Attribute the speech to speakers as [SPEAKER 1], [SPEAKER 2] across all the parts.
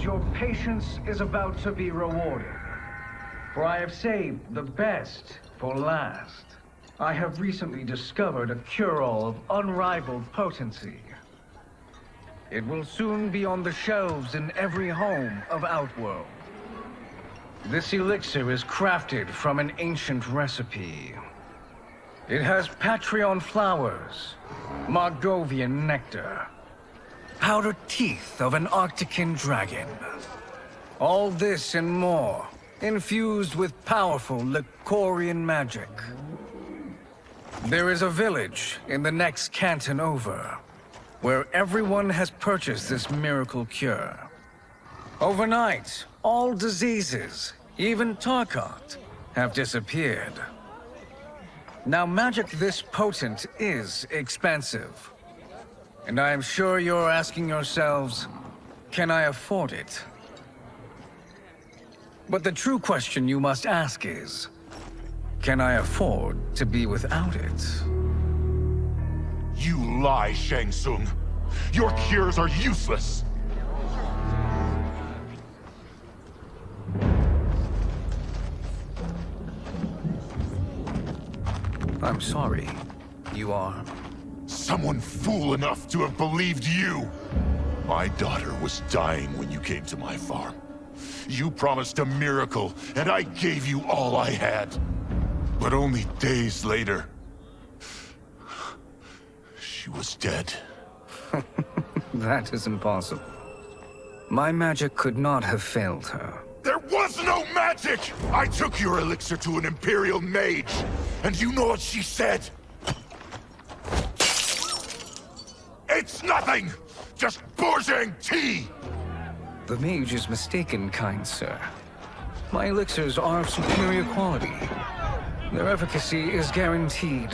[SPEAKER 1] signs your patience is about to be rewarded. For I have saved the best for last. I have recently discovered a cure-all of unrivaled potency. It will soon be on the shelves in every home of Outworld. This elixir is crafted from an ancient recipe. It has Patreon flowers, Margovian nectar, powdered teeth of an Arctican dragon. All this and more, infused with powerful Lycorian magic. There is a village in the next canton over, where everyone has purchased this miracle cure. Overnight, all diseases, even Tarkat, have disappeared. Now, magic this potent is expensive. And I am sure you're asking yourselves, can I afford it? But the true question you must ask is, can I afford to be without it?
[SPEAKER 2] You lie, Shang Tsung. Your cures are useless.
[SPEAKER 1] I'm sorry. You are?
[SPEAKER 2] Someone fool enough to have believed you. My daughter was dying when you came to my farm. You promised a miracle, and I gave you all I had. But only days later, she was dead.
[SPEAKER 1] That is impossible. My magic could not have failed her.
[SPEAKER 2] There was no magic! I took your elixir to an Imperial mage, and you know what she said? It's nothing! Just Bourgeois tea!
[SPEAKER 1] The mage is mistaken, kind sir. My elixirs are of superior quality. Their efficacy is guaranteed.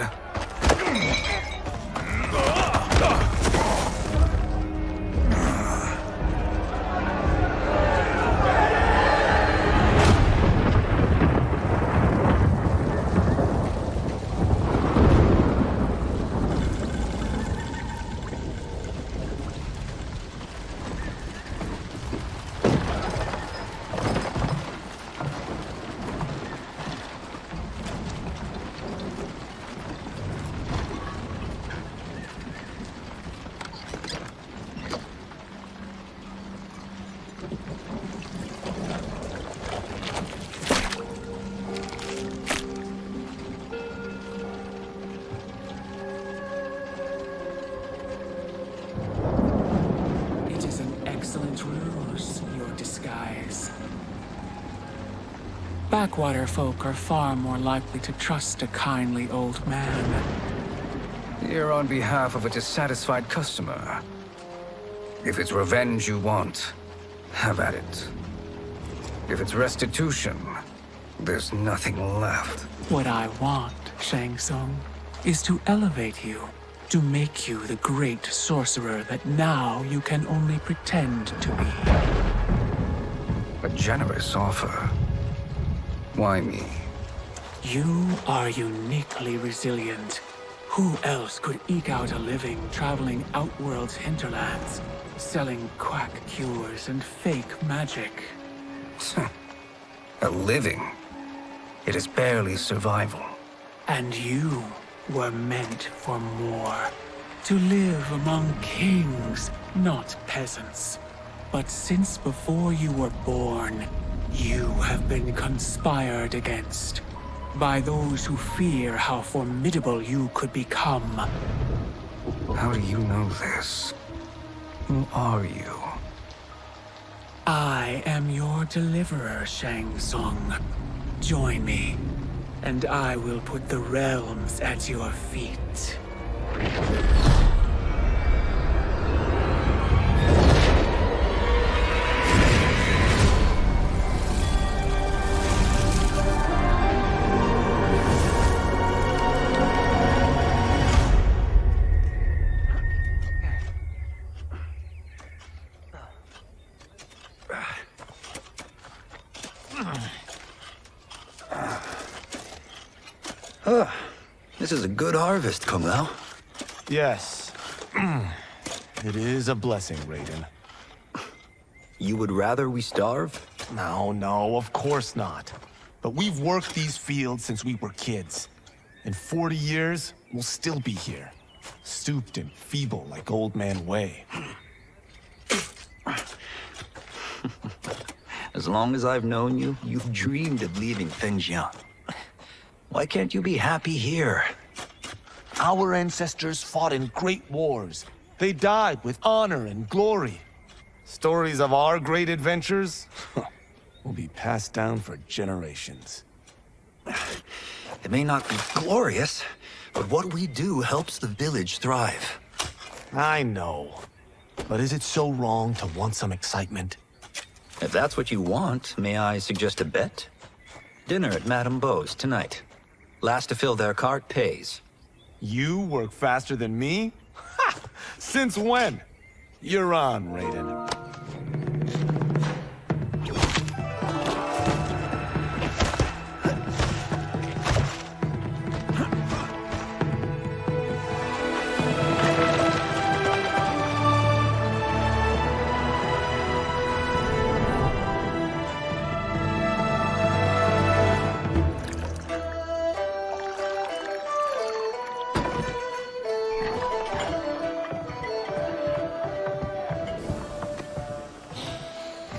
[SPEAKER 3] Backwater folk are far more likely to trust a kindly old man.
[SPEAKER 1] Here on behalf of a dissatisfied customer. If it's revenge you want, have at it. If it's restitution, there's nothing left.
[SPEAKER 3] What I want, Shang Tsung, is to elevate you, to make you the great sorcerer that now you can only pretend to be.
[SPEAKER 1] A generous offer. Why me?
[SPEAKER 3] You are uniquely resilient. Who else could eke out a living traveling Outworld's hinterlands, selling quack cures and fake magic?
[SPEAKER 1] A living? It is barely survival.
[SPEAKER 3] And you were meant for more. To live among kings, not peasants. But since before you were born, you have been conspired against by those who fear how formidable you could become.
[SPEAKER 1] How do you know this? Who are you?
[SPEAKER 3] I am your deliverer, Shang Tsung. Join me, and I will put the realms at your feet.
[SPEAKER 4] This is a good harvest, KOMBAT.
[SPEAKER 5] Yes. It is a blessing, Raiden.
[SPEAKER 4] You would rather we starve?
[SPEAKER 5] No, of course not. But we've worked these fields since we were kids. In 40 years, we'll still be here. Stooped and feeble like Old Man Way.
[SPEAKER 4] As long as I've known you, you've dreamed of leaving Fengjiang. Why can't you be happy here?
[SPEAKER 5] Our ancestors fought in great wars. They died with honor and glory. Stories of our great adventures will be passed down for generations.
[SPEAKER 4] It may not be glorious, but what we do helps the village thrive.
[SPEAKER 5] I know. But is it so wrong to want some excitement?
[SPEAKER 4] If that's what you want, may I suggest a bet? Dinner at Madame Beau's tonight. Last to fill their cart pays.
[SPEAKER 5] You work faster than me? Ha! Since when? You're on, Raiden.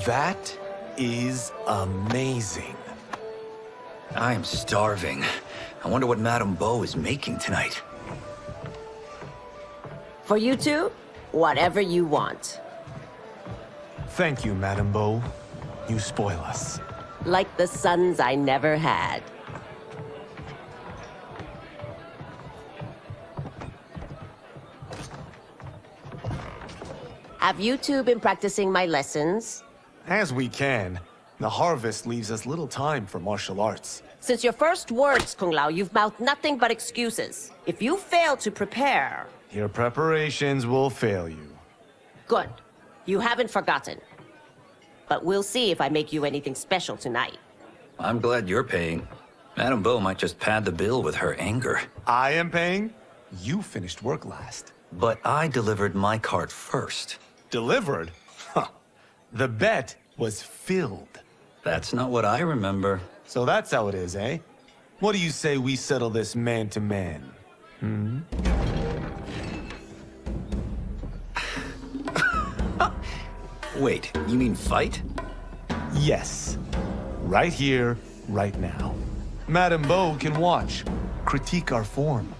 [SPEAKER 5] That is amazing.
[SPEAKER 4] I am starving. I wonder what Madame Beau is making tonight.
[SPEAKER 6] For you two, whatever you want.
[SPEAKER 5] Thank you, Madame Beau. You spoil us.
[SPEAKER 6] Like the sons I never had. Have you two been practicing my lessons?
[SPEAKER 5] As we can. The harvest leaves us little time for martial arts.
[SPEAKER 6] Since your first words, Kung Lao, you've mouthed nothing but excuses. If you fail to prepare...
[SPEAKER 5] Your preparations will fail you.
[SPEAKER 6] Good. You haven't forgotten. But we'll see if I make you anything special tonight.
[SPEAKER 4] I'm glad you're paying. Madame Beau might just pad the bill with her anger.
[SPEAKER 5] I am paying? You finished work last.
[SPEAKER 4] But I delivered my cart first.
[SPEAKER 5] Delivered? Huh. The bet was filled.
[SPEAKER 4] That's not what I remember.
[SPEAKER 5] So that's how it is, eh? What do you say we settle this man to man? Hmm?
[SPEAKER 4] Wait, you mean fight?
[SPEAKER 5] Yes. Right here, right now. Madame Beau can watch, critique our form.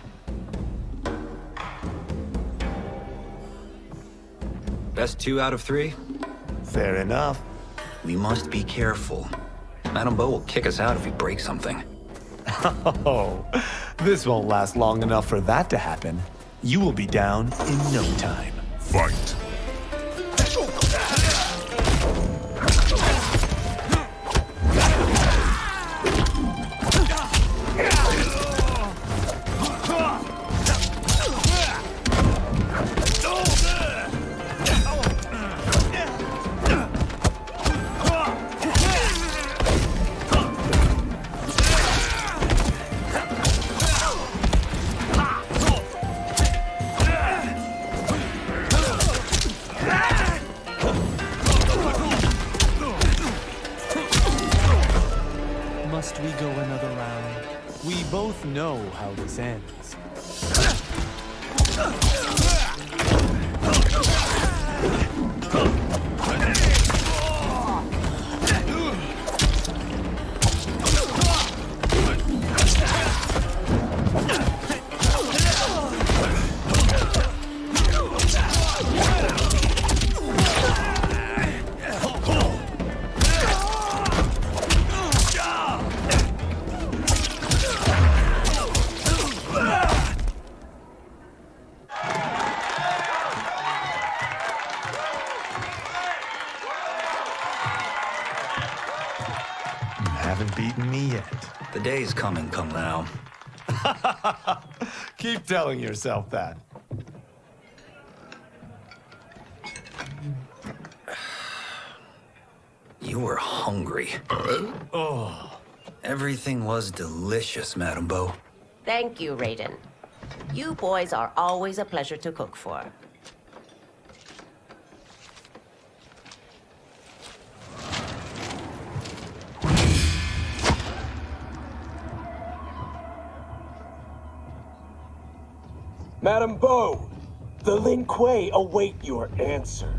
[SPEAKER 4] Best 2 out of 3?
[SPEAKER 5] Fair enough.
[SPEAKER 4] We must be careful. Madame Beau will kick us out if we break something.
[SPEAKER 5] Oh, this won't last long enough for that to happen. You will be down in no time.
[SPEAKER 2] Fight.
[SPEAKER 5] Must we go another round? We both know how this ends. Haven't beaten me yet.
[SPEAKER 4] The day's coming, Kung Lao.
[SPEAKER 5] Keep telling yourself that.
[SPEAKER 4] You were hungry.
[SPEAKER 5] Oh.
[SPEAKER 4] Everything was delicious, Madame Beau.
[SPEAKER 6] Thank you, Raiden. You boys are always a pleasure to cook for.
[SPEAKER 7] Madam Bo, the Lin Kuei await your answer.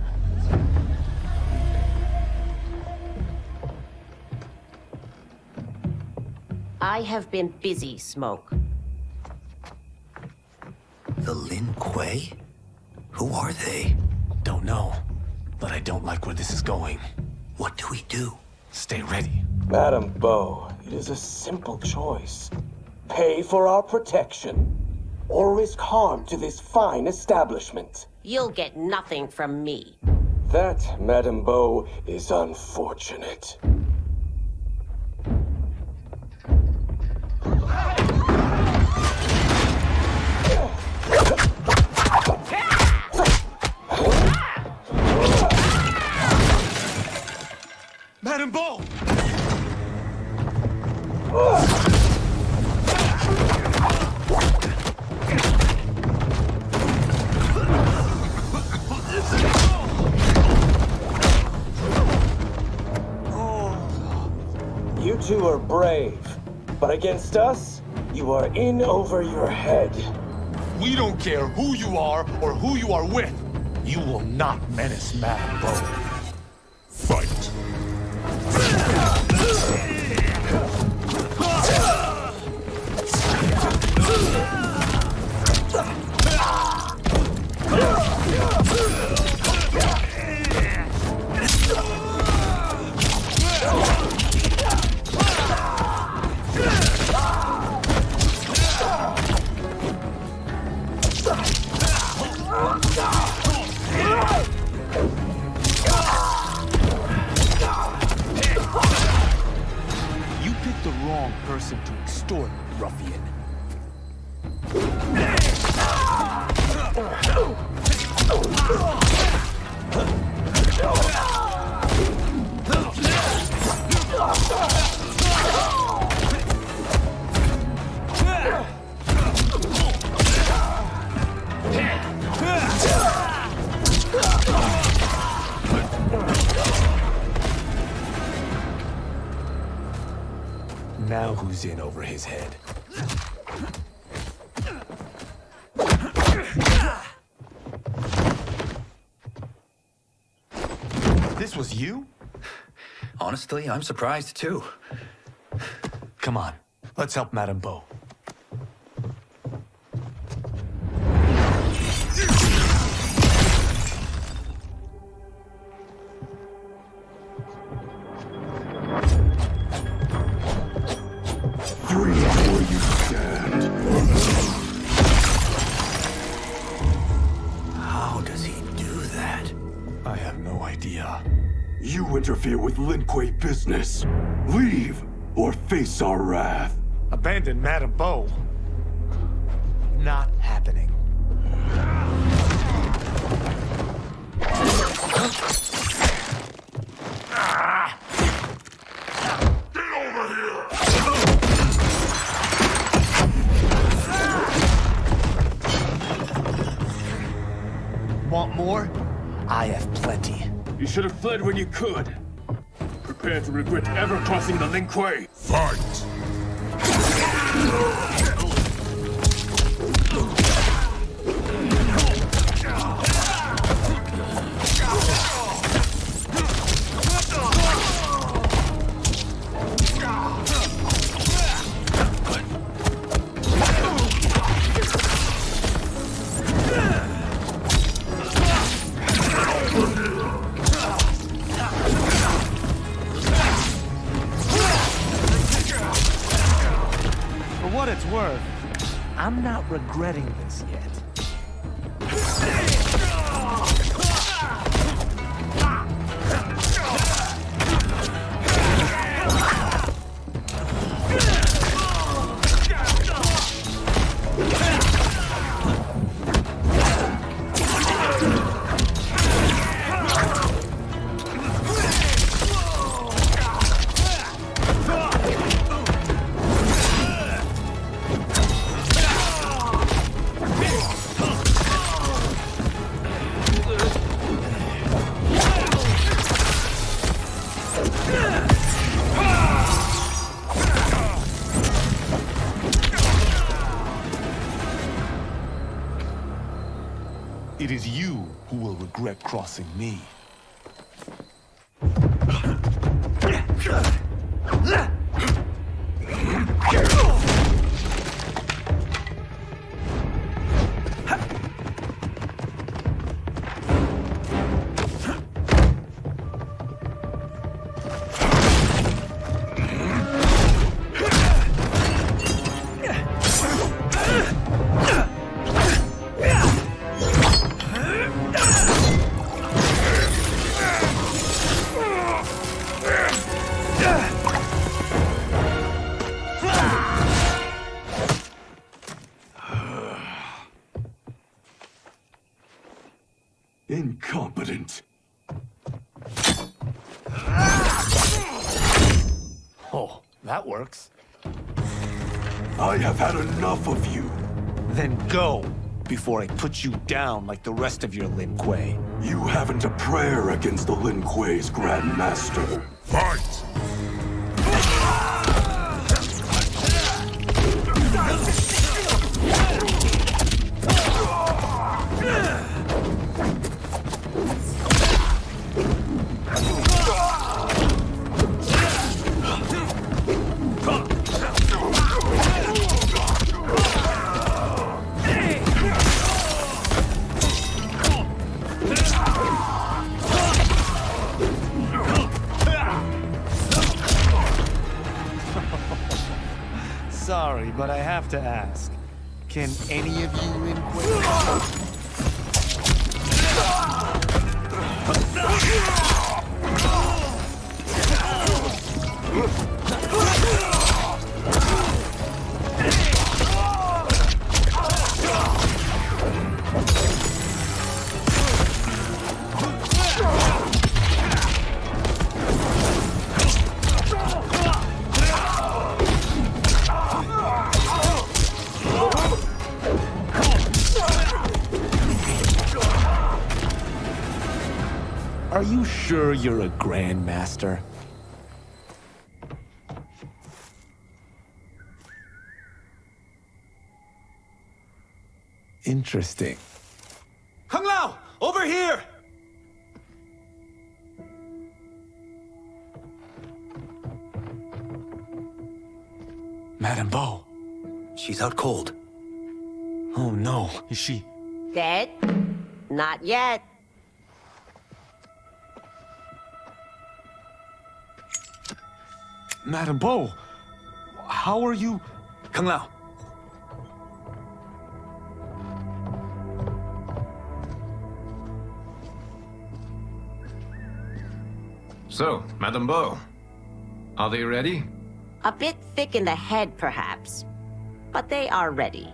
[SPEAKER 6] I have been busy, Smoke.
[SPEAKER 4] The Lin Kuei? Who are they?
[SPEAKER 5] Don't know, but I don't like where this is going.
[SPEAKER 4] What do we do?
[SPEAKER 5] Stay ready.
[SPEAKER 7] Madam Bo, it is a simple choice. Pay for our protection, or risk harm to this fine establishment.
[SPEAKER 6] You'll get nothing from me.
[SPEAKER 7] That, Madam Bo, is unfortunate.
[SPEAKER 5] Madam Bo!
[SPEAKER 7] You two are brave, but against us, you are in over your head.
[SPEAKER 5] We don't care who you are or who you are with. You will not menace Madam Bo.
[SPEAKER 2] Fight.
[SPEAKER 5] You picked the wrong person to extort, ruffian. Now who's in over his head? This was you?
[SPEAKER 4] Honestly, I'm surprised too.
[SPEAKER 5] Come on, let's help Madam Bo.
[SPEAKER 2] Free where you stand.
[SPEAKER 4] How does he do that?
[SPEAKER 5] I have no idea.
[SPEAKER 8] You interfere with Lin Kuei business. Leave, or face our wrath.
[SPEAKER 5] Abandon Madam Bo? Not happening. Want more? I have plenty.
[SPEAKER 8] You should have fled when you could. Prepare to regret ever crossing the Lin Kuei.
[SPEAKER 2] Fight.
[SPEAKER 5] For what it's worth, I'm not regretting this yet. It is you who will regret crossing me.
[SPEAKER 8] Incompetent.
[SPEAKER 5] Oh, that works.
[SPEAKER 8] I have had enough of you.
[SPEAKER 5] Then go, before I put you down like the rest of your Lin Kuei.
[SPEAKER 8] You haven't a prayer against the Lin Kuei's Grand Master.
[SPEAKER 2] Fight!
[SPEAKER 5] Sorry, but I have to ask. Can any of you Lin Kuei? Are you sure you're a Grandmaster? Interesting. Kung Lao! Over here! Madame Bo.
[SPEAKER 4] She's out cold.
[SPEAKER 5] Oh no, is she...
[SPEAKER 6] Dead? Not yet.
[SPEAKER 5] Madame Bo, how are you...
[SPEAKER 4] Kung Lao.
[SPEAKER 9] So, Madame Bo, are they ready?
[SPEAKER 6] A bit thick in the head, perhaps. But they are ready.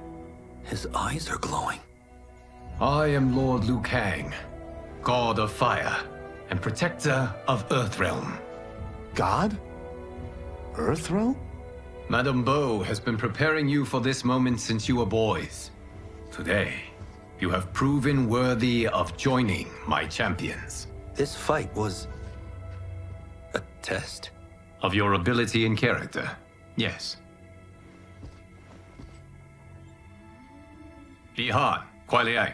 [SPEAKER 4] His eyes are glowing.
[SPEAKER 9] I am Lord Liu Kang, God of Fire and Protector of Earthrealm.
[SPEAKER 5] God? Earthrealm?
[SPEAKER 9] Madame Bo has been preparing you for this moment since you were boys. Today, you have proven worthy of joining my champions.
[SPEAKER 4] This fight was... a test?
[SPEAKER 9] Of your ability and character, yes. Li Han, Kuai Liang.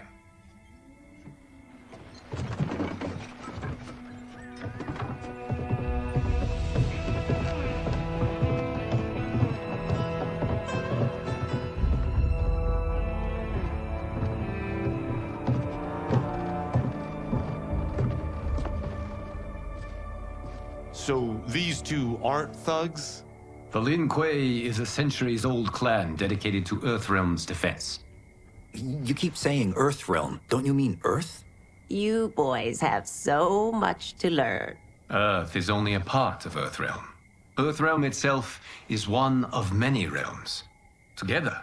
[SPEAKER 5] So these two aren't thugs?
[SPEAKER 9] The Lin Kuei is a centuries-old clan dedicated to Earthrealm's defense.
[SPEAKER 4] You keep saying Earthrealm. Don't you mean Earth?
[SPEAKER 6] You boys have so much to learn.
[SPEAKER 9] Earth is only a part of Earthrealm. Earthrealm itself is one of many realms. Together,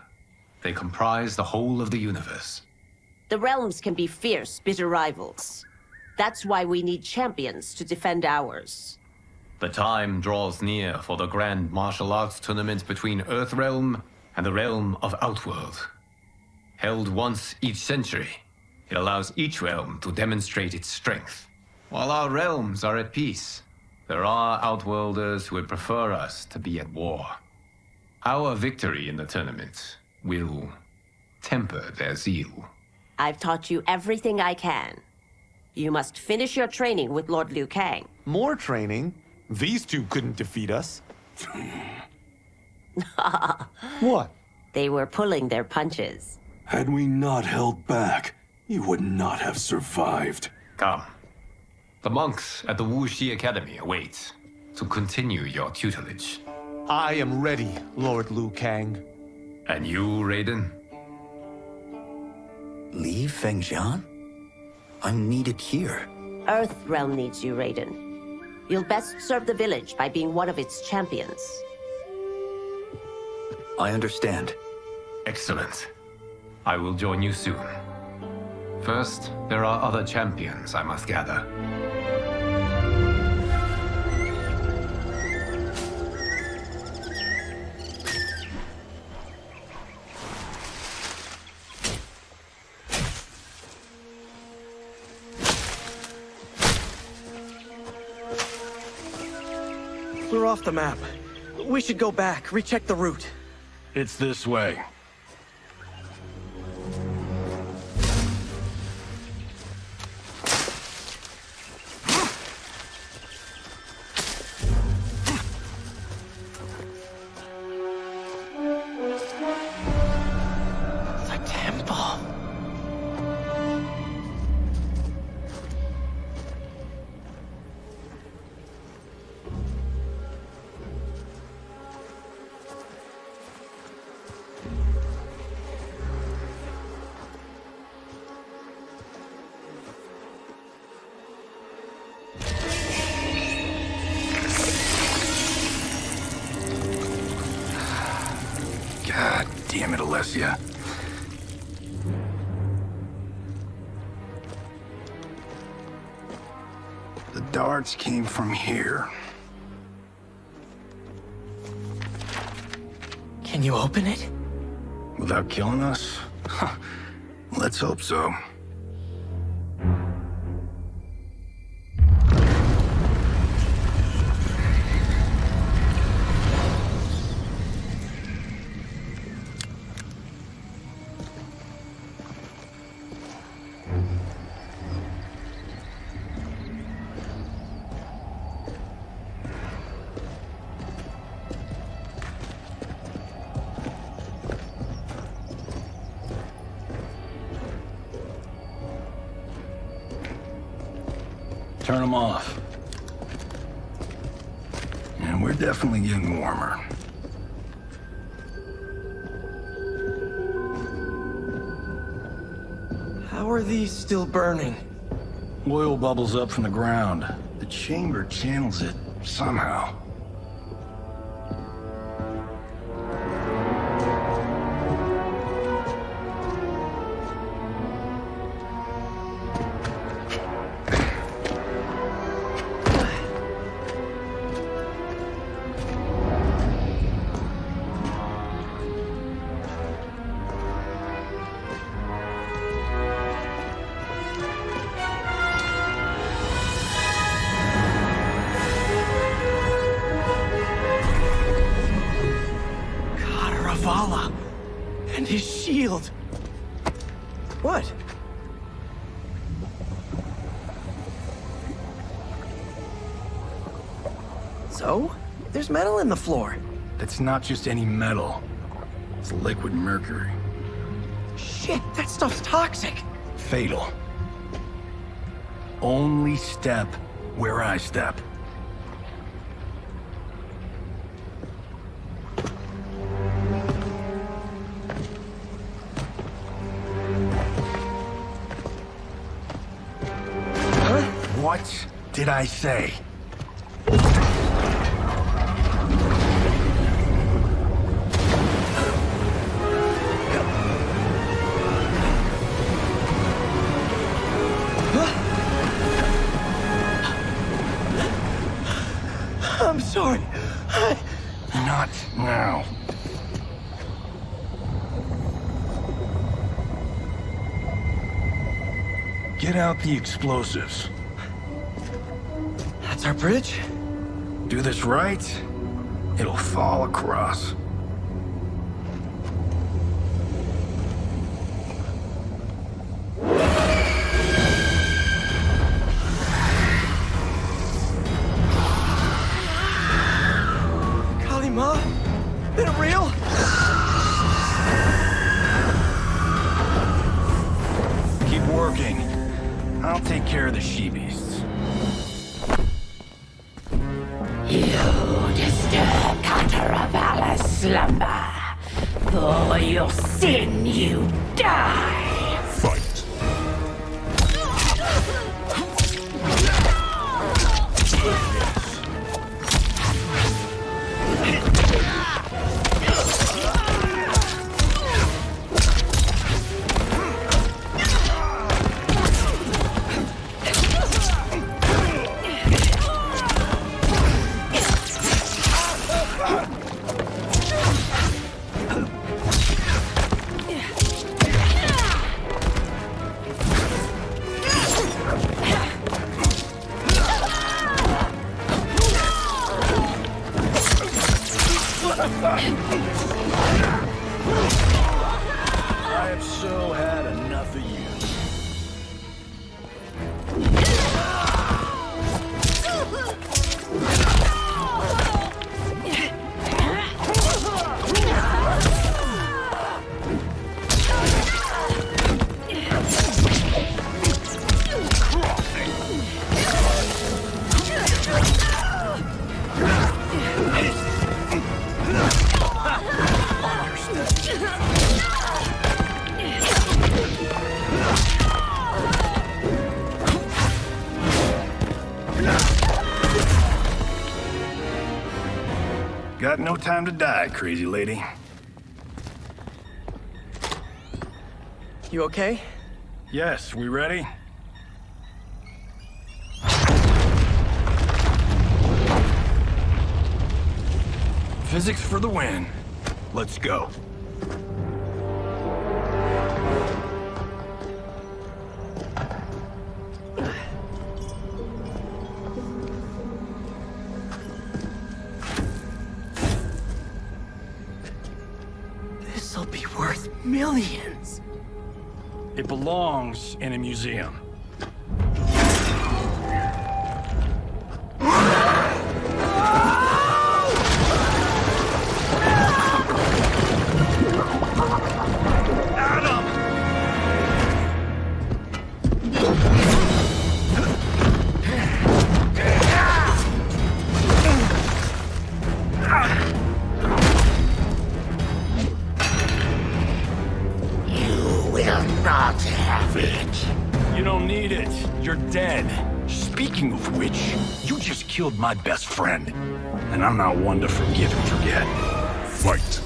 [SPEAKER 9] they comprise the whole of the universe.
[SPEAKER 6] The realms can be fierce, bitter rivals. That's why we need champions to defend ours.
[SPEAKER 9] The time draws near for the grand martial arts tournament between Earthrealm and the realm of Outworld. Held once each century, it allows each realm to demonstrate its strength. While our realms are at peace, there are Outworlders who would prefer us to be at war. Our victory in the tournament will temper their zeal.
[SPEAKER 6] I've taught you everything I can. You must finish your training with Lord Liu Kang.
[SPEAKER 5] More training? These two couldn't defeat us. What?
[SPEAKER 6] They were pulling their punches.
[SPEAKER 8] Had we not held back, you would not have survived.
[SPEAKER 9] Come. The monks at the Wuxi Academy await to continue your tutelage.
[SPEAKER 5] I am ready, Lord Liu Kang.
[SPEAKER 9] And you, Raiden?
[SPEAKER 4] Leave Fengjian? I'm needed here.
[SPEAKER 6] Earthrealm needs you, Raiden. You'll best serve the village by being one of its champions.
[SPEAKER 4] I understand.
[SPEAKER 9] Excellent. I will join you soon. First, there are other champions I must gather.
[SPEAKER 10] We're off the map. We should go back, recheck the route.
[SPEAKER 11] It's this way.
[SPEAKER 10] The temple.
[SPEAKER 11] God damn it, Alessia. The darts came from here.
[SPEAKER 10] Can you open it?
[SPEAKER 11] Without killing us? Let's hope so. Turn them off. And we're definitely getting warmer.
[SPEAKER 10] How are these still burning?
[SPEAKER 11] Oil bubbles up from the ground. The chamber channels it somehow.
[SPEAKER 10] Ravala! And his shield! What? So? There's metal in the floor.
[SPEAKER 11] That's not just any metal. It's liquid mercury.
[SPEAKER 10] Shit, that stuff's toxic!
[SPEAKER 11] Fatal. Only step where I step. What did I say?
[SPEAKER 10] I'm sorry.
[SPEAKER 11] Not now. Get out the explosives.
[SPEAKER 10] That's our bridge?
[SPEAKER 11] Do this right, it'll fall across. I'll take care of the she-beasts.
[SPEAKER 12] You disturb Cataravalla's slumber. For your sin, you die.
[SPEAKER 2] Fight.
[SPEAKER 11] I have so had enough of you. Got no time to die, crazy lady.
[SPEAKER 10] You okay?
[SPEAKER 11] Yes, we ready? Physics for the win. Let's go.
[SPEAKER 10] This'll be worth millions.
[SPEAKER 11] It belongs in a museum.
[SPEAKER 12] Not have it.
[SPEAKER 11] You don't need it. You're dead. Speaking of which, you just killed my best friend. And I'm not one to forgive and forget.
[SPEAKER 2] Fight.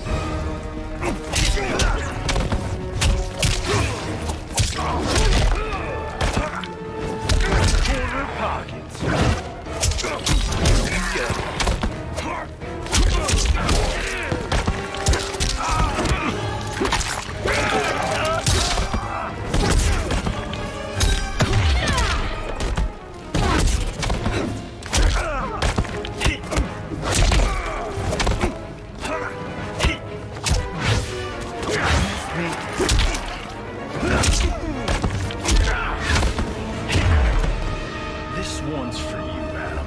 [SPEAKER 11] This one's for you, Adam.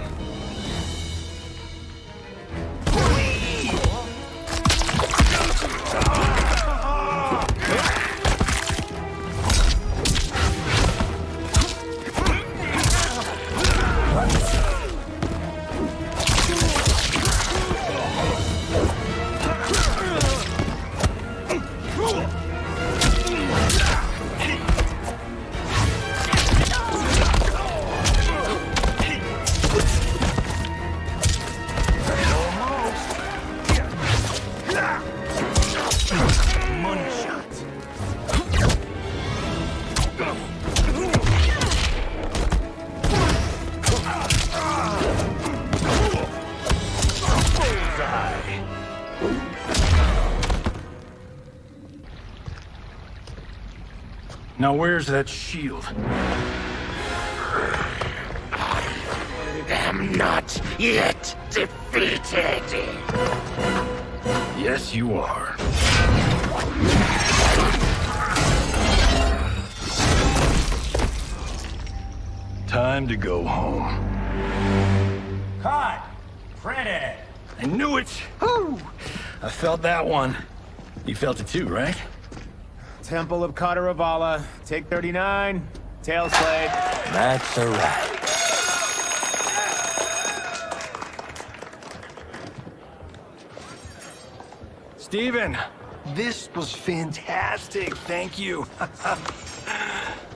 [SPEAKER 11] Money shots. Now where's that shield?
[SPEAKER 12] Am not yet defeated.
[SPEAKER 11] Yes, you are. Time to go home.
[SPEAKER 13] Cut! Credit!
[SPEAKER 11] I knew it! Woo! I felt that one. You felt it too, right?
[SPEAKER 13] Temple of Kataravala, take 39, Tailslade.
[SPEAKER 11] That's a wrap.
[SPEAKER 13] Steven, this was fantastic. Thank you.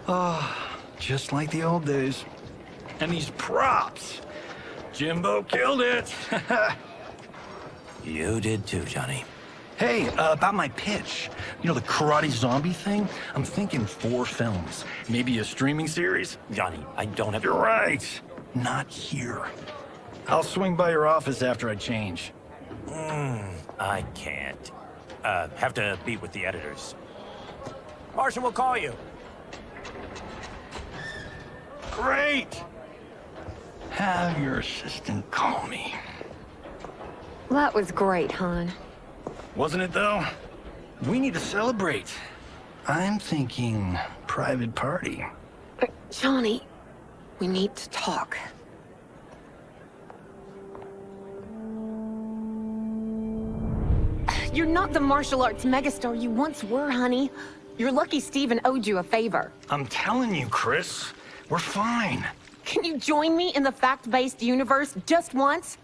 [SPEAKER 13] Oh, just like the old days. And these props. Jimbo killed it.
[SPEAKER 11] You did too, Johnny.
[SPEAKER 13] Hey, about my pitch. You know, the karate zombie thing? I'm thinking 4 films. Maybe a streaming series?
[SPEAKER 11] Johnny, I don't have...
[SPEAKER 13] You're right. Not here. I'll swing by your office after I change.
[SPEAKER 11] I can't. Have to meet with the editors. Marshall will call you.
[SPEAKER 13] Great! Have your assistant call me.
[SPEAKER 14] That was great, hon.
[SPEAKER 13] Wasn't it, though? We need to celebrate. I'm thinking private party.
[SPEAKER 14] Johnny, we need to talk. You're not the martial arts megastar you once were, honey. You're lucky Steven owed you a favor.
[SPEAKER 13] I'm telling you, Chris, we're fine.
[SPEAKER 14] Can you join me in the fact-based universe just once?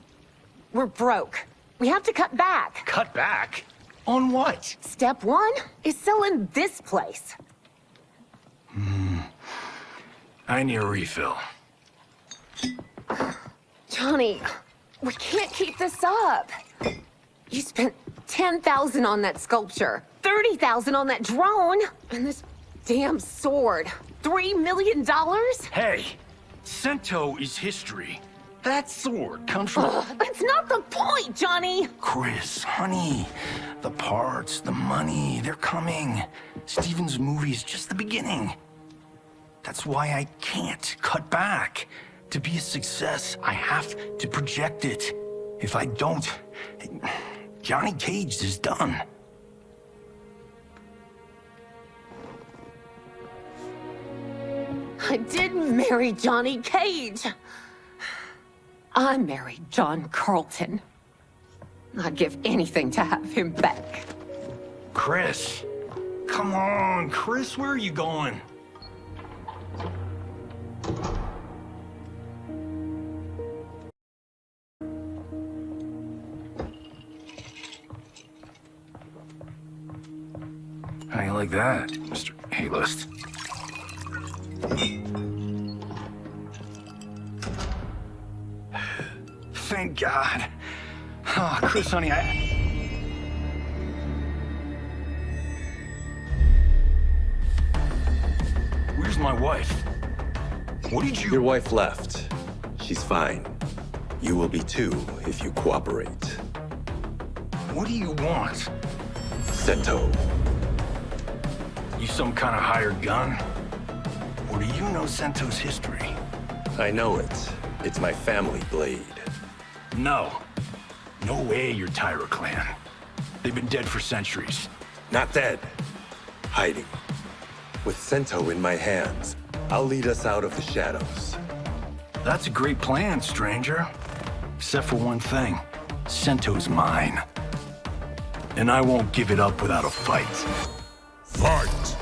[SPEAKER 14] We're broke. We have to cut back.
[SPEAKER 13] Cut back? On what?
[SPEAKER 14] Step 1 is selling this place.
[SPEAKER 13] I need a refill.
[SPEAKER 14] Johnny, we can't keep this up. You spent $10,000 on that sculpture, $30,000 on that drone, and this damn sword. $3 million?
[SPEAKER 13] Hey, Sento is history. That sword comes from...
[SPEAKER 14] That's not the point, Johnny!
[SPEAKER 13] Chris, honey, the parts, the money, they're coming. Steven's movie is just the beginning. That's why I can't cut back. To be a success, I have to project it. If I don't, Johnny Cage is done.
[SPEAKER 14] I didn't marry Johnny Cage. I married John Carlton. I'd give anything to have him back.
[SPEAKER 13] Chris, come on, Chris, where are you going? How you like that, Mr. A-list? Thank God. Oh, Chris, honey, Where's my wife? What did you...
[SPEAKER 15] Your wife left. She's fine. You will be too if you cooperate.
[SPEAKER 13] What do you want?
[SPEAKER 15] Sento.
[SPEAKER 13] You some kind of hired gun? Or do you know Sento's history?
[SPEAKER 15] I know it. It's my family blade.
[SPEAKER 13] No. No way you're Tyra clan. They've been dead for centuries.
[SPEAKER 15] Not dead. Hiding. With Sento in my hands, I'll lead us out of the shadows.
[SPEAKER 13] That's a great plan, stranger. Except for one thing. Sento's mine. And I won't give it up without a fight.
[SPEAKER 2] Fight!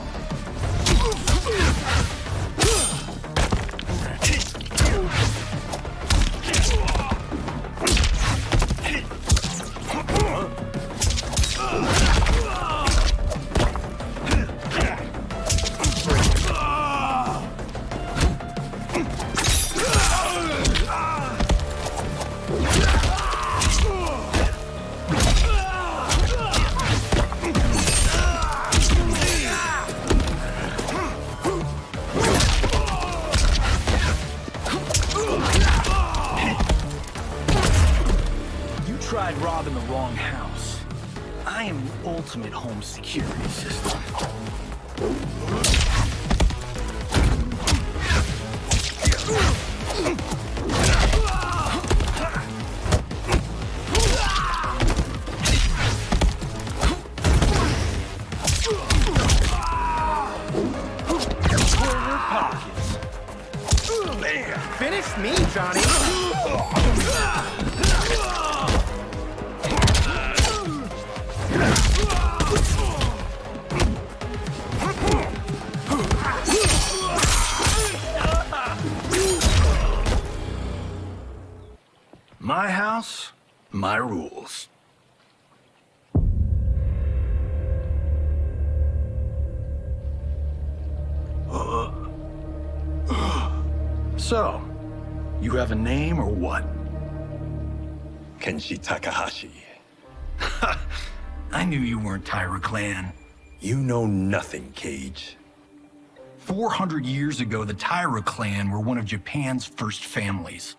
[SPEAKER 13] Tried robbing the wrong house. I am the ultimate home security system. Corner pockets. Man, finish me, Johnny.
[SPEAKER 11] my rules. So, you have a name or what?
[SPEAKER 15] Kenshi Takahashi.
[SPEAKER 11] I knew you weren't Taira clan.
[SPEAKER 15] You know nothing, Cage.
[SPEAKER 11] 400 years ago, the Taira clan were one of Japan's first families.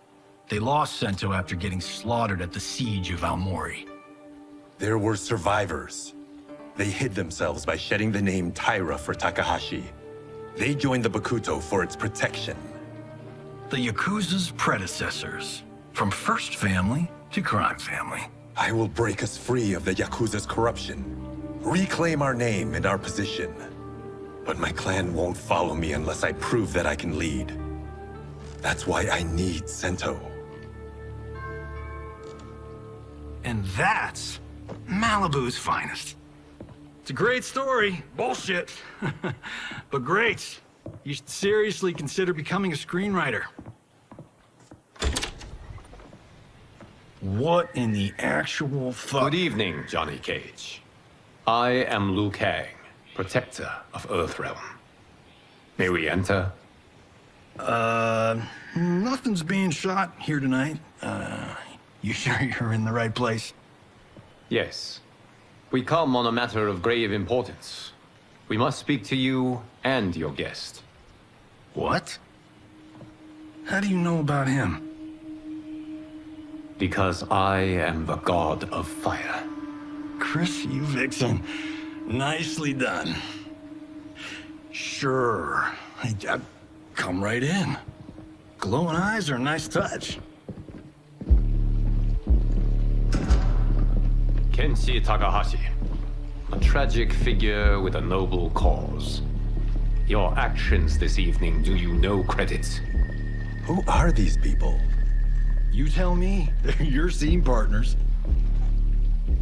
[SPEAKER 11] They lost Sento after getting slaughtered at the siege of Aomori.
[SPEAKER 15] There were survivors. They hid themselves by shedding the name Taira for Takahashi. They joined the Bakuto for its protection.
[SPEAKER 11] The Yakuza's predecessors. From first family to crime family.
[SPEAKER 15] I will break us free of the Yakuza's corruption. Reclaim our name and our position. But my clan won't follow me unless I prove that I can lead. That's why I need Sento.
[SPEAKER 11] And that's Malibu's finest. It's a great story. Bullshit. But great. You should seriously consider becoming a screenwriter. What in the actual fuck?
[SPEAKER 9] Good evening, Johnny Cage. I am Liu Kang, protector of Earthrealm. May we enter?
[SPEAKER 11] Nothing's being shot here tonight. You sure you're in the right place?
[SPEAKER 9] Yes. We come on a matter of grave importance. We must speak to you and your guest.
[SPEAKER 11] What? How do you know about him?
[SPEAKER 9] Because I am the god of fire.
[SPEAKER 11] Chris, you vixen. Nicely done. Sure. Come right in. Glowing eyes are a nice touch.
[SPEAKER 9] Kenshi Takahashi. A tragic figure with a noble cause. Your actions this evening do you no credit.
[SPEAKER 15] Who are these people?
[SPEAKER 11] You tell me. They're your scene partners.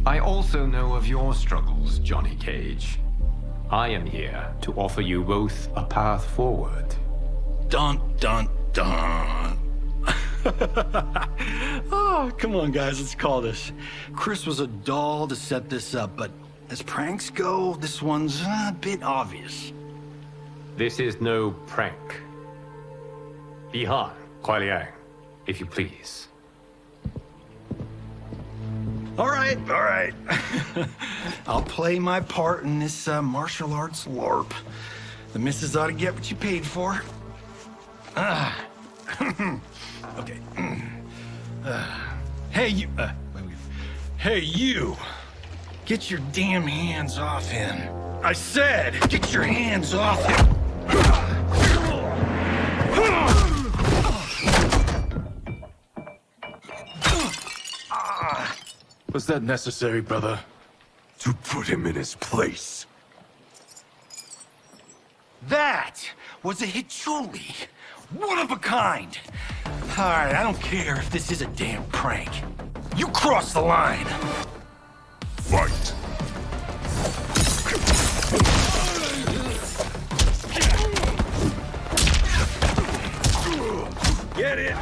[SPEAKER 9] I also know of your struggles, Johnny Cage. I am here to offer you both a path forward.
[SPEAKER 11] Dun, dun, dun. Oh, come on, guys, let's call this. Chris was a doll to set this up, but as pranks go, this one's a bit obvious.
[SPEAKER 9] This is no prank. Bihan, Kuai Liang, if you please.
[SPEAKER 11] All right. I'll play my part in this martial arts LARP. The missus ought to get what you paid for. Okay. Hey, you. Hey, you. Get your damn hands off him. I said, get your hands off him.
[SPEAKER 8] Was that necessary, brother? To put him in his place.
[SPEAKER 11] That was a Hichuli. One of a kind. All right, I don't care if this is a damn prank. You crossed the line.
[SPEAKER 2] Fight.
[SPEAKER 11] Get it.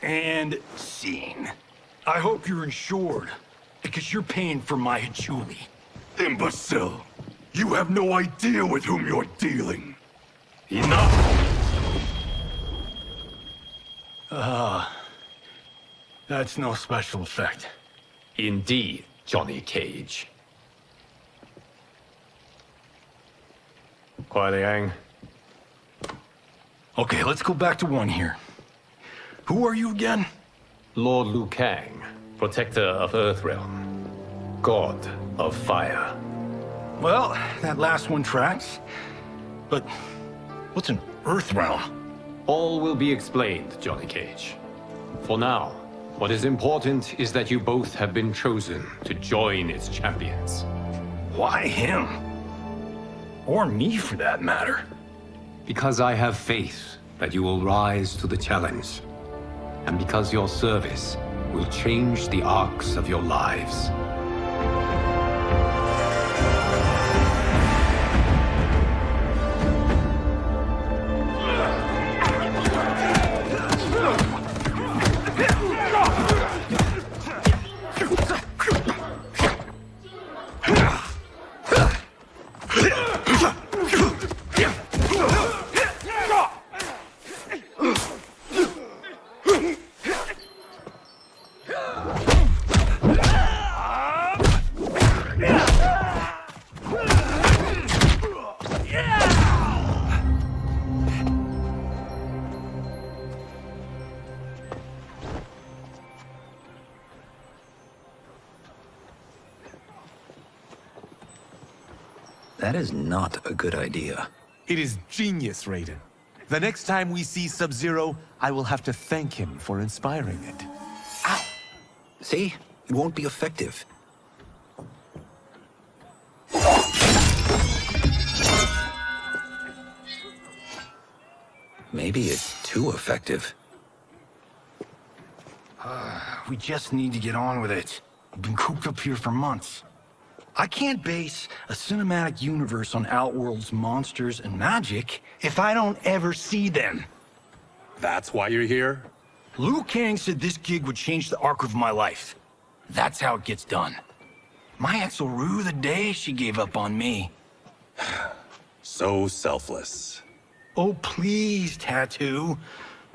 [SPEAKER 11] And scene. I hope you're insured, because you're paying for my Hichuli.
[SPEAKER 8] Imbecile! You have no idea with whom you're dealing.
[SPEAKER 11] Enough! That's no special effect.
[SPEAKER 9] Indeed, Johnny Cage. Kuai Liang.
[SPEAKER 11] Okay, let's go back to one here. Who are you again?
[SPEAKER 9] Lord Liu Kang, protector of Earthrealm, god of fire.
[SPEAKER 11] Well, that last one tracks. But what's an Earthrealm?
[SPEAKER 9] All will be explained, Johnny Cage. For now, what is important is that you both have been chosen to join its champions.
[SPEAKER 11] Why him? Or me, for that matter.
[SPEAKER 9] Because I have faith that you will rise to the challenge. And because your service will change the arcs of your lives.
[SPEAKER 4] That is not a good idea.
[SPEAKER 5] It is genius, Raiden. The next time we see Sub-Zero, I will have to thank him for inspiring it.
[SPEAKER 4] Ow! See? It won't be effective. Maybe it's too effective.
[SPEAKER 13] We just need to get on with it. We've been cooped up here for months. I can't base a cinematic universe on Outworld's monsters and magic if I don't ever see them.
[SPEAKER 15] That's why you're here?
[SPEAKER 13] Liu Kang said this gig would change the arc of my life. That's how it gets done. My ex will rue the day she gave up on me.
[SPEAKER 15] So selfless.
[SPEAKER 13] Oh, please, Tattoo.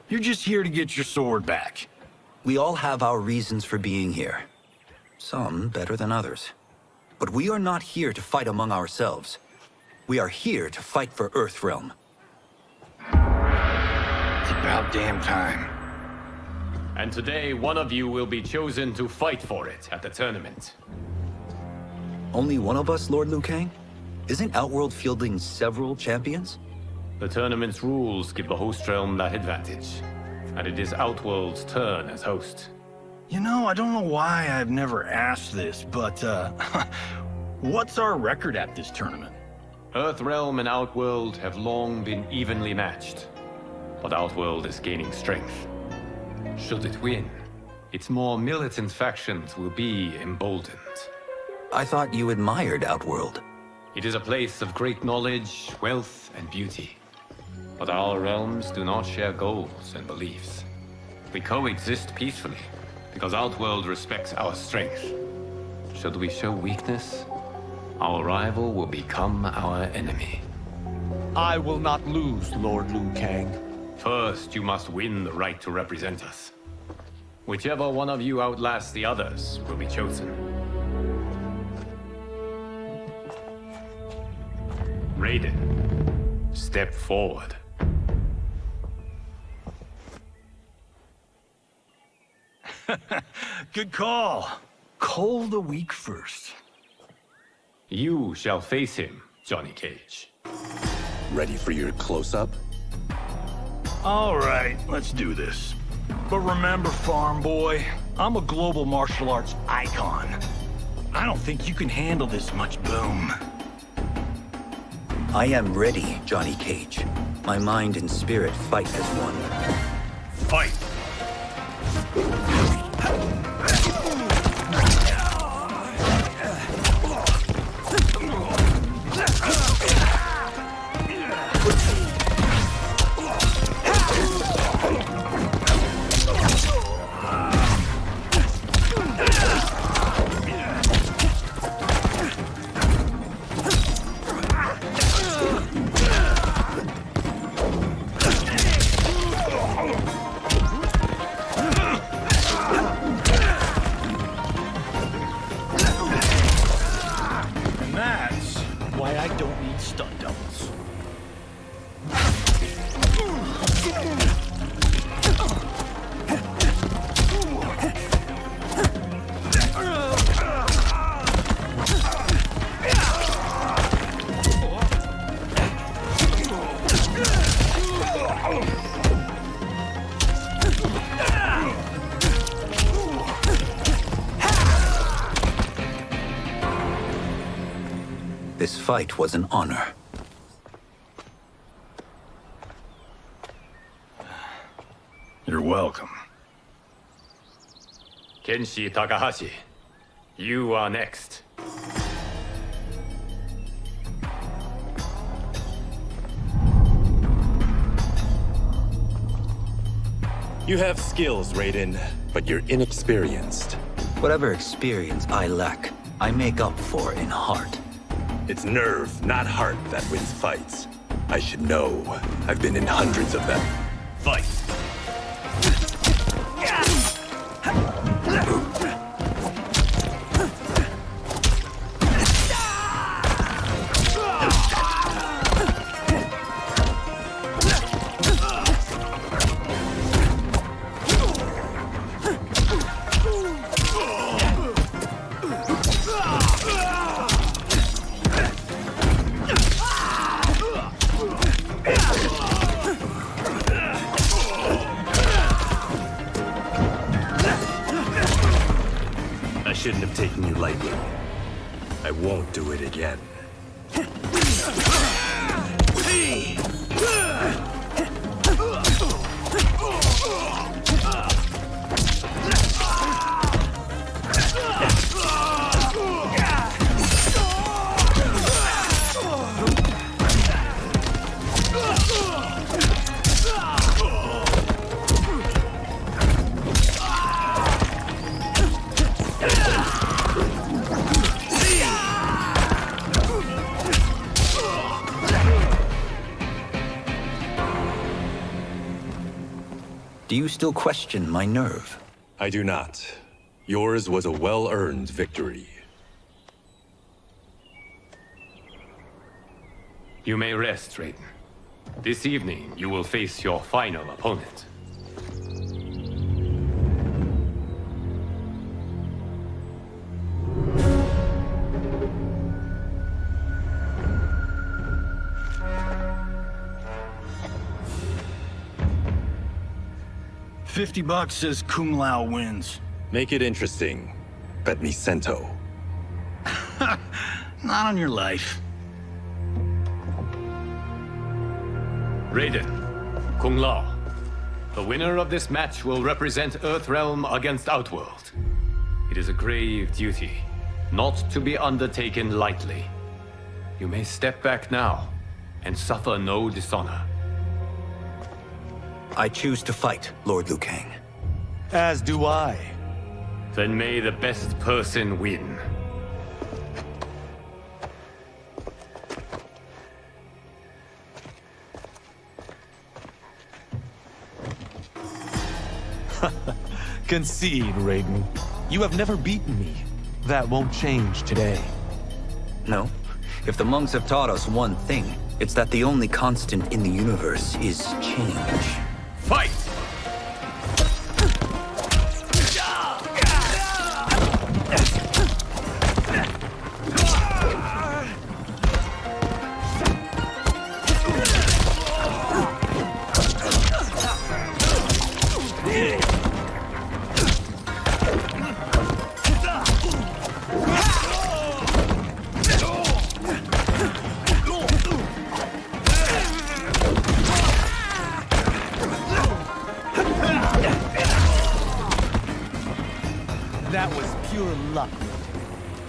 [SPEAKER 13] You're just here to get your sword back.
[SPEAKER 4] We all have our reasons for being here. Some better than others. But we are not here to fight among ourselves. We are here to fight for Earthrealm.
[SPEAKER 13] It's about damn time.
[SPEAKER 9] And today, one of you will be chosen to fight for it at the tournament.
[SPEAKER 4] Only one of us, Lord Liu Kang? Isn't Outworld fielding several champions?
[SPEAKER 9] The tournament's rules give the host realm that advantage. And it is Outworld's turn as host.
[SPEAKER 13] You know, I don't know why I've never asked this, but, what's our record at this tournament?
[SPEAKER 9] Earthrealm and Outworld have long been evenly matched. But Outworld is gaining strength. Should it win, its more militant factions will be emboldened.
[SPEAKER 4] I thought you admired Outworld.
[SPEAKER 9] It is a place of great knowledge, wealth, and beauty. But our realms do not share goals and beliefs. We coexist peacefully, because Outworld respects our strength. Should we show weakness, our rival will become our enemy.
[SPEAKER 5] I will not lose, Lord Liu Kang.
[SPEAKER 9] First, you must win the right to represent us. Whichever one of you outlasts the others will be chosen. Raiden, step forward.
[SPEAKER 13] Good call. Cole the weak first.
[SPEAKER 9] You shall face him, Johnny Cage.
[SPEAKER 15] Ready for your close-up?
[SPEAKER 13] All right, let's do this. But remember, farm boy, I'm a global martial arts icon. I don't think you can handle this much boom.
[SPEAKER 4] I am ready, Johnny Cage. My mind and spirit fight as one.
[SPEAKER 13] Fight!
[SPEAKER 11] I don't need stunt doubles.
[SPEAKER 4] This fight was an honor.
[SPEAKER 11] You're welcome.
[SPEAKER 9] Kenshi Takahashi, you are next.
[SPEAKER 15] You have skills, Raiden, but you're inexperienced.
[SPEAKER 4] Whatever experience I lack, I make up for in heart.
[SPEAKER 15] It's nerve, not heart, that wins fights. I should know. I've been in hundreds of them. Fight! I shouldn't have taken you lightly. I won't do it again.
[SPEAKER 4] Do you still question my nerve?
[SPEAKER 15] I do not. Yours was a well-earned victory.
[SPEAKER 9] You may rest, Raiden. This evening, you will face your final opponent.
[SPEAKER 11] $50 says Kung Lao wins.
[SPEAKER 15] Make it interesting. Bet me cento.
[SPEAKER 11] Not on your life.
[SPEAKER 9] Raiden, Kung Lao. The winner of this match will represent Earthrealm against Outworld. It is a grave duty, not to be undertaken lightly. You may step back now and suffer no dishonor.
[SPEAKER 4] I choose to fight, Lord Liu Kang.
[SPEAKER 5] As do I.
[SPEAKER 9] Then may the best person win.
[SPEAKER 5] Concede, Raiden. You have never beaten me. That won't change today.
[SPEAKER 4] No. If the monks have taught us one thing, it's that the only constant in the universe is change.
[SPEAKER 9] Fight!
[SPEAKER 5] That was pure luck.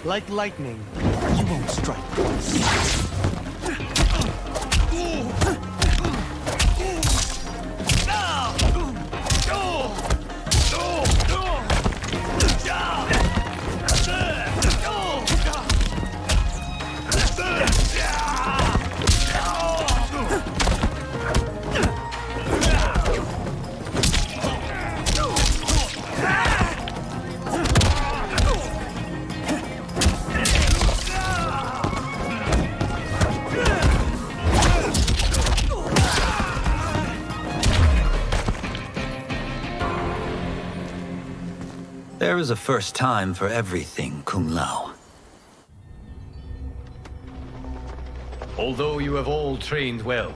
[SPEAKER 5] Like lightning, you won't strike twice.
[SPEAKER 4] There is a first time for everything, Kung Lao.
[SPEAKER 9] Although you have all trained well,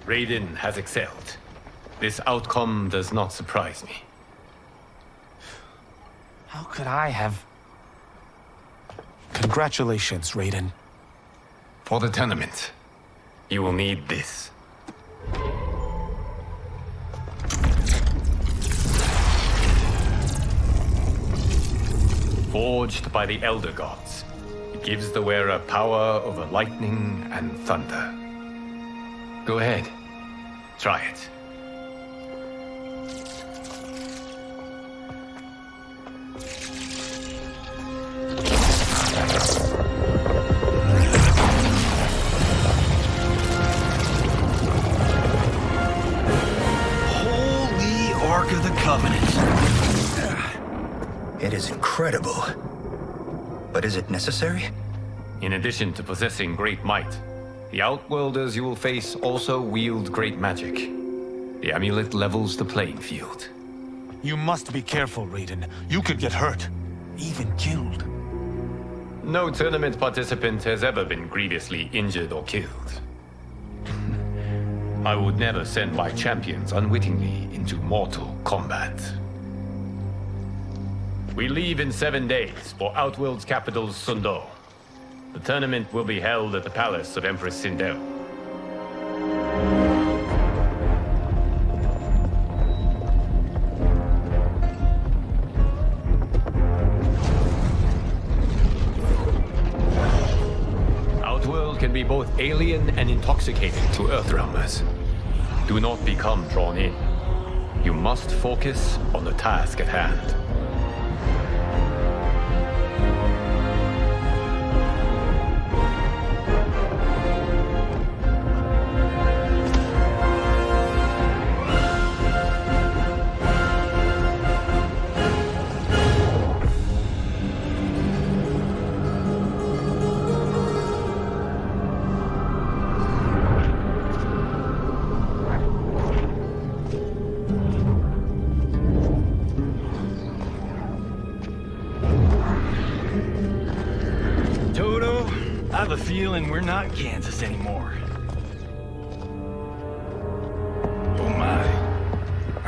[SPEAKER 9] Raiden has excelled. This outcome does not surprise me.
[SPEAKER 5] How could I have... Congratulations, Raiden.
[SPEAKER 9] For the tournament, you will need this. Forged by the Elder Gods, it gives the wearer power over lightning and thunder. Go ahead, try it.
[SPEAKER 13] Holy Ark of the Covenant.
[SPEAKER 4] It is incredible. But is it necessary?
[SPEAKER 9] In addition to possessing great might, the Outworlders you will face also wield great magic. The amulet levels the playing field.
[SPEAKER 5] You must be careful, Raiden. You could get hurt. Even killed.
[SPEAKER 9] No tournament participant has ever been grievously injured or killed. I would never send my champions unwittingly into mortal combat. We leave in 7 days for Outworld's capital, Sundo. The tournament will be held at the palace of Empress Sindel. Outworld can be both alien and intoxicating to Earthrealmers. Do not become drawn in. You must focus on the task at hand.
[SPEAKER 11] I have a feeling we're not Kansas anymore. Oh my.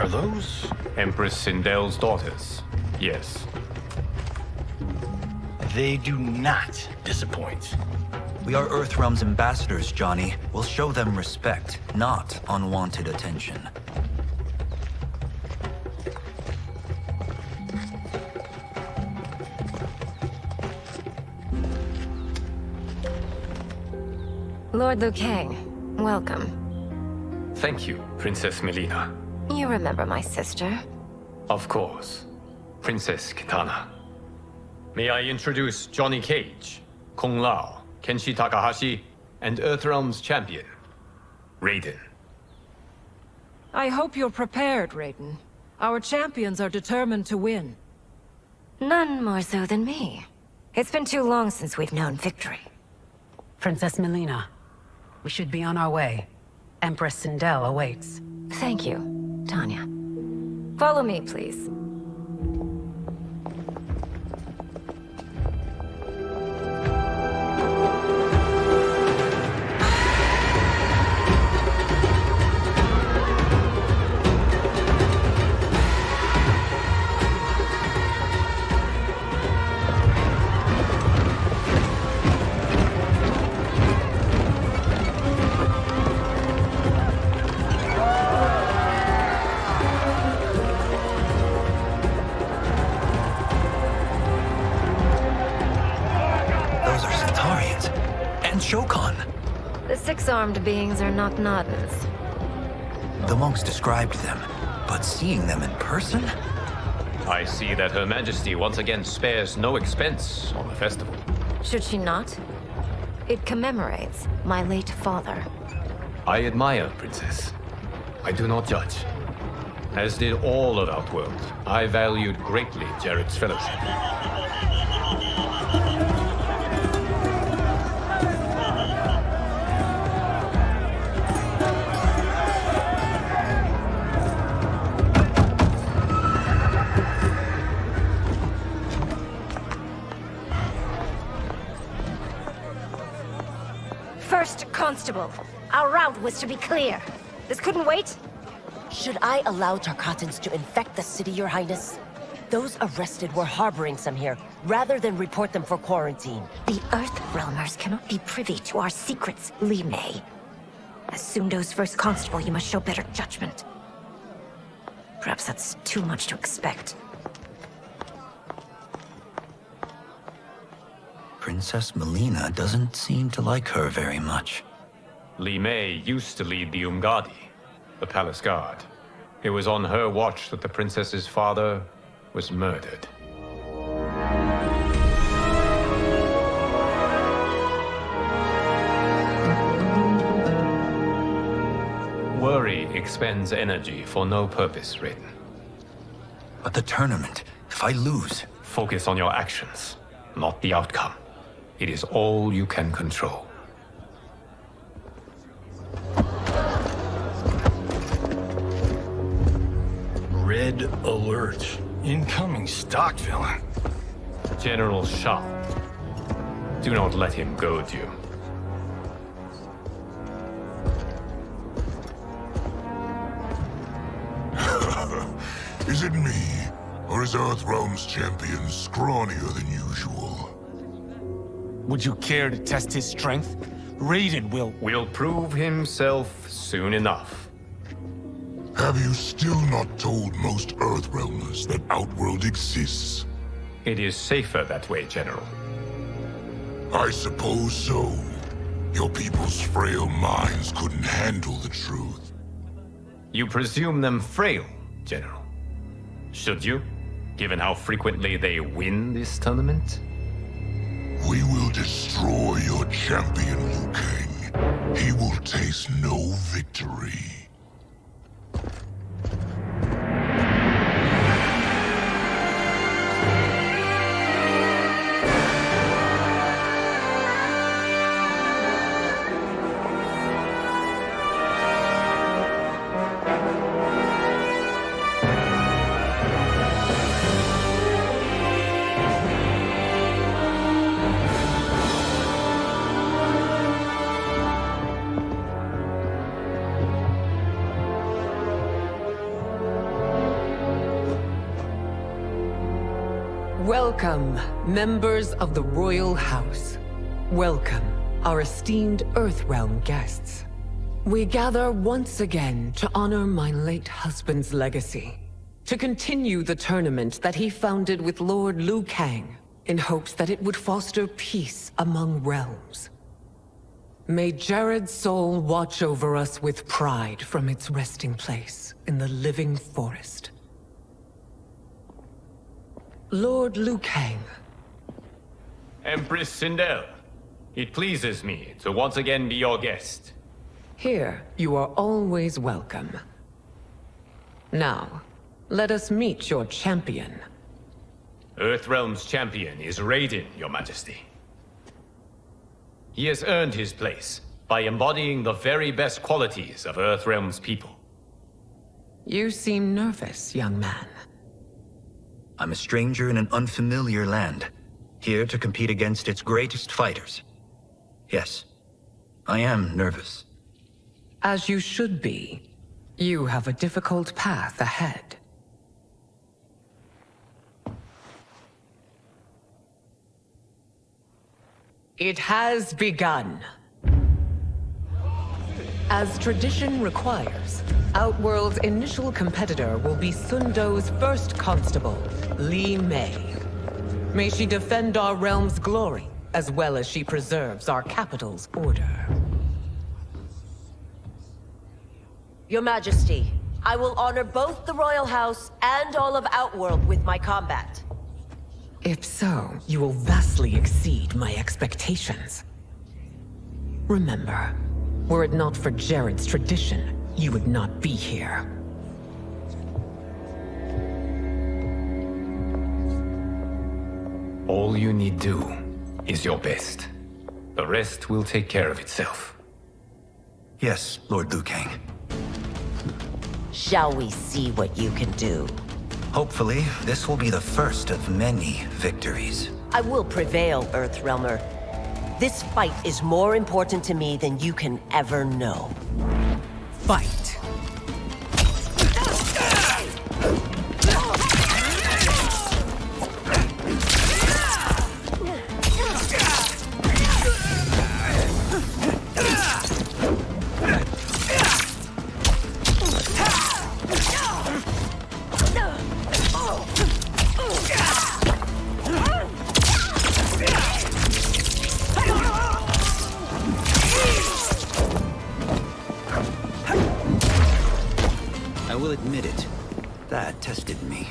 [SPEAKER 11] Are those?
[SPEAKER 9] Empress Sindel's daughters, yes.
[SPEAKER 11] They do not disappoint.
[SPEAKER 4] We are Earthrealm's ambassadors, Johnny. We'll show them respect, not unwanted attention.
[SPEAKER 16] Lord Liu Kang, welcome.
[SPEAKER 9] Thank you, Princess Melina.
[SPEAKER 16] You remember my sister?
[SPEAKER 9] Of course. Princess Kitana. May I introduce Johnny Cage, Kung Lao, Kenshi Takahashi, and Earthrealm's champion, Raiden.
[SPEAKER 17] I hope you're prepared, Raiden. Our champions are determined to win.
[SPEAKER 16] None more so than me. It's been too long since we've known victory.
[SPEAKER 18] Princess Melina, we should be on our way. Empress Sindel awaits.
[SPEAKER 16] Thank you, Tanya. Follow me, please. The six-armed beings are Knock-Noddins.
[SPEAKER 4] The monks described them, but seeing them in person?
[SPEAKER 9] I see that Her Majesty once again spares no expense on the festival.
[SPEAKER 16] Should she not? It commemorates my late father.
[SPEAKER 9] I admire, Princess. I do not judge. As did all of Outworld, I valued greatly Jared's fellowship.
[SPEAKER 16] First Constable, our route was to be clear. This couldn't wait?
[SPEAKER 19] Should I allow Tarkatans to infect the city, Your Highness? Those arrested were harboring some here, rather than report them for quarantine.
[SPEAKER 16] The Earthrealmers cannot be privy to our secrets, Li Mei. As Sundo's first constable, you must show better judgment. Perhaps that's too much to expect.
[SPEAKER 4] Princess Melina doesn't seem to like her very much.
[SPEAKER 9] Li Mei used to lead the Umgadi, the palace guard. It was on her watch that the princess's father was murdered. Worry expends energy for no purpose, Raiden.
[SPEAKER 4] But the tournament, if I lose...
[SPEAKER 9] Focus on your actions, not the outcome. It is all you can control.
[SPEAKER 11] Red alert. Incoming stock villain.
[SPEAKER 9] General Shao. Do not let him goad you.
[SPEAKER 2] Is it me? Or is Earthrealm's champion scrawnier than usual?
[SPEAKER 5] Would you care to test his strength? Raiden
[SPEAKER 9] will prove himself soon enough.
[SPEAKER 2] Have you still not told most Earthrealmers that Outworld exists?
[SPEAKER 9] It is safer that way, General.
[SPEAKER 2] I suppose so. Your people's frail minds couldn't handle the truth.
[SPEAKER 9] You presume them frail, General. Should you, given how frequently they win this tournament?
[SPEAKER 2] We will destroy your champion, Liu Kang. He will taste no victory.
[SPEAKER 20] Welcome, members of the Royal House. Welcome, our esteemed Earthrealm guests. We gather once again to honor my late husband's legacy, to continue the tournament that he founded with Lord Liu Kang, in hopes that it would foster peace among realms. May Jared's soul watch over us with pride from its resting place in the living forest. Lord Liu Kang.
[SPEAKER 9] Empress Sindel, it pleases me to once again be your guest.
[SPEAKER 20] Here, you are always welcome. Now, let us meet your champion.
[SPEAKER 9] Earthrealm's champion is Raiden, Your Majesty. He has earned his place by embodying the very best qualities of Earthrealm's people.
[SPEAKER 20] You seem nervous, young man.
[SPEAKER 4] I'm a stranger in an unfamiliar land, here to compete against its greatest fighters. Yes, I am nervous.
[SPEAKER 20] As you should be. You have a difficult path ahead. It has begun. As tradition requires, Outworld's initial competitor will be Sundo's first constable, Li Mei. May she defend our realm's glory, as well as she preserves our capital's order.
[SPEAKER 19] Your Majesty, I will honor both the Royal House and all of Outworld with my combat.
[SPEAKER 20] If so, you will vastly exceed my expectations. Remember, were it not for Jared's tradition, you would not be here.
[SPEAKER 9] All you need do is your best. The rest will take care of itself.
[SPEAKER 4] Yes, Lord Liu Kang.
[SPEAKER 19] Shall we see what you can do?
[SPEAKER 4] Hopefully, this will be the first of many victories.
[SPEAKER 19] I will prevail, Earthrealmer. This fight is more important to me than you can ever know.
[SPEAKER 20] Fight.
[SPEAKER 4] I will admit it. That tested me.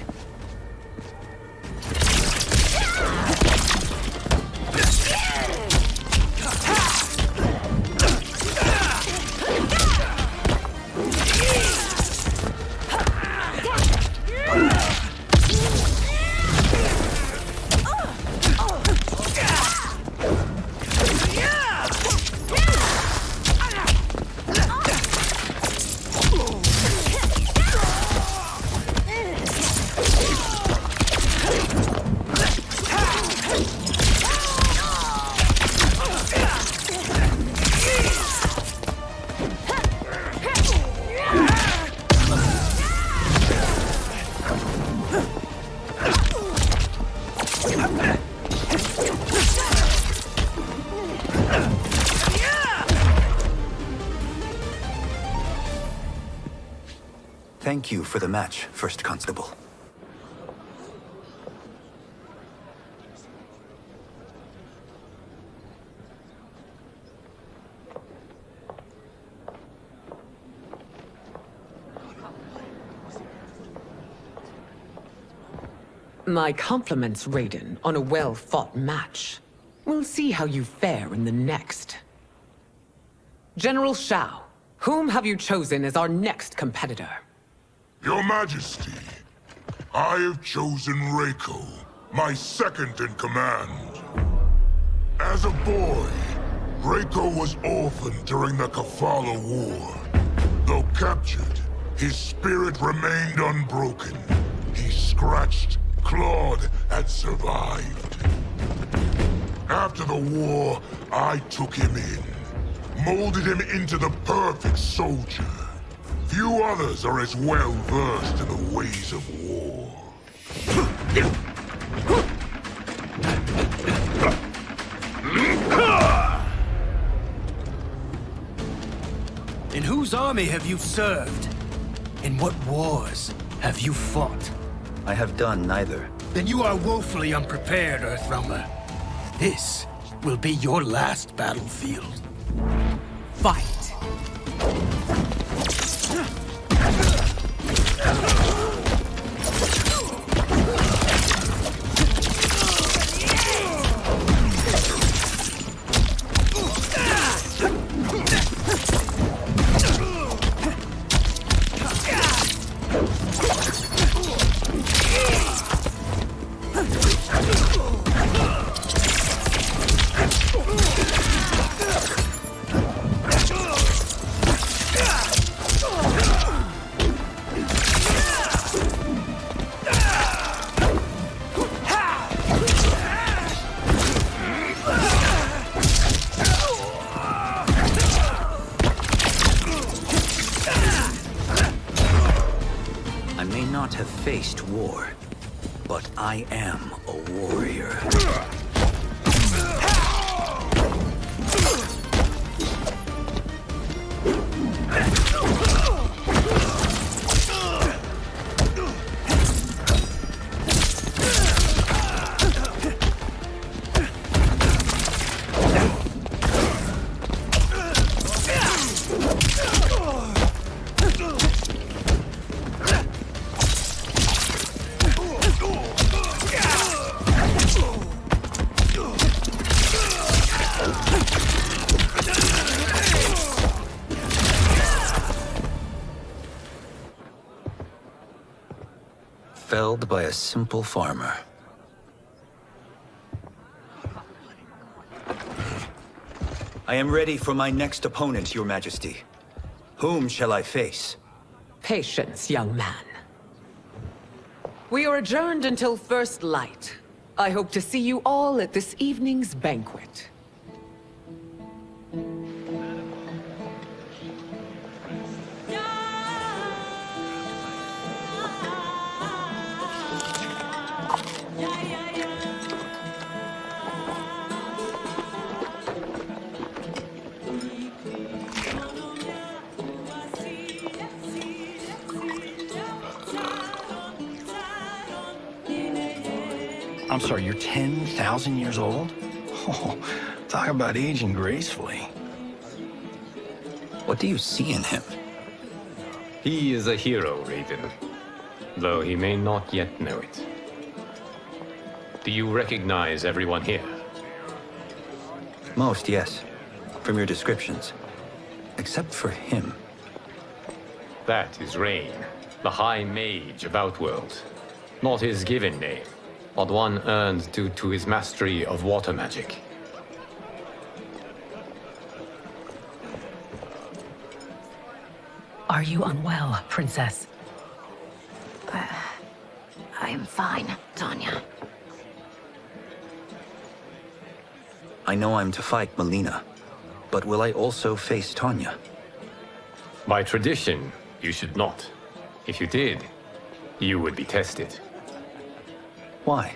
[SPEAKER 4] Thank you for the match, First Constable.
[SPEAKER 20] My compliments, Raiden, on a well-fought match. We'll see how you fare in the next. General Shao, whom have you chosen as our next competitor?
[SPEAKER 2] Your Majesty, I have chosen Reiko, my second in command. As a boy, Reiko was orphaned during the Kafala War. Though captured, his spirit remained unbroken. He scratched, clawed, and survived. After the war, I took him in, molded him into the perfect soldier. Few others are as well versed in the ways of war.
[SPEAKER 21] In whose army have you served? In what wars have you fought?
[SPEAKER 4] I have done neither.
[SPEAKER 21] Then you are woefully unprepared, Earthrealmer. This will be your last battlefield. Fight!
[SPEAKER 4] Faced war, but I am a warrior. Felled by a simple farmer. I am ready for my next opponent, Your Majesty. Whom shall I face?
[SPEAKER 20] Patience, young man. We are adjourned until first light. I hope to see you all at this evening's banquet.
[SPEAKER 13] I'm sorry, you're 10,000 years old? Oh, talk about aging gracefully.
[SPEAKER 4] What do you see in him?
[SPEAKER 9] He is a hero, Raiden, though he may not yet know it. Do you recognize everyone here?
[SPEAKER 4] Most, yes. From your descriptions. Except for him.
[SPEAKER 9] That is Rain, the High Mage of Outworld. Not his given name, but one earned due to his mastery of water magic.
[SPEAKER 18] Are you unwell, Princess?
[SPEAKER 16] I am fine, Tanya.
[SPEAKER 4] I know I'm to fight Melina, but will I also face Tanya?
[SPEAKER 9] By tradition, you should not. If you did, you would be tested.
[SPEAKER 4] Why?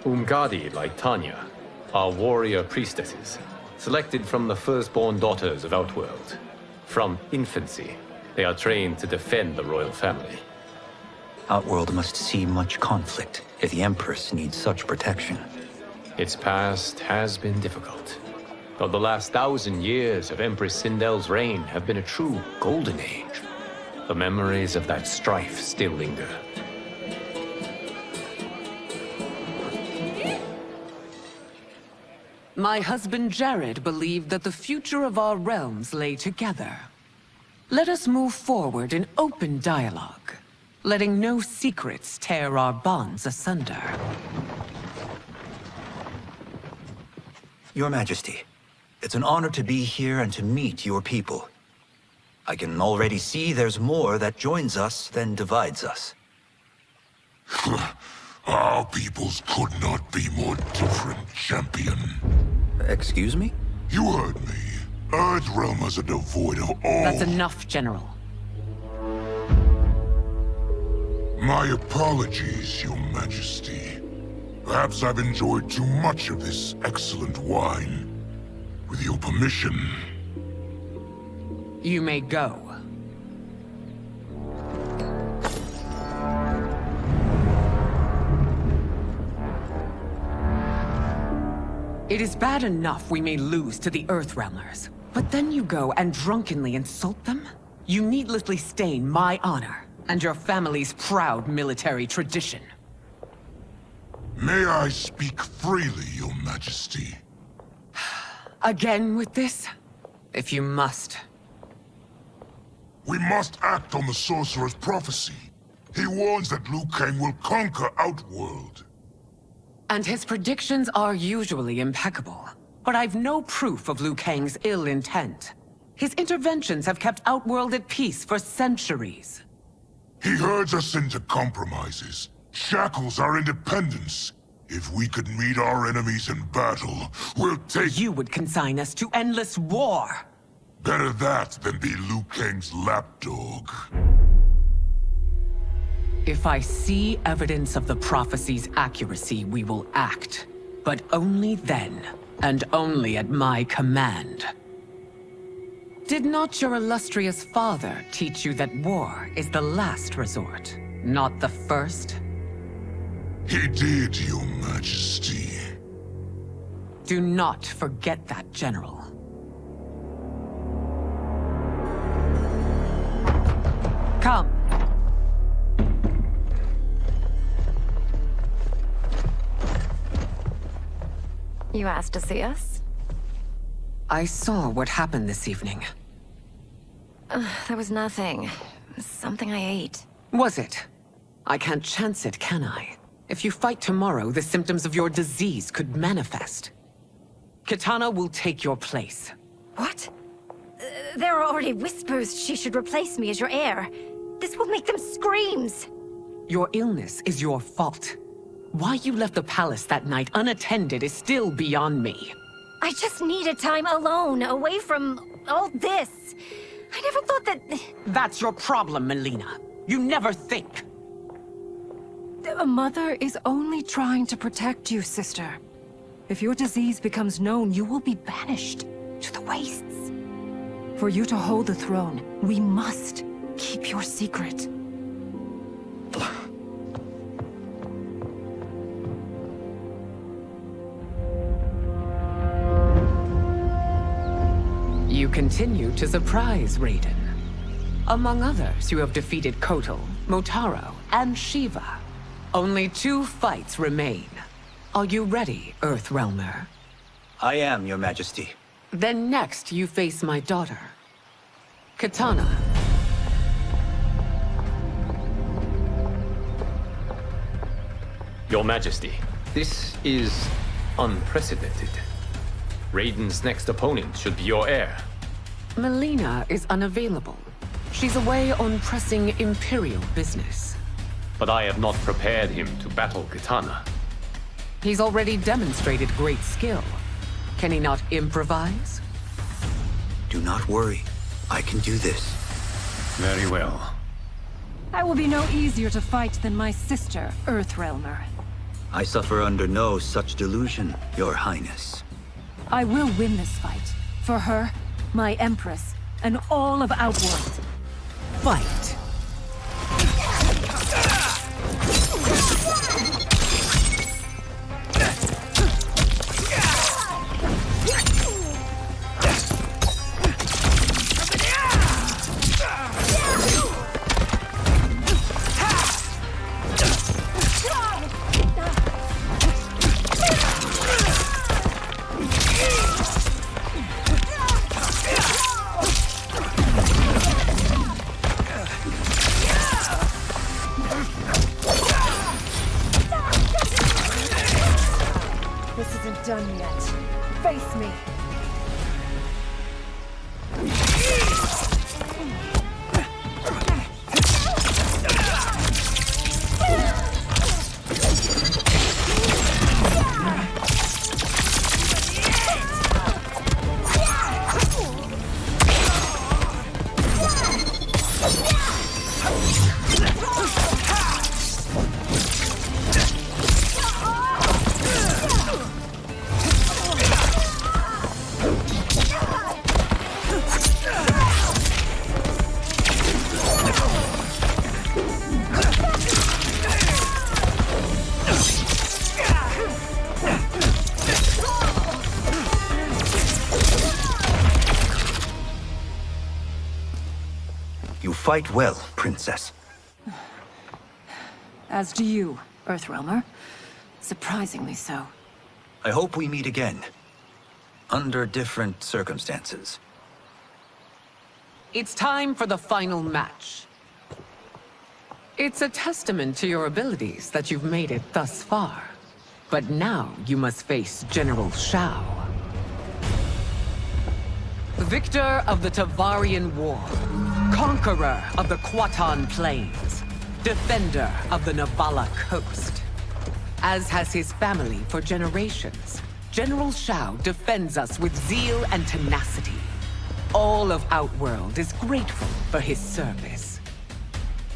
[SPEAKER 9] Umgadi, like Tanya, are warrior priestesses, selected from the firstborn daughters of Outworld. From infancy, they are trained to defend the royal family.
[SPEAKER 4] Outworld must see much conflict if the Empress needs such protection.
[SPEAKER 9] Its past has been difficult, though the last 1,000 years of Empress Sindel's reign have been a true golden age. The memories of that strife still linger.
[SPEAKER 20] My husband Jared believed that the future of our realms lay together. Let us move forward in open dialogue, letting no secrets tear our bonds asunder.
[SPEAKER 4] Your Majesty, it's an honor to be here and to meet your people. I can already see there's more that joins us than divides us.
[SPEAKER 2] Our peoples could not be more different, champion.
[SPEAKER 4] Excuse me?
[SPEAKER 2] You heard me. Earthrealmers are devoid of all...
[SPEAKER 20] That's enough, General.
[SPEAKER 2] My apologies, Your Majesty. Perhaps I've enjoyed too much of this excellent wine. With your permission...
[SPEAKER 20] You may go. It is bad enough we may lose to the Earthrealmers, but then you go and drunkenly insult them? You needlessly stain my honor and your family's proud military tradition.
[SPEAKER 2] May I speak freely, Your Majesty?
[SPEAKER 20] Again with this? If you must.
[SPEAKER 2] We must act on the Sorcerer's prophecy. He warns that Liu Kang will conquer Outworld.
[SPEAKER 20] And his predictions are usually impeccable. But I've no proof of Liu Kang's ill intent. His interventions have kept Outworld at peace for centuries.
[SPEAKER 2] He herds us into compromises, shackles our independence. If we could meet our enemies in battle, we'll take—
[SPEAKER 20] You would consign us to endless war!
[SPEAKER 2] Better that than be Liu Kang's lapdog.
[SPEAKER 20] If I see evidence of the prophecy's accuracy, we will act. But only then, and only at my command. Did not your illustrious father teach you that war is the last resort, not the first?
[SPEAKER 2] He did, Your Majesty.
[SPEAKER 20] Do not forget that, General. Come.
[SPEAKER 16] You asked to see us?
[SPEAKER 20] I saw what happened this evening.
[SPEAKER 16] There was nothing. Something I ate.
[SPEAKER 20] Was it? I can't chance it, can I? If you fight tomorrow, the symptoms of your disease could manifest. Kitana will take your place.
[SPEAKER 16] What? There are already whispers she should replace me as your heir. This will make them screams!
[SPEAKER 20] Your illness is your fault. Why you left the palace that night unattended is still beyond me.
[SPEAKER 16] I just needed time alone, away from all this. I never thought that...
[SPEAKER 20] That's your problem, Melina. You never think.
[SPEAKER 17] A mother is only trying to protect you, sister. If your disease becomes known, you will be banished to the wastes. For you to hold the throne, we must keep your secret.
[SPEAKER 20] You continue to surprise Raiden. Among others, you have defeated Kotal, Motaro, and Shiva. Only 2 fights remain. Are you ready, Earthrealmer?
[SPEAKER 4] I am, Your Majesty.
[SPEAKER 20] Then next, you face my daughter, Katana.
[SPEAKER 9] Your Majesty, this is unprecedented. Raiden's next opponent should be your heir.
[SPEAKER 20] Melina is unavailable. She's away on pressing Imperial business.
[SPEAKER 9] But I have not prepared him to battle Katana.
[SPEAKER 20] He's already demonstrated great skill. Can he not improvise?
[SPEAKER 4] Do not worry. I can do this.
[SPEAKER 9] Very well.
[SPEAKER 17] I will be no easier to fight than my sister, Earthrealmer.
[SPEAKER 4] I suffer under no such delusion, Your Highness.
[SPEAKER 17] I will win this fight. For her, my Empress, and all of Outworld.
[SPEAKER 20] Fight!
[SPEAKER 17] This isn't done yet. Face me.
[SPEAKER 4] You fight well, Princess.
[SPEAKER 17] As do you, Earthrealmer. Surprisingly so.
[SPEAKER 4] I hope we meet again. Under different circumstances.
[SPEAKER 20] It's time for the final match. It's a testament to your abilities that you've made it thus far. But now you must face General Shao. Victor of the Tavarian War. Conqueror of the Kwatan Plains. Defender of the Navala Coast. As has his family for generations, General Shao defends us with zeal and tenacity. All of Outworld is grateful for his service.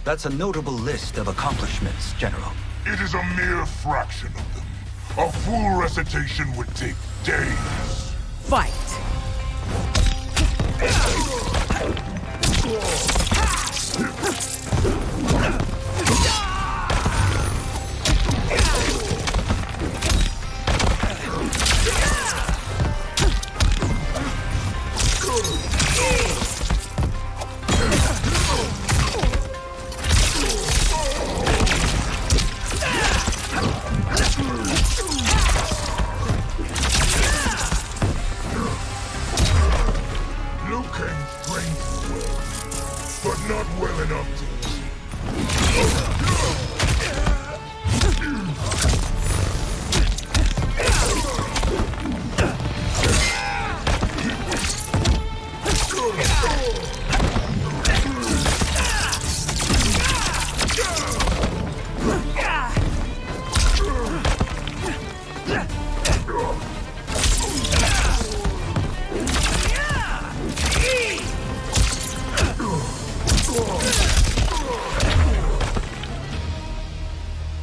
[SPEAKER 4] That's a notable list of accomplishments, General.
[SPEAKER 2] It is a mere fraction of them. A full recitation would take days.
[SPEAKER 20] Fight!
[SPEAKER 2] Liu Kang trained you well, but not well enough to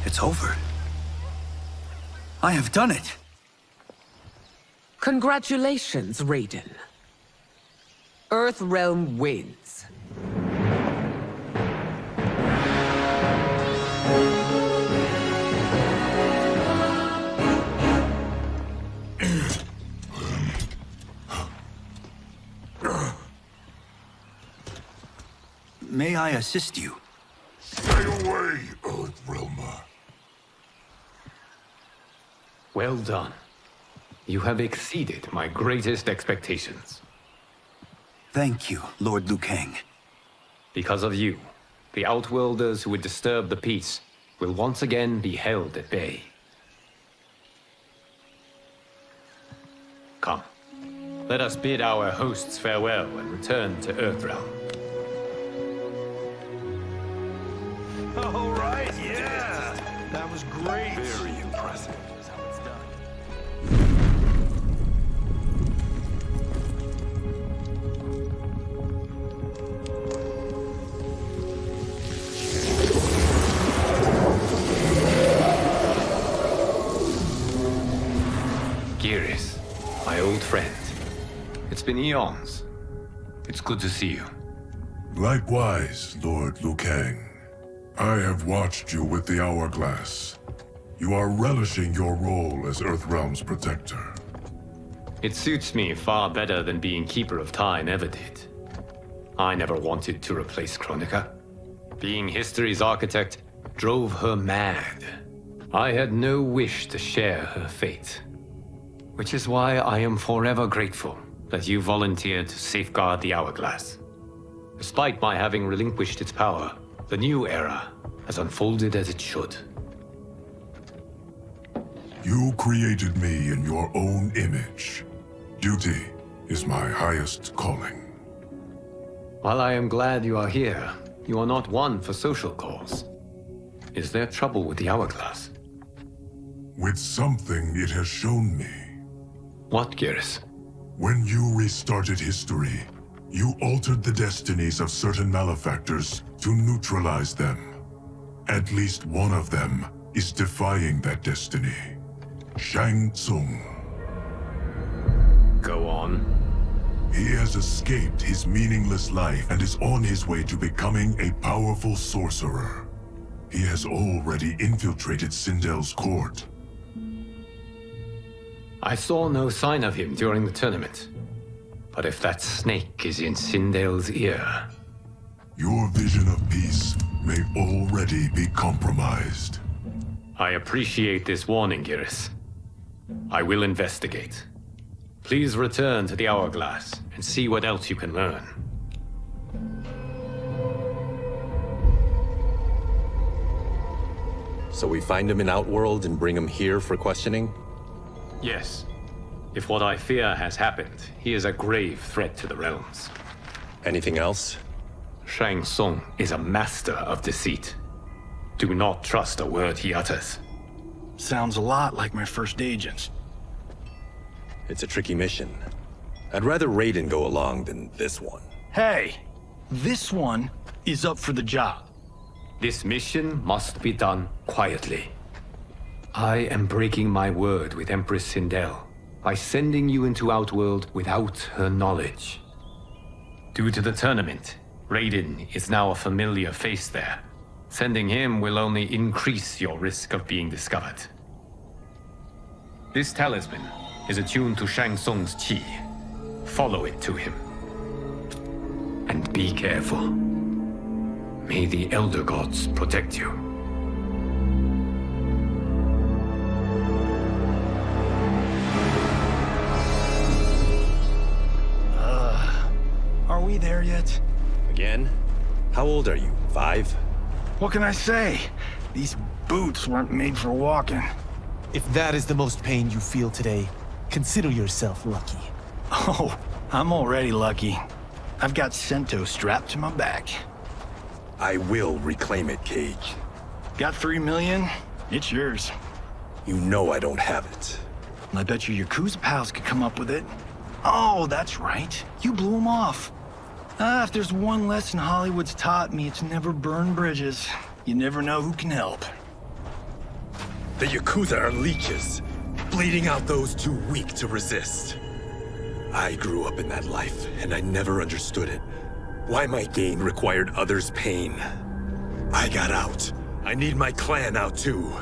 [SPEAKER 4] It's over. I have done it.
[SPEAKER 20] Congratulations, Raiden. Earthrealm wins.
[SPEAKER 4] May I assist you?
[SPEAKER 2] Stay away, Earthrealmer.
[SPEAKER 9] Well done. You have exceeded my greatest expectations.
[SPEAKER 4] Thank you, Lord Liu Kang.
[SPEAKER 9] Because of you, the Outworlders who would disturb the peace will once again be held at bay. Come, let us bid our hosts farewell and return to Earthrealm.
[SPEAKER 11] All right, yeah! That was great!
[SPEAKER 15] Very impressive.
[SPEAKER 9] Geras, my old friend. It's been eons. It's good to see you.
[SPEAKER 1] Likewise, Lord Liu Kang. I have watched you with the Hourglass. You are relishing your role as Earthrealm's protector.
[SPEAKER 9] It suits me far better than being Keeper of Time ever did. I never wanted to replace Chronica. Being history's architect drove her mad. I had no wish to share her fate. Which is why I am forever grateful that you volunteered to safeguard the Hourglass. Despite my having relinquished its power, the new era has unfolded as it should.
[SPEAKER 1] You created me in your own image. Duty is my highest calling.
[SPEAKER 9] While I am glad you are here, you are not one for social calls. Is there trouble with the Hourglass?
[SPEAKER 1] With something it has shown me.
[SPEAKER 9] What, Geras?
[SPEAKER 1] When you restarted history, you altered the destinies of certain malefactors to neutralize them. At least one of them is defying that destiny. Shang Tsung.
[SPEAKER 9] Go on.
[SPEAKER 1] He has escaped his meaningless life and is on his way to becoming a powerful sorcerer. He has already infiltrated Sindel's court.
[SPEAKER 9] I saw no sign of him during the tournament. But if that snake is in Sindel's ear...
[SPEAKER 1] Your vision of peace may already be compromised.
[SPEAKER 9] I appreciate this warning, Geras. I will investigate. Please return to the Hourglass and see what else you can learn.
[SPEAKER 15] So we find him in Outworld and bring him here for questioning?
[SPEAKER 9] Yes. If what I fear has happened, he is a grave threat to the realms.
[SPEAKER 15] Anything else?
[SPEAKER 9] Shang Tsung is a master of deceit. Do not trust a word he utters.
[SPEAKER 11] Sounds a lot like my first agents.
[SPEAKER 15] It's a tricky mission. I'd rather Raiden go along than this one.
[SPEAKER 11] Hey, this one is up for the job.
[SPEAKER 9] This mission must be done quietly. I am breaking my word with Empress Sindel by sending you into Outworld without her knowledge. Due to the tournament, Raiden is now a familiar face there. Sending him will only increase your risk of being discovered. This talisman is attuned to Shang Tsung's chi. Follow it to him. And be careful. May the Elder Gods protect you.
[SPEAKER 11] Are we there yet?
[SPEAKER 15] Again? How old are you? 5?
[SPEAKER 11] What can I say? These boots weren't made for walking.
[SPEAKER 5] If that is the most pain you feel today, consider yourself lucky.
[SPEAKER 11] Oh, I'm already lucky. I've got Sento strapped to my back.
[SPEAKER 15] I will reclaim it, Cage.
[SPEAKER 11] Got 3 million? It's yours.
[SPEAKER 15] You know I don't have it.
[SPEAKER 11] I bet your Yakuza pals could come up with it. Oh, that's right. You blew them off. If there's one lesson Hollywood's taught me, it's never burn bridges. You never know who can help.
[SPEAKER 15] The Yakuza are leeches, bleeding out those too weak to resist. I grew up in that life, and I never understood it. Why my gain required others' pain. I got out. I need my clan out too.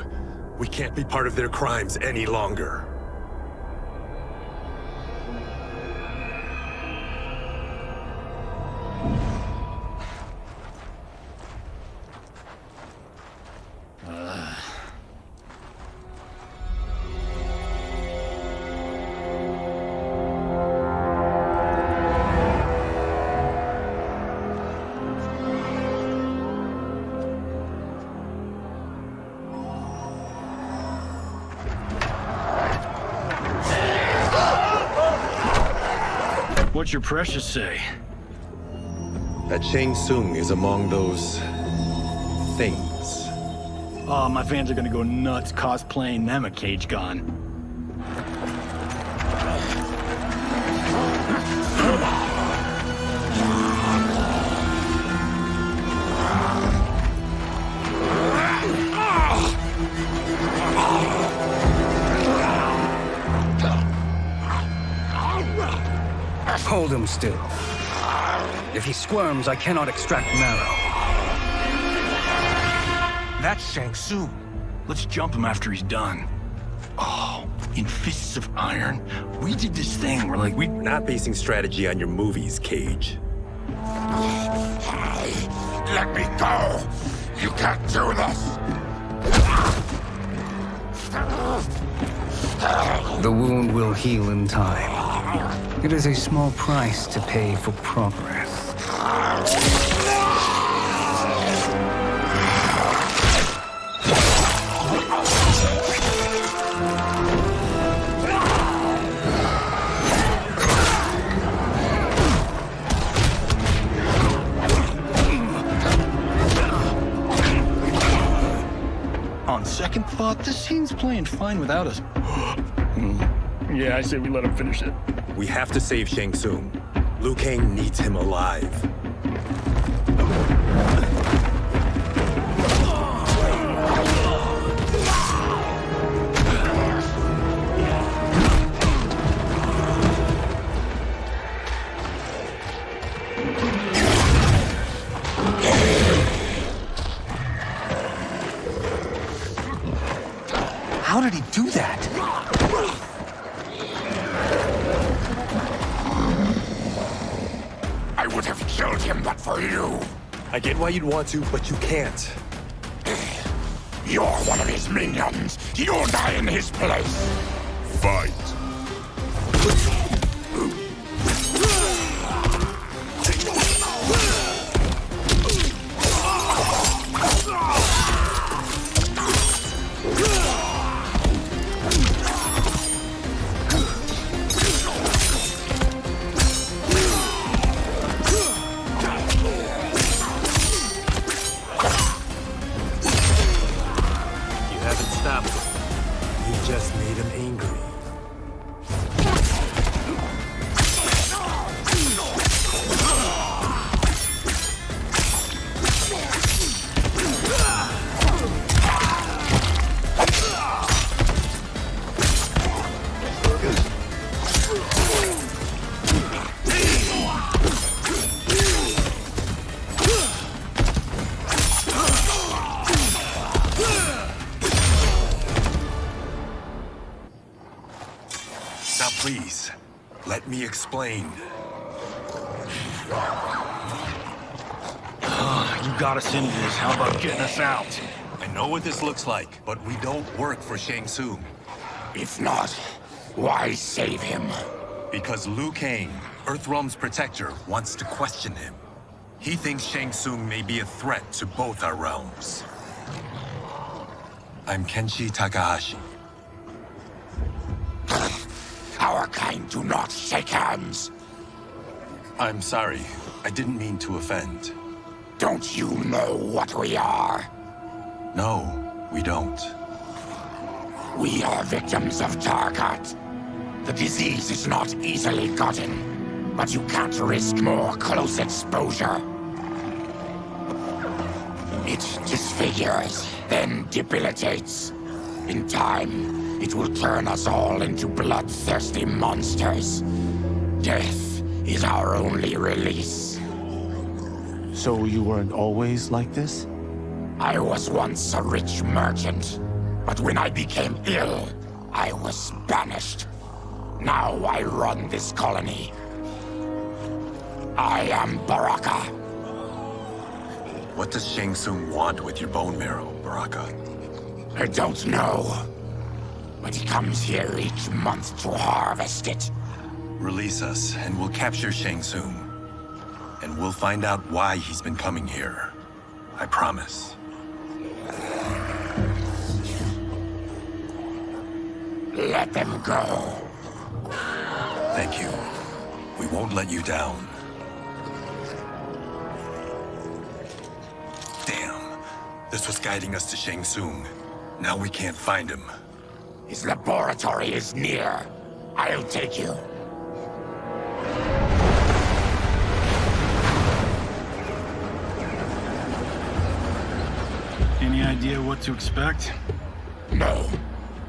[SPEAKER 15] We can't be part of their crimes any longer.
[SPEAKER 11] What's your precious say?
[SPEAKER 15] That Shang Tsung is among those... things.
[SPEAKER 11] Oh, my fans are gonna go nuts cosplaying them a cage gone.
[SPEAKER 3] Hold him still. If he squirms, I cannot extract marrow.
[SPEAKER 13] That's Shang Tsung.
[SPEAKER 11] Let's jump him after he's done.
[SPEAKER 13] Oh, in Fists of Iron, we did this thing where, like,
[SPEAKER 15] We're not basing strategy on your movies, Cage.
[SPEAKER 2] Let me go! You can't do this!
[SPEAKER 3] The wound will heal in time. It is a small price to pay for progress.
[SPEAKER 11] On second thought, this scene's playing fine without us. Yeah, I say we let him finish it.
[SPEAKER 15] We have to save Shang Tsung. Liu Kang needs him alive.
[SPEAKER 5] How did he do that?
[SPEAKER 2] I would have killed him but for you.
[SPEAKER 15] I get why you'd want to, but you can't.
[SPEAKER 2] You're one of his minions. You'll die in his place. Fight.
[SPEAKER 15] Just made him angry. Now please, let me explain.
[SPEAKER 11] You got us into this. How about getting us out?
[SPEAKER 15] I know what this looks like, but we don't work for Shang Tsung.
[SPEAKER 2] If not, why save him?
[SPEAKER 15] Because Liu Kang, Earthrealm's protector, wants to question him. He thinks Shang Tsung may be a threat to both our realms. I'm Kenshi Takahashi.
[SPEAKER 2] Our kind do not shake hands.
[SPEAKER 15] I'm sorry. I didn't mean to offend.
[SPEAKER 2] Don't you know what we are?
[SPEAKER 15] No, we don't.
[SPEAKER 2] We are victims of Tarkat. The disease is not easily gotten, but you can't risk more close exposure. It disfigures, then debilitates. In time, it will turn us all into bloodthirsty monsters. Death is our only release.
[SPEAKER 5] So you weren't always like this?
[SPEAKER 2] I was once a rich merchant, but when I became ill, I was banished. Now I run this colony. I am Baraka.
[SPEAKER 15] What does Shang Tsung want with your bone marrow, Baraka?
[SPEAKER 2] I don't know. But he comes here each month to harvest it.
[SPEAKER 15] Release us, and we'll capture Shang Tsung. And we'll find out why he's been coming here. I promise.
[SPEAKER 2] Let them go.
[SPEAKER 15] Thank you. We won't let you down. Damn. This was guiding us to Shang Tsung. Now we can't find him.
[SPEAKER 12] His laboratory is near. I'll take you.
[SPEAKER 11] Any idea what to expect?
[SPEAKER 12] No.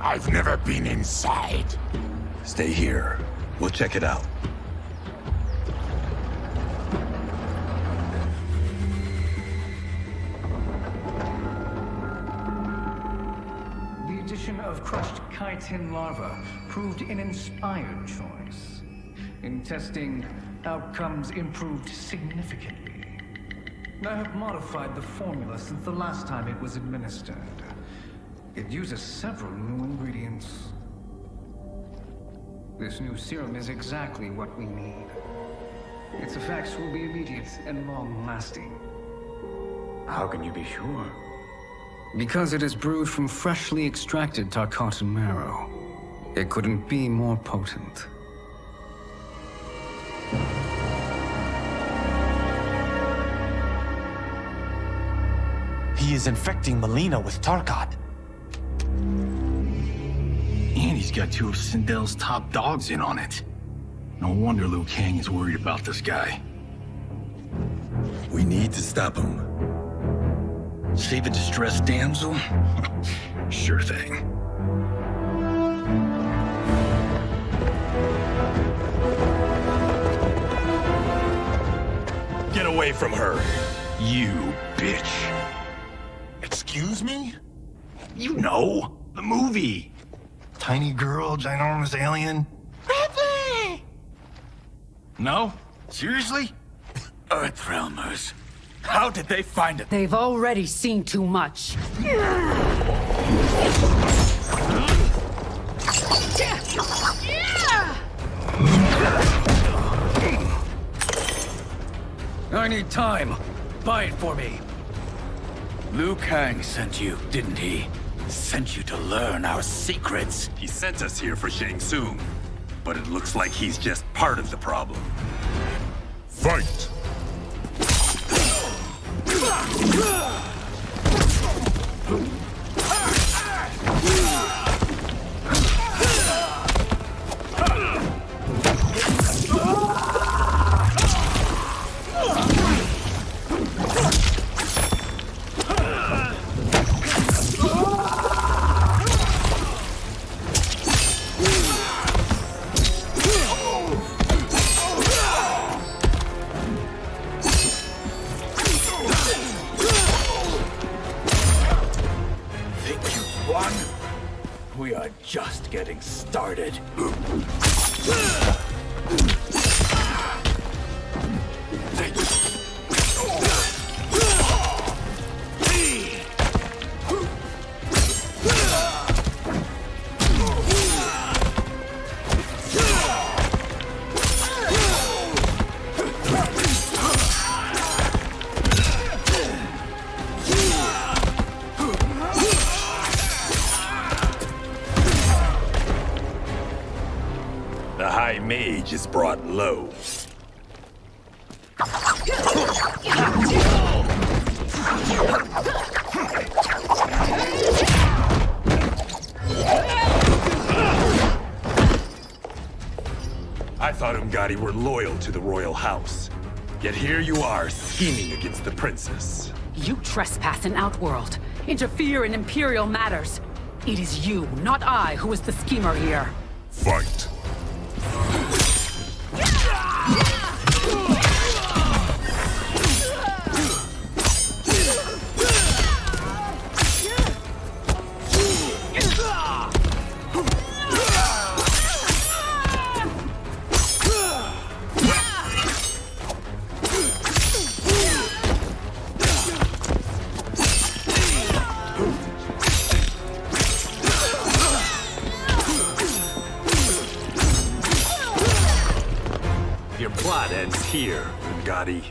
[SPEAKER 12] I've never been inside.
[SPEAKER 15] Stay here. We'll check it out.
[SPEAKER 3] The addition of crushed chitin larva proved an inspired choice. In testing, outcomes improved significantly. I have modified the formula since the last time it was administered. It uses several new ingredients. This new serum is exactly what we need. Its effects will be immediate and long-lasting.
[SPEAKER 11] How can you be sure?
[SPEAKER 3] Because it is brewed from freshly extracted Tarkatan marrow. It couldn't be more potent.
[SPEAKER 5] He is infecting Melina with Tarkat.
[SPEAKER 11] And he's got two of Sindel's top dogs in on it. No wonder Liu Kang is worried about this guy.
[SPEAKER 15] We need to stop him.
[SPEAKER 11] Save a distressed damsel? Sure thing.
[SPEAKER 15] Get away from her!
[SPEAKER 11] You bitch.
[SPEAKER 2] Excuse me?
[SPEAKER 11] You know, the movie. Tiny girl, ginormous alien.
[SPEAKER 12] Bradley!
[SPEAKER 11] No? Seriously?
[SPEAKER 21] Earthrealmers. How did they find it?
[SPEAKER 18] They've already seen too much.
[SPEAKER 21] I need time. Buy it for me. Liu Kang sent you, didn't he? Sent you to learn our secrets.
[SPEAKER 15] He sent us here for Shang Tsung, but it looks like he's just part of the problem.
[SPEAKER 1] Fight!
[SPEAKER 21] We are just getting started.
[SPEAKER 15] The High Mage is brought low. I thought Ungadi were loyal to the royal house. Yet here you are, scheming against the princess.
[SPEAKER 18] You trespass in Outworld, interfere in Imperial matters. It is you, not I, who is the schemer here.
[SPEAKER 1] Fight!
[SPEAKER 15] Your plot ends here, Ungadi.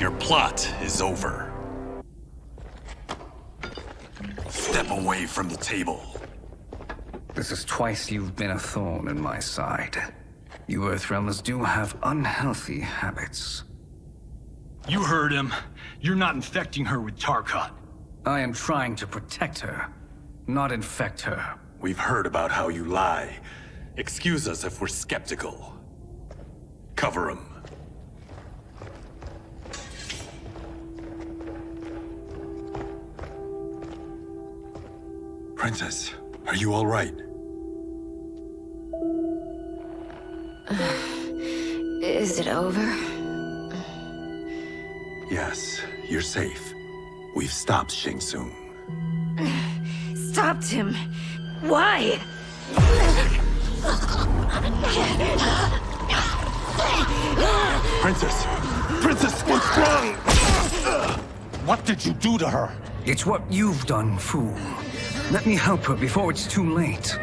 [SPEAKER 15] Your plot is over. Step away from the table.
[SPEAKER 7] This is twice you've been a thorn in my side. You Earthrealmers do have unhealthy habits.
[SPEAKER 11] You heard him. You're not infecting her with Tarkat.
[SPEAKER 7] I am trying to protect her, not infect her.
[SPEAKER 15] We've heard about how you lie. Excuse us if we're skeptical. Cover him. Princess, are you all right?
[SPEAKER 16] Is it over?
[SPEAKER 15] Yes, you're safe. We've stopped Shang Tsung.
[SPEAKER 16] Stopped him? Why?
[SPEAKER 15] Princess! Princess, what's wrong?
[SPEAKER 7] What did you do to her? It's what you've done, fool. Let me help her before it's too late.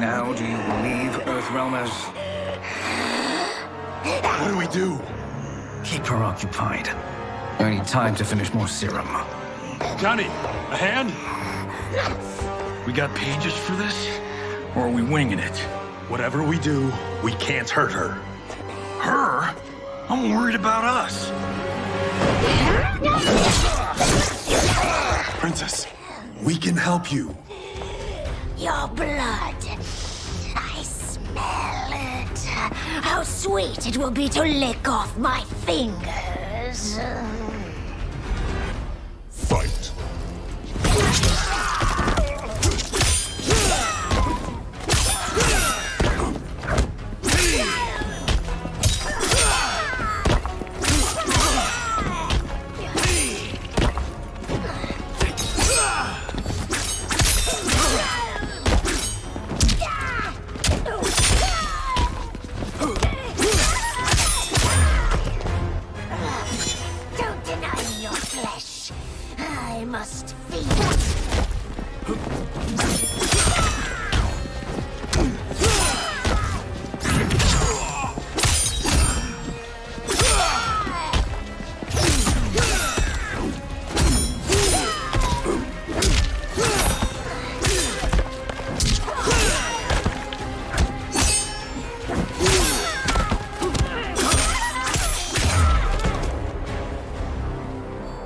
[SPEAKER 7] Now do you believe, Earthrealmers?
[SPEAKER 15] What do we do?
[SPEAKER 7] Keep her occupied. I need time to finish more serum.
[SPEAKER 11] Johnny, a hand? We got pages for this? Or are we winging it?
[SPEAKER 15] Whatever we do, we can't hurt her.
[SPEAKER 11] Her? I'm worried about us.
[SPEAKER 15] Princess, we can help you.
[SPEAKER 16] Your blood. I smell it. How sweet it will be to lick off my fingers.
[SPEAKER 1] Fight.
[SPEAKER 16] Don't deny me your flesh. I must feed.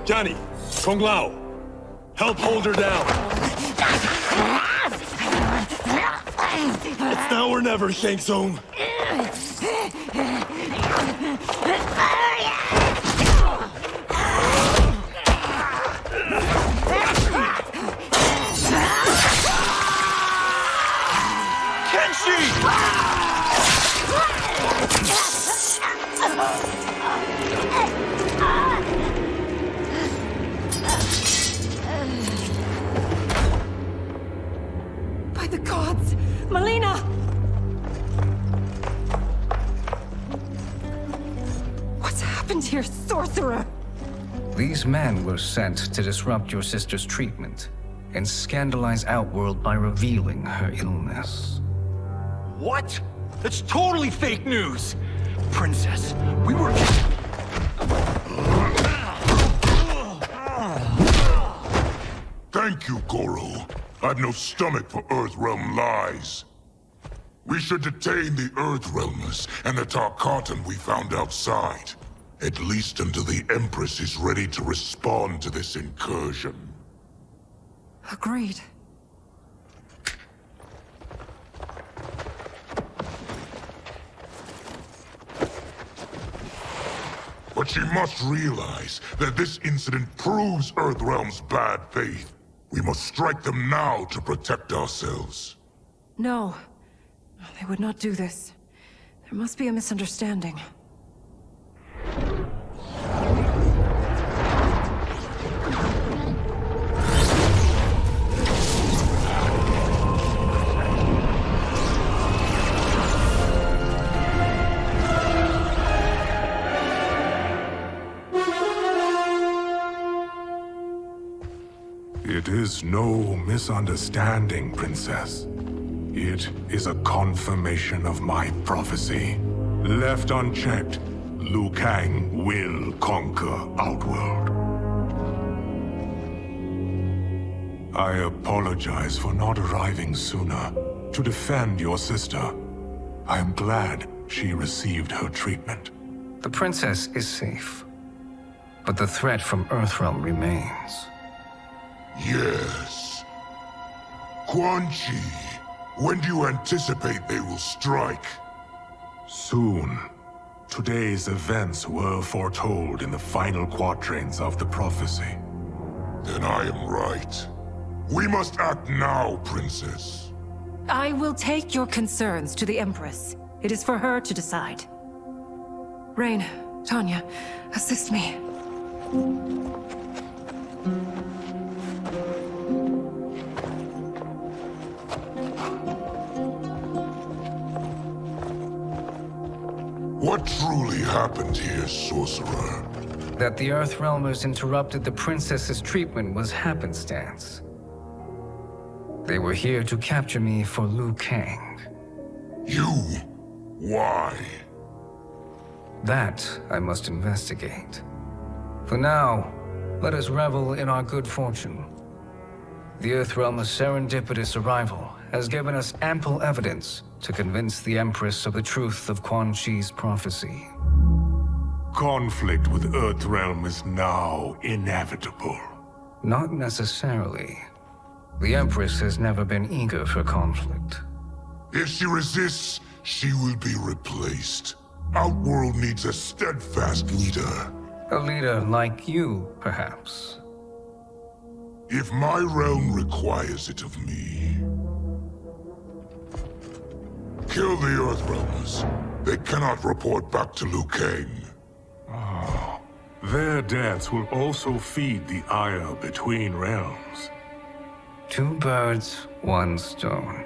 [SPEAKER 15] Johnny, Kung Lao, help hold her down. It's now or never, Shang Tsung.
[SPEAKER 17] By the gods! Melina! What's happened here, sorcerer?
[SPEAKER 7] These men were sent to disrupt your sister's treatment and scandalize Outworld by revealing her illness.
[SPEAKER 11] What? That's totally fake news! Princess, we were...
[SPEAKER 1] Thank you, Goro. I've no stomach for Earthrealm lies. We should detain the Earthrealmers and the Tarkatan we found outside. At least until the Empress is ready to respond to this incursion.
[SPEAKER 17] Agreed.
[SPEAKER 1] But she must realize that this incident proves Earthrealm's bad faith. We must strike them now to protect ourselves.
[SPEAKER 17] No. They would not do this. There must be a misunderstanding.
[SPEAKER 6] It is no misunderstanding, Princess. It is a confirmation of my prophecy. Left unchecked, Liu Kang will conquer Outworld. I apologize for not arriving sooner to defend your sister. I am glad she received her treatment.
[SPEAKER 7] The princess is safe, but the threat from Earthrealm remains.
[SPEAKER 1] Yes. Quan Chi, when do you anticipate they will strike?
[SPEAKER 6] Soon. Today's events were foretold in the final quatrains of the prophecy.
[SPEAKER 1] Then I am right. We must act now, Princess.
[SPEAKER 17] I will take your concerns to the Empress. It is for her to decide. Rain, Tanya, assist me.
[SPEAKER 1] What truly happened here, Sorcerer?
[SPEAKER 7] That the Earthrealmers interrupted the princess's treatment was happenstance. They were here to capture me for Liu Kang.
[SPEAKER 1] You? Why?
[SPEAKER 7] That I must investigate. For now, let us revel in our good fortune. The Earthrealm's serendipitous arrival has given us ample evidence to convince the Empress of the truth of Quan Chi's prophecy.
[SPEAKER 6] Conflict with Earthrealm is now inevitable.
[SPEAKER 7] Not necessarily. The Empress has never been eager for conflict.
[SPEAKER 1] If she resists, she will be replaced. Outworld needs a steadfast leader.
[SPEAKER 7] A leader like you, perhaps.
[SPEAKER 1] If my realm requires it of me. Kill the Earthrealmers. They cannot report back to Liu Kang.
[SPEAKER 6] Their deaths will also feed the ire between realms.
[SPEAKER 7] Two birds, one stone.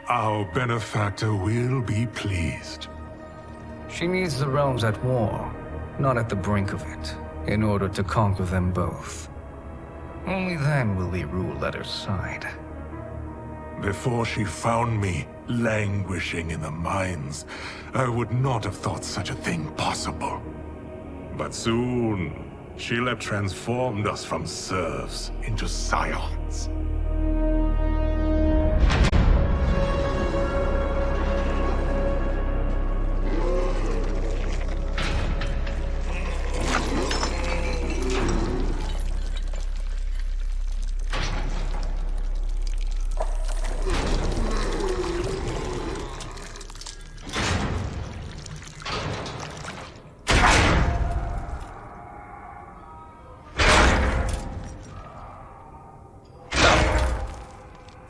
[SPEAKER 6] Our benefactor will be pleased.
[SPEAKER 7] She needs the realms at war, not at the brink of it, in order to conquer them both. Only then will we rule at her side.
[SPEAKER 6] Before she found me languishing in the mines, I would not have thought such a thing possible. But soon, she'll have transformed us from serfs into scions.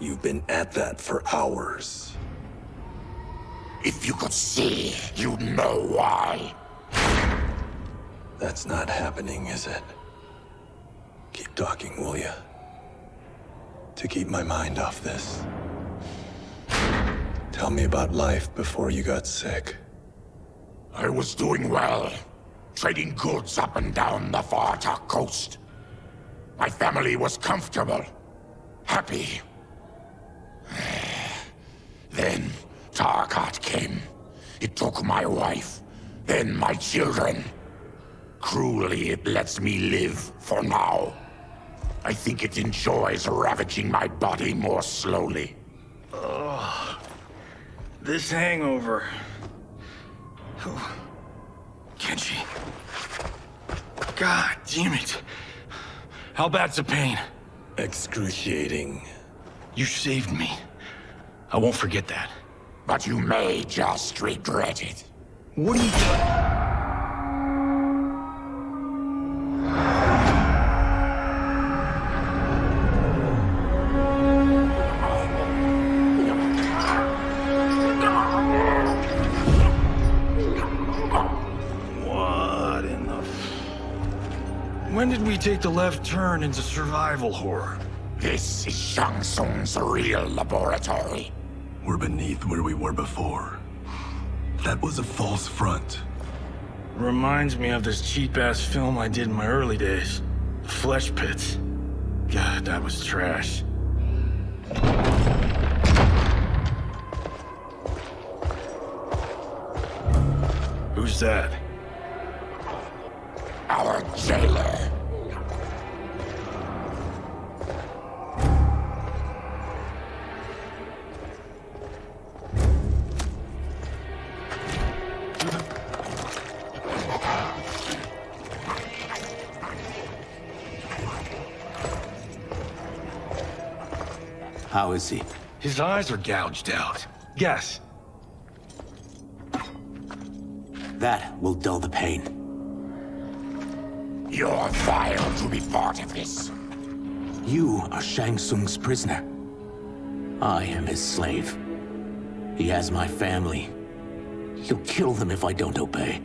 [SPEAKER 15] You've been at that for hours.
[SPEAKER 12] If you could see, you'd know why.
[SPEAKER 15] That's not happening, is it? Keep talking, will ya? To keep my mind off this. Tell me about life before you got sick.
[SPEAKER 12] I was doing well, trading goods up and down the Varta coast. My family was comfortable, happy. Then Tarkat came. It took my wife, then my children. Cruelly, it lets me live for now. I think it enjoys ravaging my body more slowly.
[SPEAKER 11] Ugh. This hangover. Oh. Kenji. God damn it. How bad's the pain?
[SPEAKER 15] Excruciating.
[SPEAKER 11] You saved me. I won't forget that.
[SPEAKER 12] But you may just regret it.
[SPEAKER 11] What are you What in the... When did we take the left turn into survival horror?
[SPEAKER 12] This is Shang Tsung's real laboratory.
[SPEAKER 8] We're beneath where we were before. That was a false front.
[SPEAKER 11] Reminds me of this cheap-ass film I did in my early days. Flesh pits. God, that was trash. Who's that?
[SPEAKER 12] Our jailer.
[SPEAKER 11] How is he? His eyes are gouged out. Guess.
[SPEAKER 10] That will dull the pain.
[SPEAKER 12] You're vile to be part of this.
[SPEAKER 10] You are Shang Tsung's prisoner. I am his slave. He has my family. He'll kill them if I don't obey.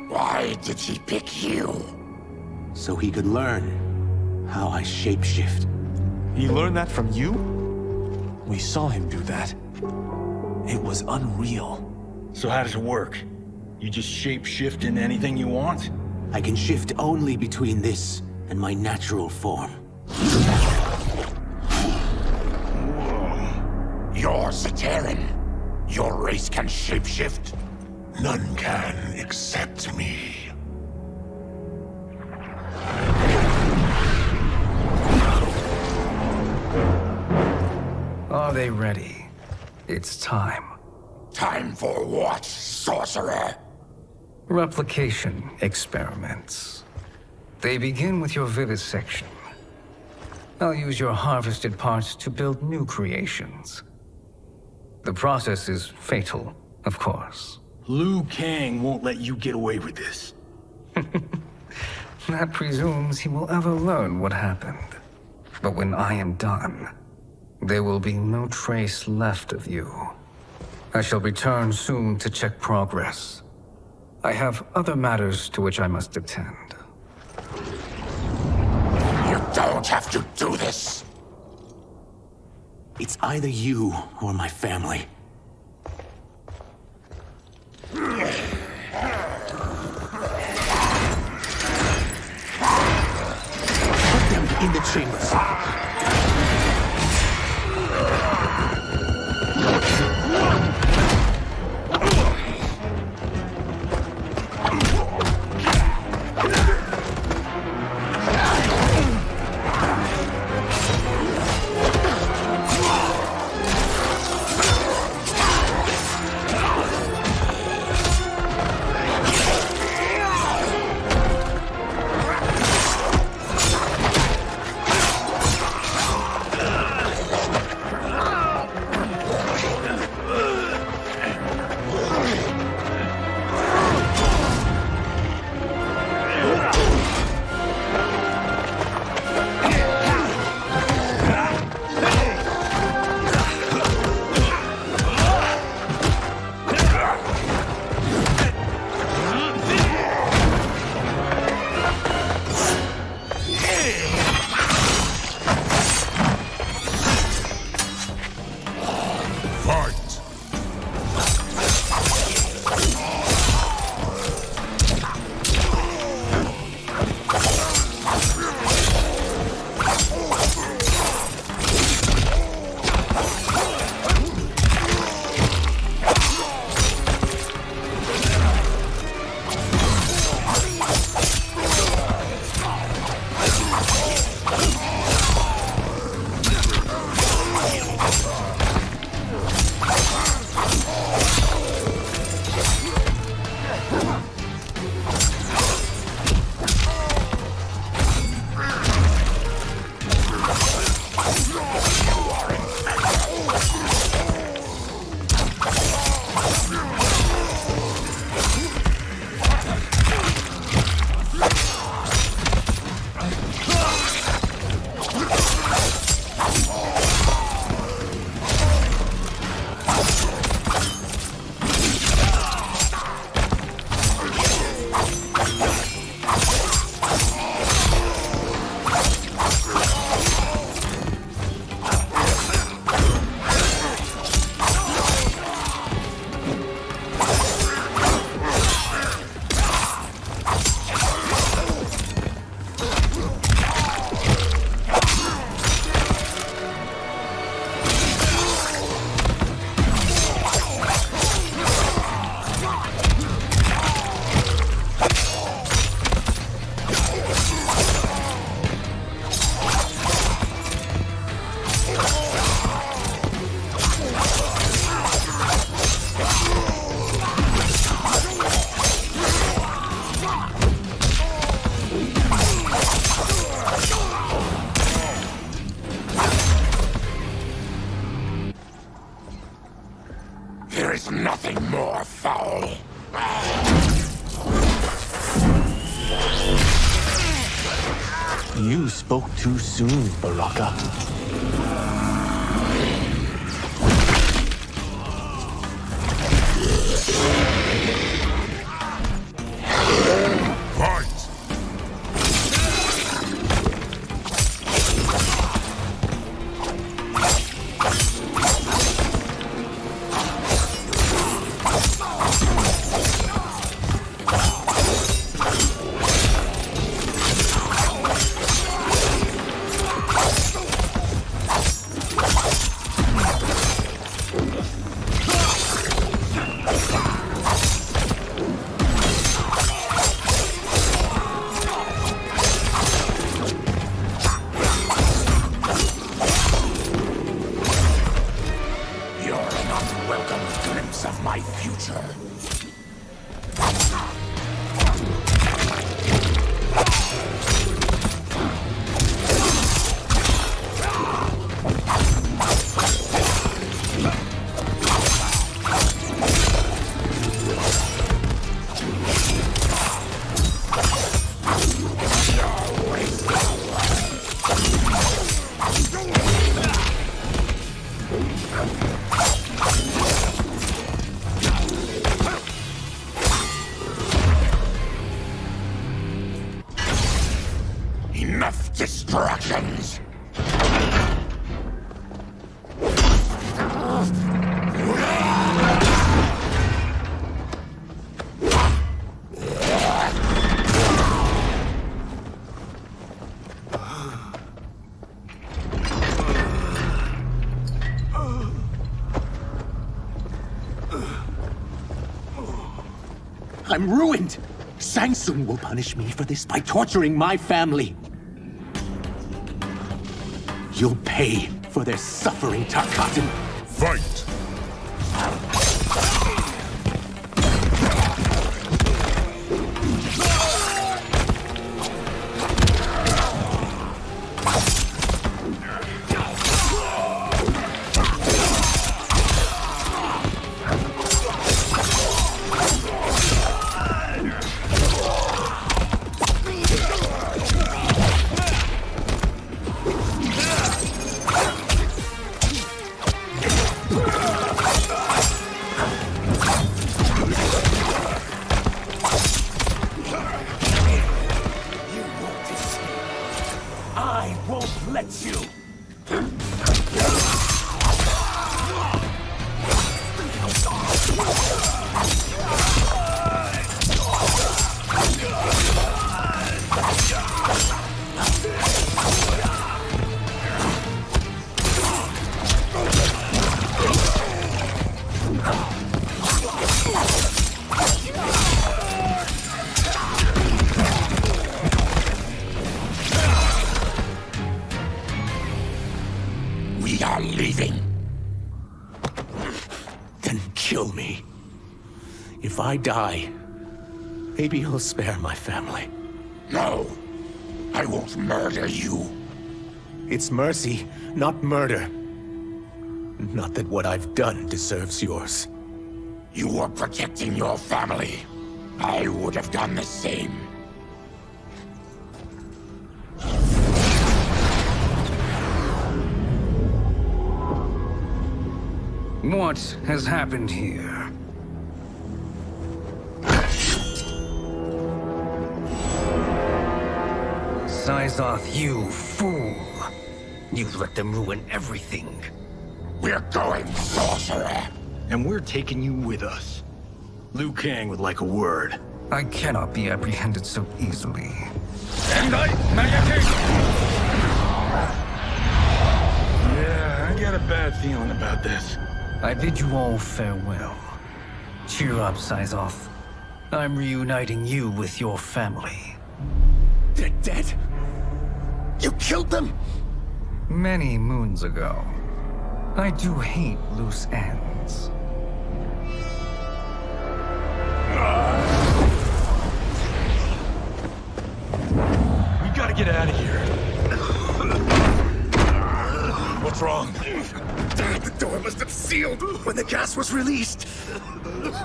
[SPEAKER 12] Why did he pick you?
[SPEAKER 10] So he could learn how I shapeshift.
[SPEAKER 5] He learned that from you? We saw him do that. It was unreal.
[SPEAKER 11] So how does it work? You just shape-shift into anything you want?
[SPEAKER 10] I can shift only between this and my natural form.
[SPEAKER 12] You're Zaterran. Your race can shapeshift.
[SPEAKER 1] None can except me.
[SPEAKER 7] Are they ready? It's time.
[SPEAKER 12] Time for what, sorcerer?
[SPEAKER 7] Replication experiments. They begin with your vivisection. I'll use your harvested parts to build new creations. The process is fatal, of course.
[SPEAKER 11] Liu Kang won't let you get away with this.
[SPEAKER 7] That presumes he will ever learn what happened. But when I am done, there will be no trace left of you. I shall return soon to check progress. I have other matters to which I must attend.
[SPEAKER 12] You don't have to do this.
[SPEAKER 10] It's either you or my family. Put them in the chambers.
[SPEAKER 12] something more foul.
[SPEAKER 10] You spoke too soon, Baraka.
[SPEAKER 12] Of my future. Enough distractions!
[SPEAKER 10] I'm ruined! Shang Tsung will punish me for this by torturing my family. You'll pay for their suffering, Tarkatan.
[SPEAKER 12] Fight!
[SPEAKER 10] I won't let you!
[SPEAKER 12] We are leaving.
[SPEAKER 10] Then kill me. If I die, maybe you'll spare my family.
[SPEAKER 12] No, I won't murder you.
[SPEAKER 10] It's mercy, not murder. Not that what I've done deserves yours.
[SPEAKER 12] You were protecting your family. I would have done the same.
[SPEAKER 7] What has happened here? Syzoth, you fool! You let them ruin everything.
[SPEAKER 12] We're going, sorcerer!
[SPEAKER 11] And we're taking you with us. Liu Kang would like a word.
[SPEAKER 7] I cannot be apprehended so easily.
[SPEAKER 11] Yeah, I got a bad feeling about this.
[SPEAKER 7] I bid you all farewell. Cheer up, Syzoth. I'm reuniting you with your family.
[SPEAKER 10] They're dead. You killed them?
[SPEAKER 7] Many moons ago. I do hate loose ends.
[SPEAKER 11] We gotta get out of here.
[SPEAKER 12] What's
[SPEAKER 15] wrong? The door must have sealed when the gas was released.
[SPEAKER 12] Stand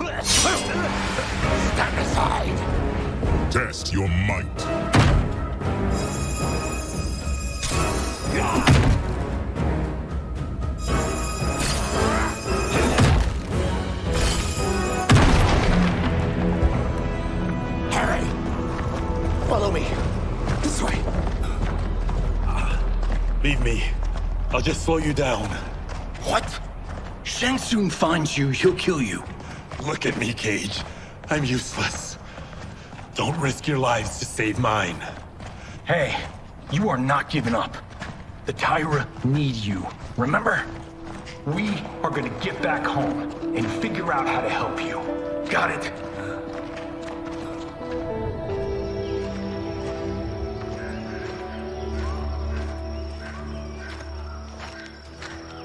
[SPEAKER 12] aside.
[SPEAKER 1] Test your might.
[SPEAKER 10] Harry! Follow me. This way.
[SPEAKER 15] Leave me. I'll just slow you down.
[SPEAKER 11] What? Shang Tsung finds you, he'll kill you.
[SPEAKER 15] Look at me, Cage. I'm useless. Don't risk your lives to save mine.
[SPEAKER 11] Hey, you are not giving up. The Tyra need you. Remember? We are gonna get back home and figure out how to help you. Got it?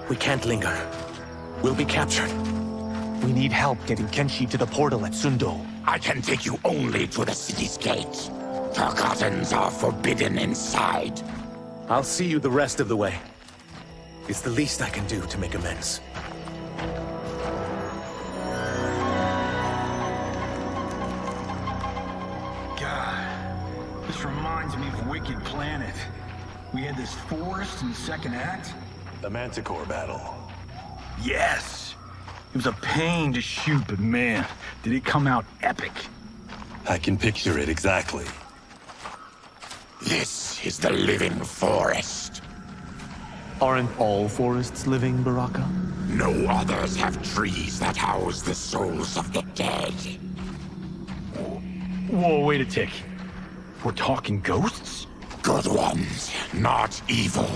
[SPEAKER 10] We can't linger. We'll be captured. We need help getting Kenshi to the portal at Sundo.
[SPEAKER 12] I can take you only to the city's gate. Tarkatans are forbidden inside.
[SPEAKER 10] I'll see you the rest of the way. It's the least I can do to make amends.
[SPEAKER 11] God, this reminds me of Wicked Planet. We had this forest in the second act.
[SPEAKER 15] The Manticore battle.
[SPEAKER 11] Yes! It was a pain to shoot, but man, did it come out epic.
[SPEAKER 15] I can picture it exactly.
[SPEAKER 12] This is the living forest.
[SPEAKER 5] Aren't all forests living, Baraka?
[SPEAKER 12] No others have trees that house the souls of the dead.
[SPEAKER 11] Whoa, wait a tick. We're talking ghosts?
[SPEAKER 12] Good ones, not evil.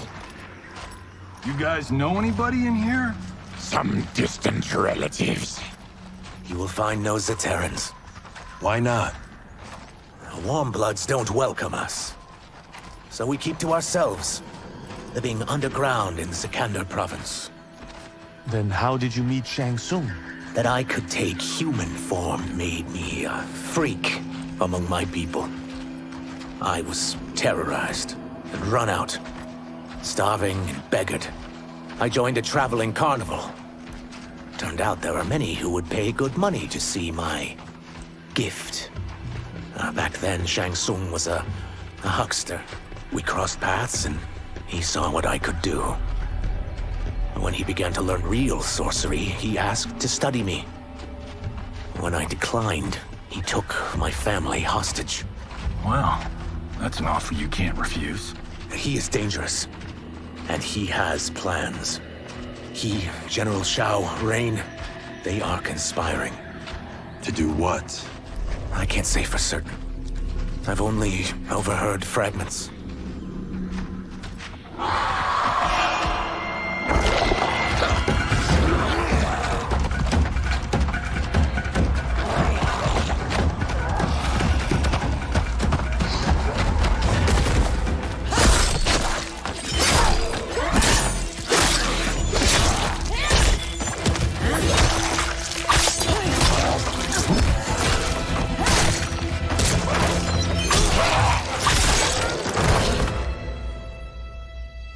[SPEAKER 11] You guys know anybody in here?
[SPEAKER 12] Some distant relatives.
[SPEAKER 10] You will find no Zaterrans.
[SPEAKER 15] Why not?
[SPEAKER 10] The Warmbloods don't welcome us. So we keep to ourselves, living underground in Sikander province.
[SPEAKER 5] Then how did you meet Shang Tsung?
[SPEAKER 10] That I could take human form made me a freak among my people. I was terrorized and run out, starving and beggared. I joined a traveling carnival. Turned out there are many who would pay good money to see my gift. Back then, Shang Tsung was a huckster. We crossed paths and he saw what I could do. When he began to learn real sorcery, he asked to study me. When I declined, he took my family hostage.
[SPEAKER 11] Wow, that's an offer you can't refuse.
[SPEAKER 10] He is dangerous, and he has plans. He, General Shao, Rain, they are conspiring.
[SPEAKER 15] To do what?
[SPEAKER 10] I can't say for certain. I've only overheard fragments.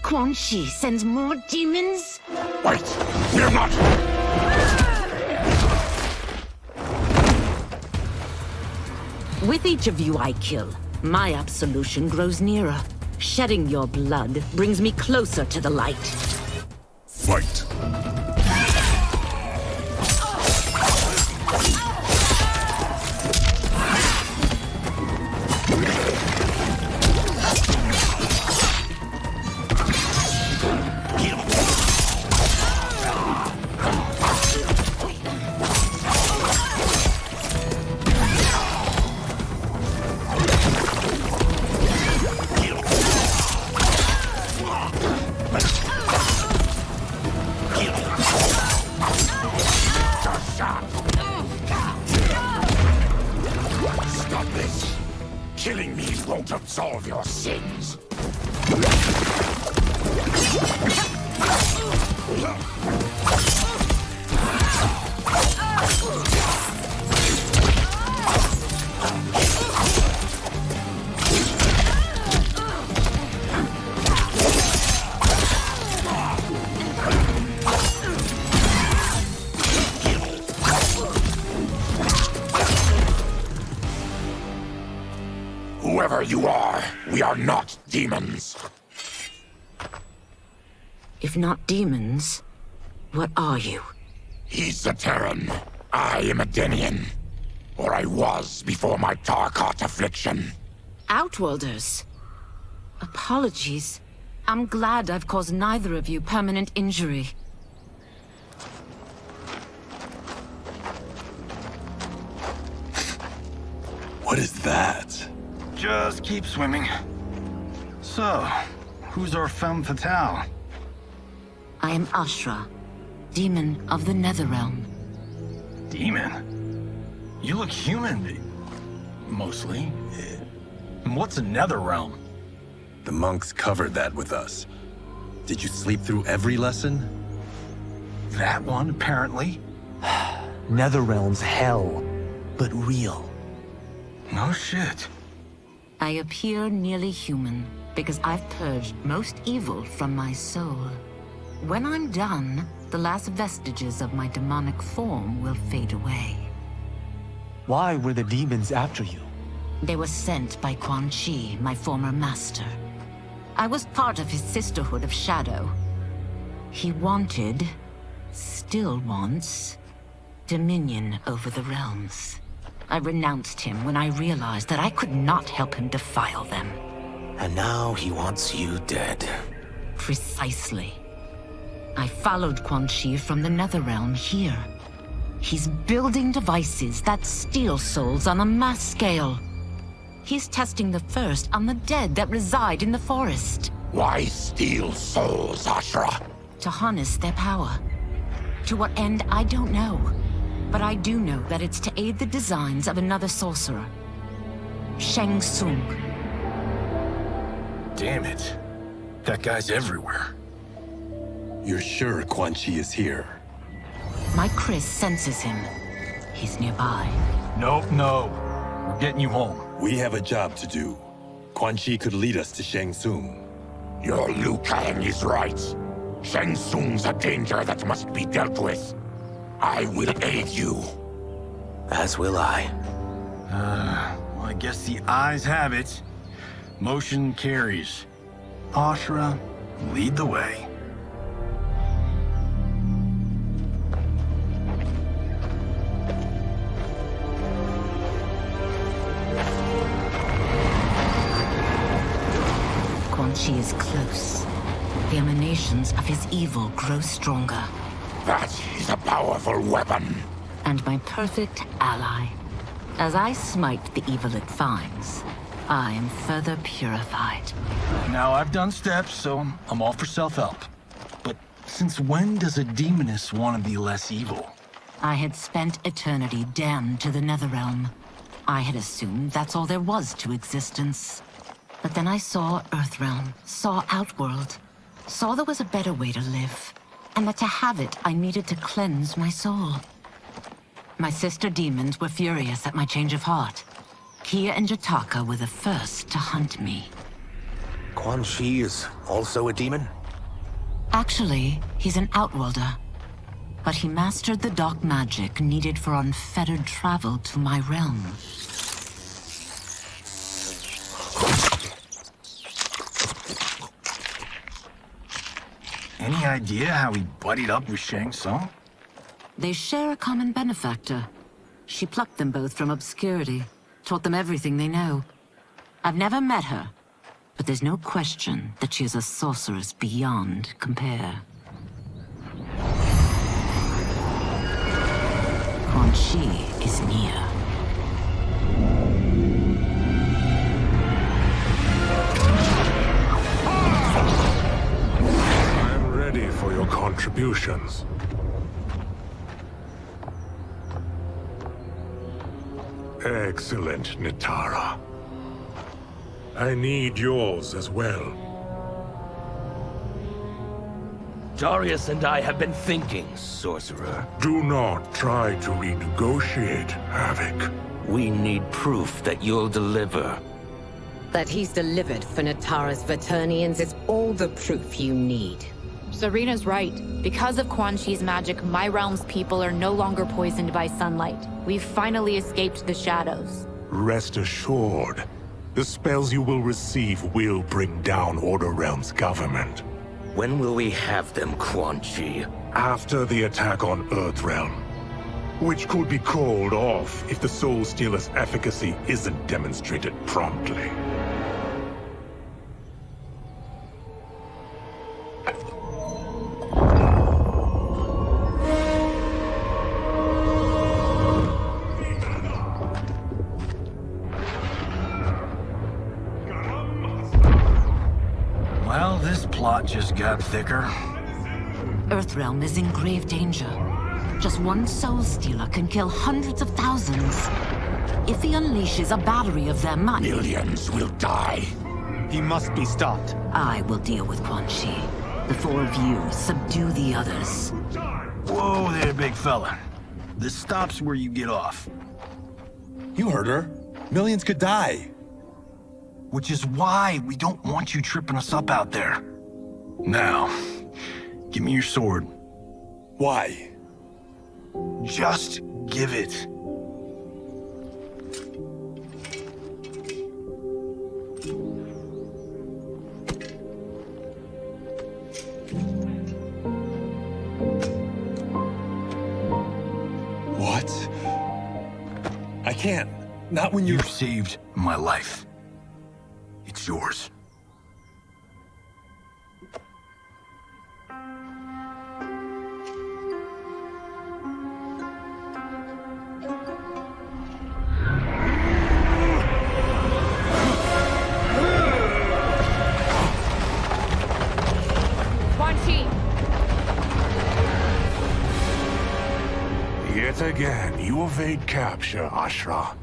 [SPEAKER 14] Quan Chi sends more demons?
[SPEAKER 12] Wait! We're not!
[SPEAKER 14] With each of you I kill, my absolution grows nearer. Shedding your blood brings me closer to the light.
[SPEAKER 1] Fight!
[SPEAKER 12] we are not demons.
[SPEAKER 14] If not demons, what are you?
[SPEAKER 12] He's a Terran. I am a Denian. Or I was before my Tarkat affliction.
[SPEAKER 14] Outworlders. Apologies. I'm glad I've caused neither of you permanent injury.
[SPEAKER 15] What is that?
[SPEAKER 11] Just keep swimming. So, who's our femme fatale?
[SPEAKER 14] I am Ashra, demon of the Netherrealm.
[SPEAKER 11] Demon? You look human, mostly. And what's a Netherrealm?
[SPEAKER 15] The monks covered that with us. Did you sleep through every lesson?
[SPEAKER 11] That one, apparently.
[SPEAKER 5] Netherrealm's hell, but real.
[SPEAKER 11] No shit.
[SPEAKER 14] I appear nearly human because I've purged most evil from my soul. When I'm done, the last vestiges of my demonic form will fade away.
[SPEAKER 5] Why were the demons after you?
[SPEAKER 14] They were sent by Quan Chi, my former master. I was part of his Sisterhood of Shadow. He wanted, still wants, dominion over the realms. I renounced him when I realized that I could not help him defile them.
[SPEAKER 10] And now he wants you dead.
[SPEAKER 14] Precisely. I followed Quan Chi from the Netherrealm here. He's building devices that steal souls on a mass scale. He's testing the first on the dead that reside in the forest.
[SPEAKER 12] Why steal souls, Ashra?
[SPEAKER 14] To harness their power. To what end, I don't know. But I do know that it's to aid the designs of another sorcerer. Shang Tsung.
[SPEAKER 11] Damn it. That guy's everywhere.
[SPEAKER 15] You're sure Quan Chi is here?
[SPEAKER 14] My Chris senses him. He's nearby.
[SPEAKER 11] Nope, no. We're getting you home.
[SPEAKER 15] We have a job to do. Quan Chi could lead us to Shang Tsung.
[SPEAKER 12] Your Liu Kang is right. Shang Tsung's a danger that must be dealt with. I will aid you.
[SPEAKER 10] As will I.
[SPEAKER 11] Well, I guess the eyes have it. Motion carries. Ashra, lead the way.
[SPEAKER 14] Quan Chi is close. The emanations of his evil grow stronger.
[SPEAKER 12] That is a powerful weapon.
[SPEAKER 14] And my perfect ally. As I smite the evil it finds, I am further purified.
[SPEAKER 11] Now, I've done steps, so I'm all for self-help. But since when does a demoness want to be less evil?
[SPEAKER 14] I had spent eternity damned to the Netherrealm. I had assumed that's all there was to existence. But then I saw Earthrealm, saw Outworld, saw there was a better way to live, and that to have it, I needed to cleanse my soul. My sister demons were furious at my change of heart. Kia and Jataka were the first to hunt me.
[SPEAKER 10] Quan Chi is also a demon?
[SPEAKER 14] Actually, he's an Outworlder. But he mastered the dark magic needed for unfettered travel to my realm.
[SPEAKER 11] Any idea how he buddied up with Shang Tsung?
[SPEAKER 14] They share a common benefactor. She plucked them both from obscurity, taught them everything they know. I've never met her, but there's no question that she is a sorceress beyond compare. Quan Chi is near.
[SPEAKER 6] I'm ready for your contributions. Excellent, Nitara. I need yours as well.
[SPEAKER 10] Darius and I have been thinking, Sorcerer.
[SPEAKER 6] Do not try to renegotiate, Havoc.
[SPEAKER 10] We need proof that you'll deliver.
[SPEAKER 19] That he's delivered for Natara's Vaternians is all the proof you need.
[SPEAKER 22] Serena's right. Because of Quan Chi's magic, my realm's people are no longer poisoned by sunlight. We've finally escaped the shadows.
[SPEAKER 6] Rest assured, The spells you will receive will bring down Order Realm's government.
[SPEAKER 10] When will we have them, Quan Chi?
[SPEAKER 6] After the attack on Earthrealm, which could be called off if the Soul Stealer's efficacy isn't demonstrated promptly.
[SPEAKER 13] Well, this plot just got thicker.
[SPEAKER 14] Earthrealm is in grave danger. Just one Soul Stealer can kill hundreds of thousands. If he unleashes a battery of them,
[SPEAKER 12] Millions will die.
[SPEAKER 5] He must be stopped.
[SPEAKER 14] I will deal with Quan Chi. The four of you subdue the others.
[SPEAKER 13] Whoa there, big fella. This stops where you get off.
[SPEAKER 15] You heard her. Millions could die.
[SPEAKER 13] Which is why we don't want you tripping us up out there. Now, give me your sword.
[SPEAKER 15] Why?
[SPEAKER 13] Just give it.
[SPEAKER 15] What? I can't. Not when
[SPEAKER 13] You've saved my life. It's yours.
[SPEAKER 22] Quan Chi!
[SPEAKER 6] Yet again, you evade capture, Ashra.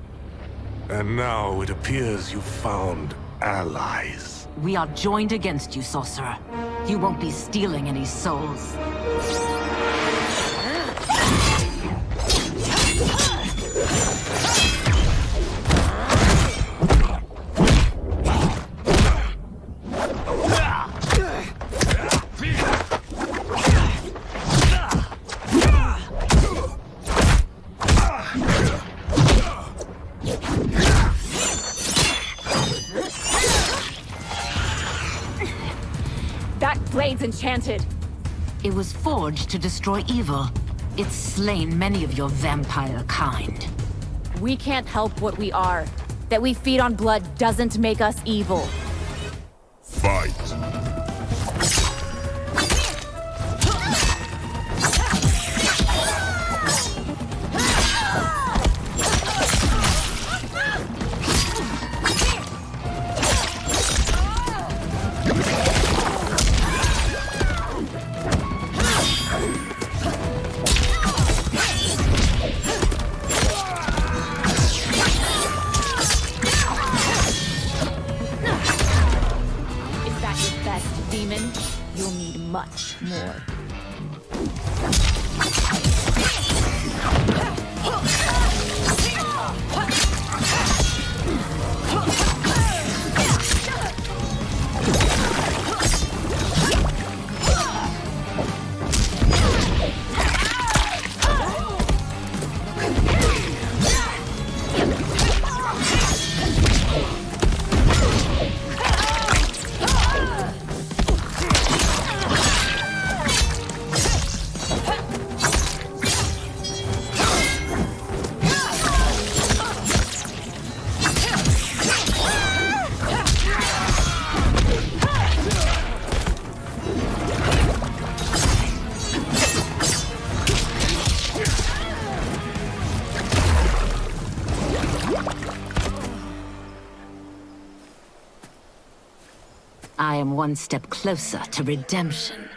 [SPEAKER 6] And now it appears you've found allies.
[SPEAKER 14] We are joined against you, sorcerer. You won't be stealing any souls.
[SPEAKER 22] That blade's enchanted.
[SPEAKER 14] It was forged to destroy evil. It's slain many of your vampire kind.
[SPEAKER 22] We can't help what we are. That we feed on blood doesn't make us evil.
[SPEAKER 1] Fight.
[SPEAKER 22] Is that your best, demon? You'll need much more.
[SPEAKER 14] I am one step closer to redemption.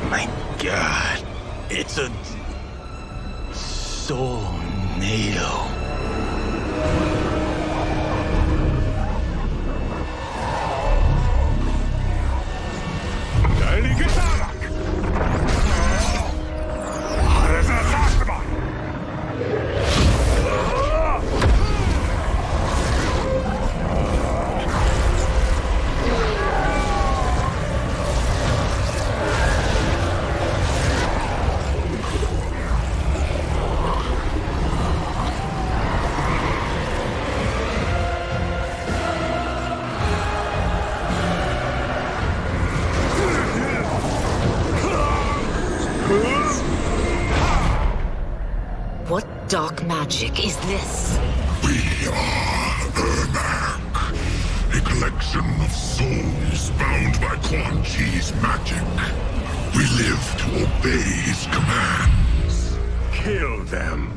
[SPEAKER 13] My God, it's a soul NATO.
[SPEAKER 14] What dark magic is this?
[SPEAKER 1] We are Ermac, a collection of souls bound by Quan Chi's magic. We live to obey his commands.
[SPEAKER 6] Kill them.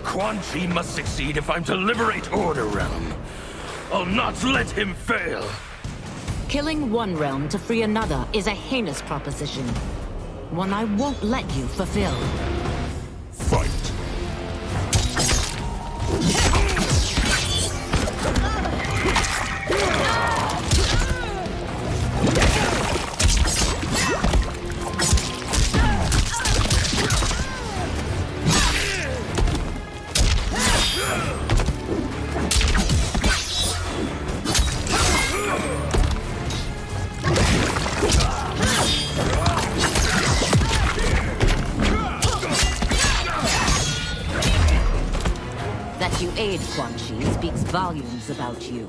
[SPEAKER 21] Quan Chi must succeed if I'm to liberate Order Realm. I'll not let him fail.
[SPEAKER 14] Killing one realm to free another is a heinous proposition. One I won't let you fulfill.
[SPEAKER 1] Fight.
[SPEAKER 14] That you aid Quan Chi speaks volumes about you.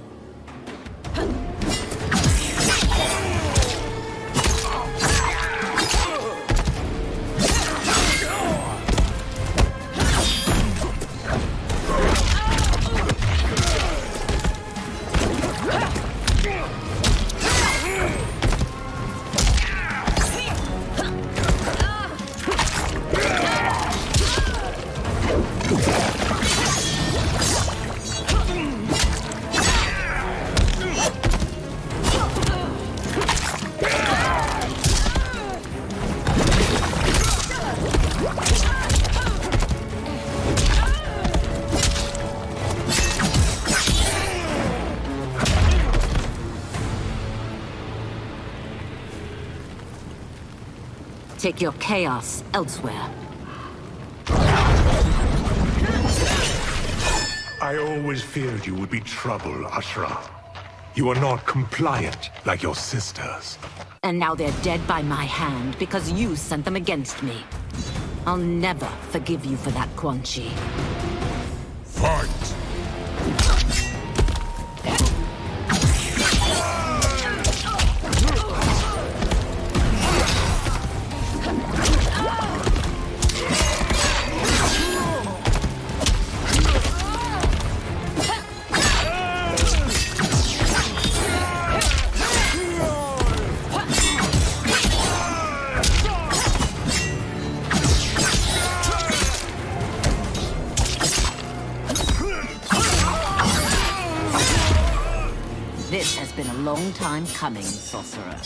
[SPEAKER 14] Take your chaos elsewhere.
[SPEAKER 6] I always feared you would be trouble, Ashra. You are not compliant like your sisters.
[SPEAKER 14] And now they're dead by my hand because you sent them against me. I'll never forgive you for that, Quan Chi.
[SPEAKER 1] Fight!
[SPEAKER 14] This has been a long time coming, sorcerer.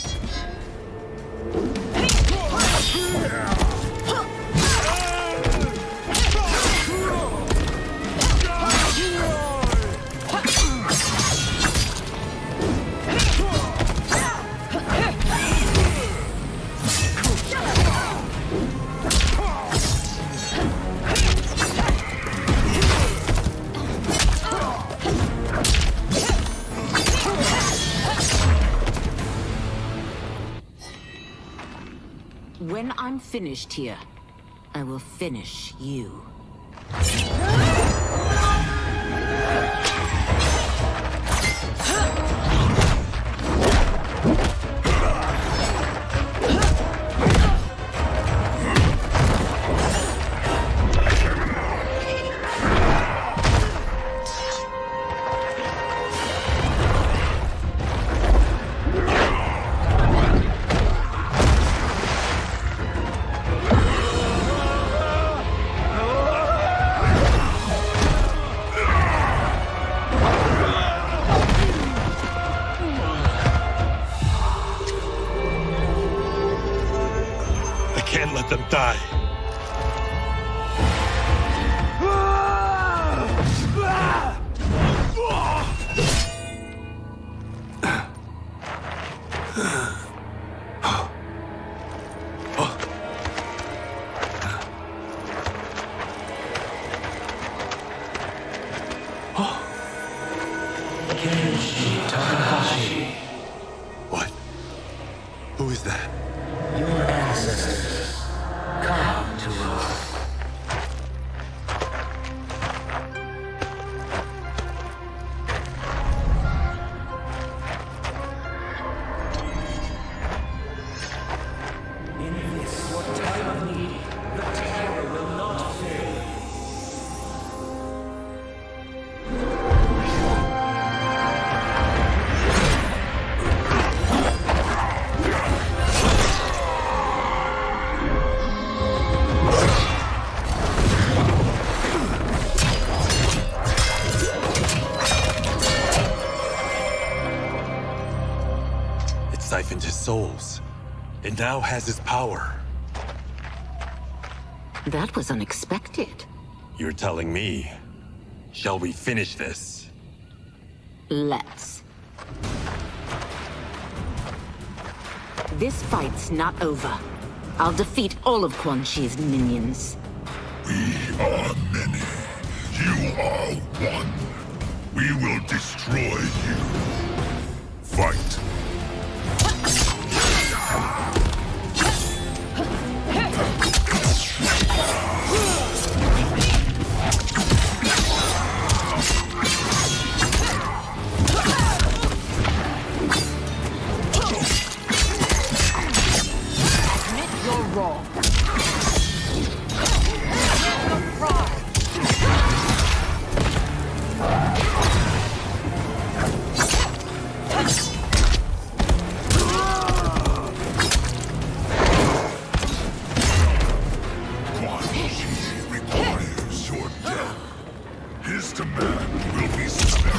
[SPEAKER 14] When I'm finished here, I will finish you.
[SPEAKER 21] Oh!
[SPEAKER 15] them die. What? Who is that?
[SPEAKER 10] Your ancestors come to us. In this, your time of need, the terror will not fail.
[SPEAKER 15] It siphoned his souls. It now has his power.
[SPEAKER 14] That was unexpected.
[SPEAKER 15] You're telling me. Shall we finish this?
[SPEAKER 14] Let's. This fight's not over. I'll defeat all of Quan Chi's minions.
[SPEAKER 1] We are many. You are one. We will destroy you. Fight.
[SPEAKER 14] Admit you're wrong.
[SPEAKER 1] Quan Chi requires your death. His demand will be suspended.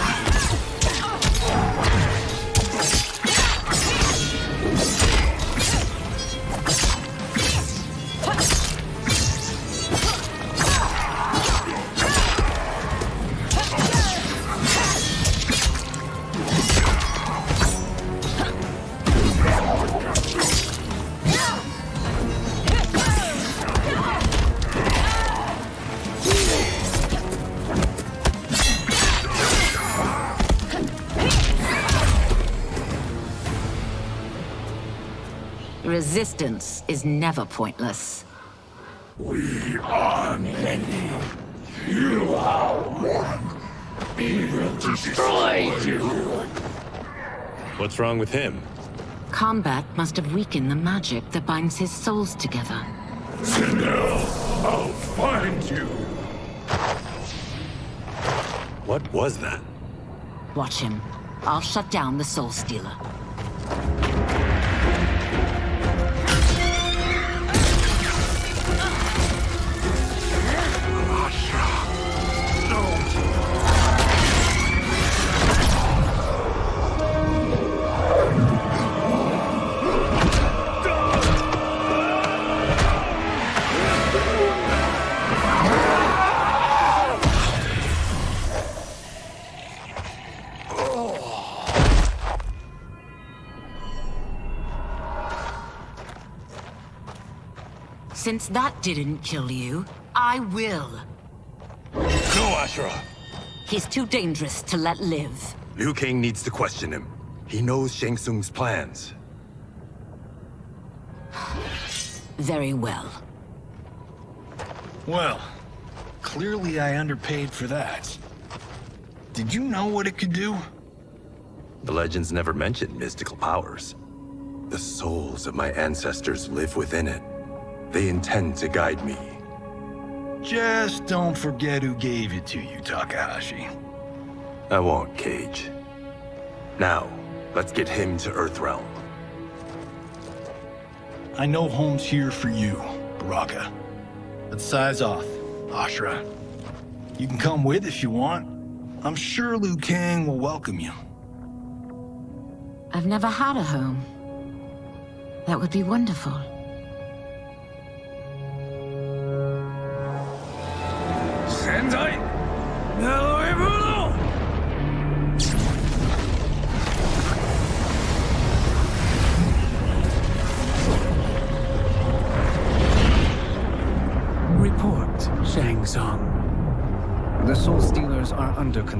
[SPEAKER 14] Resistance is never pointless.
[SPEAKER 12] We are many. You are one. We will destroy you.
[SPEAKER 15] What's wrong with him?
[SPEAKER 14] Combat must have weakened the magic that binds his souls together.
[SPEAKER 12] Now, I'll find you.
[SPEAKER 15] What was that?
[SPEAKER 14] Watch him. I'll shut down the Soul Stealer. Since that didn't kill you, I will.
[SPEAKER 15] No, Ashura!
[SPEAKER 14] He's too dangerous to let live.
[SPEAKER 15] Liu Kang needs to question him. He knows Shang Tsung's plans.
[SPEAKER 14] Very well.
[SPEAKER 13] Well, clearly I underpaid for that. Did you know what it could do?
[SPEAKER 15] The legends never mentioned mystical powers. The souls of my ancestors live within it. They intend to guide me.
[SPEAKER 13] Just don't forget who gave it to you, Takahashi.
[SPEAKER 15] I won't, Cage. Now, let's get him to Earthrealm.
[SPEAKER 13] I know home's here for you, Baraka. Let's size off, Ashura. You can come with if you want. I'm sure Liu Kang will welcome you.
[SPEAKER 14] I've never had a home. That would be wonderful.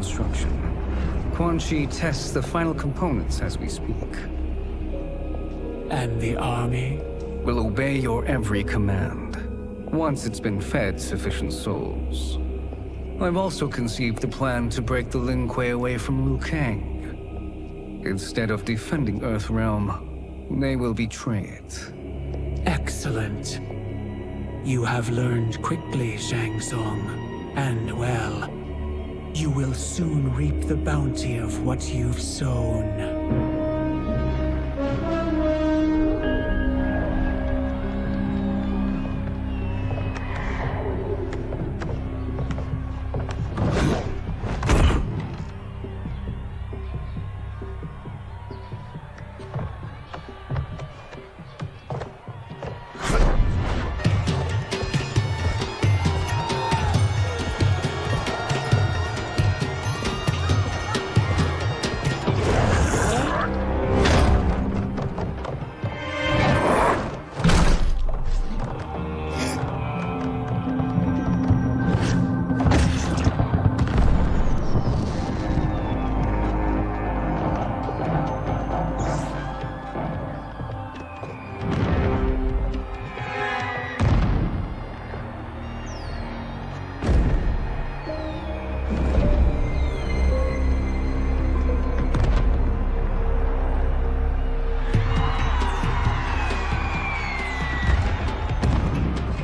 [SPEAKER 7] construction. Quan Chi tests the final components as we speak.
[SPEAKER 21] And the army?
[SPEAKER 7] Will obey your every command, once it's been fed sufficient souls. I've also conceived a plan to break the Lin Kuei away from Liu Kang. Instead of defending Earthrealm, they will betray it.
[SPEAKER 21] Excellent. You have learned quickly, Shang Tsung. And well, you will soon reap the bounty of what you've sown.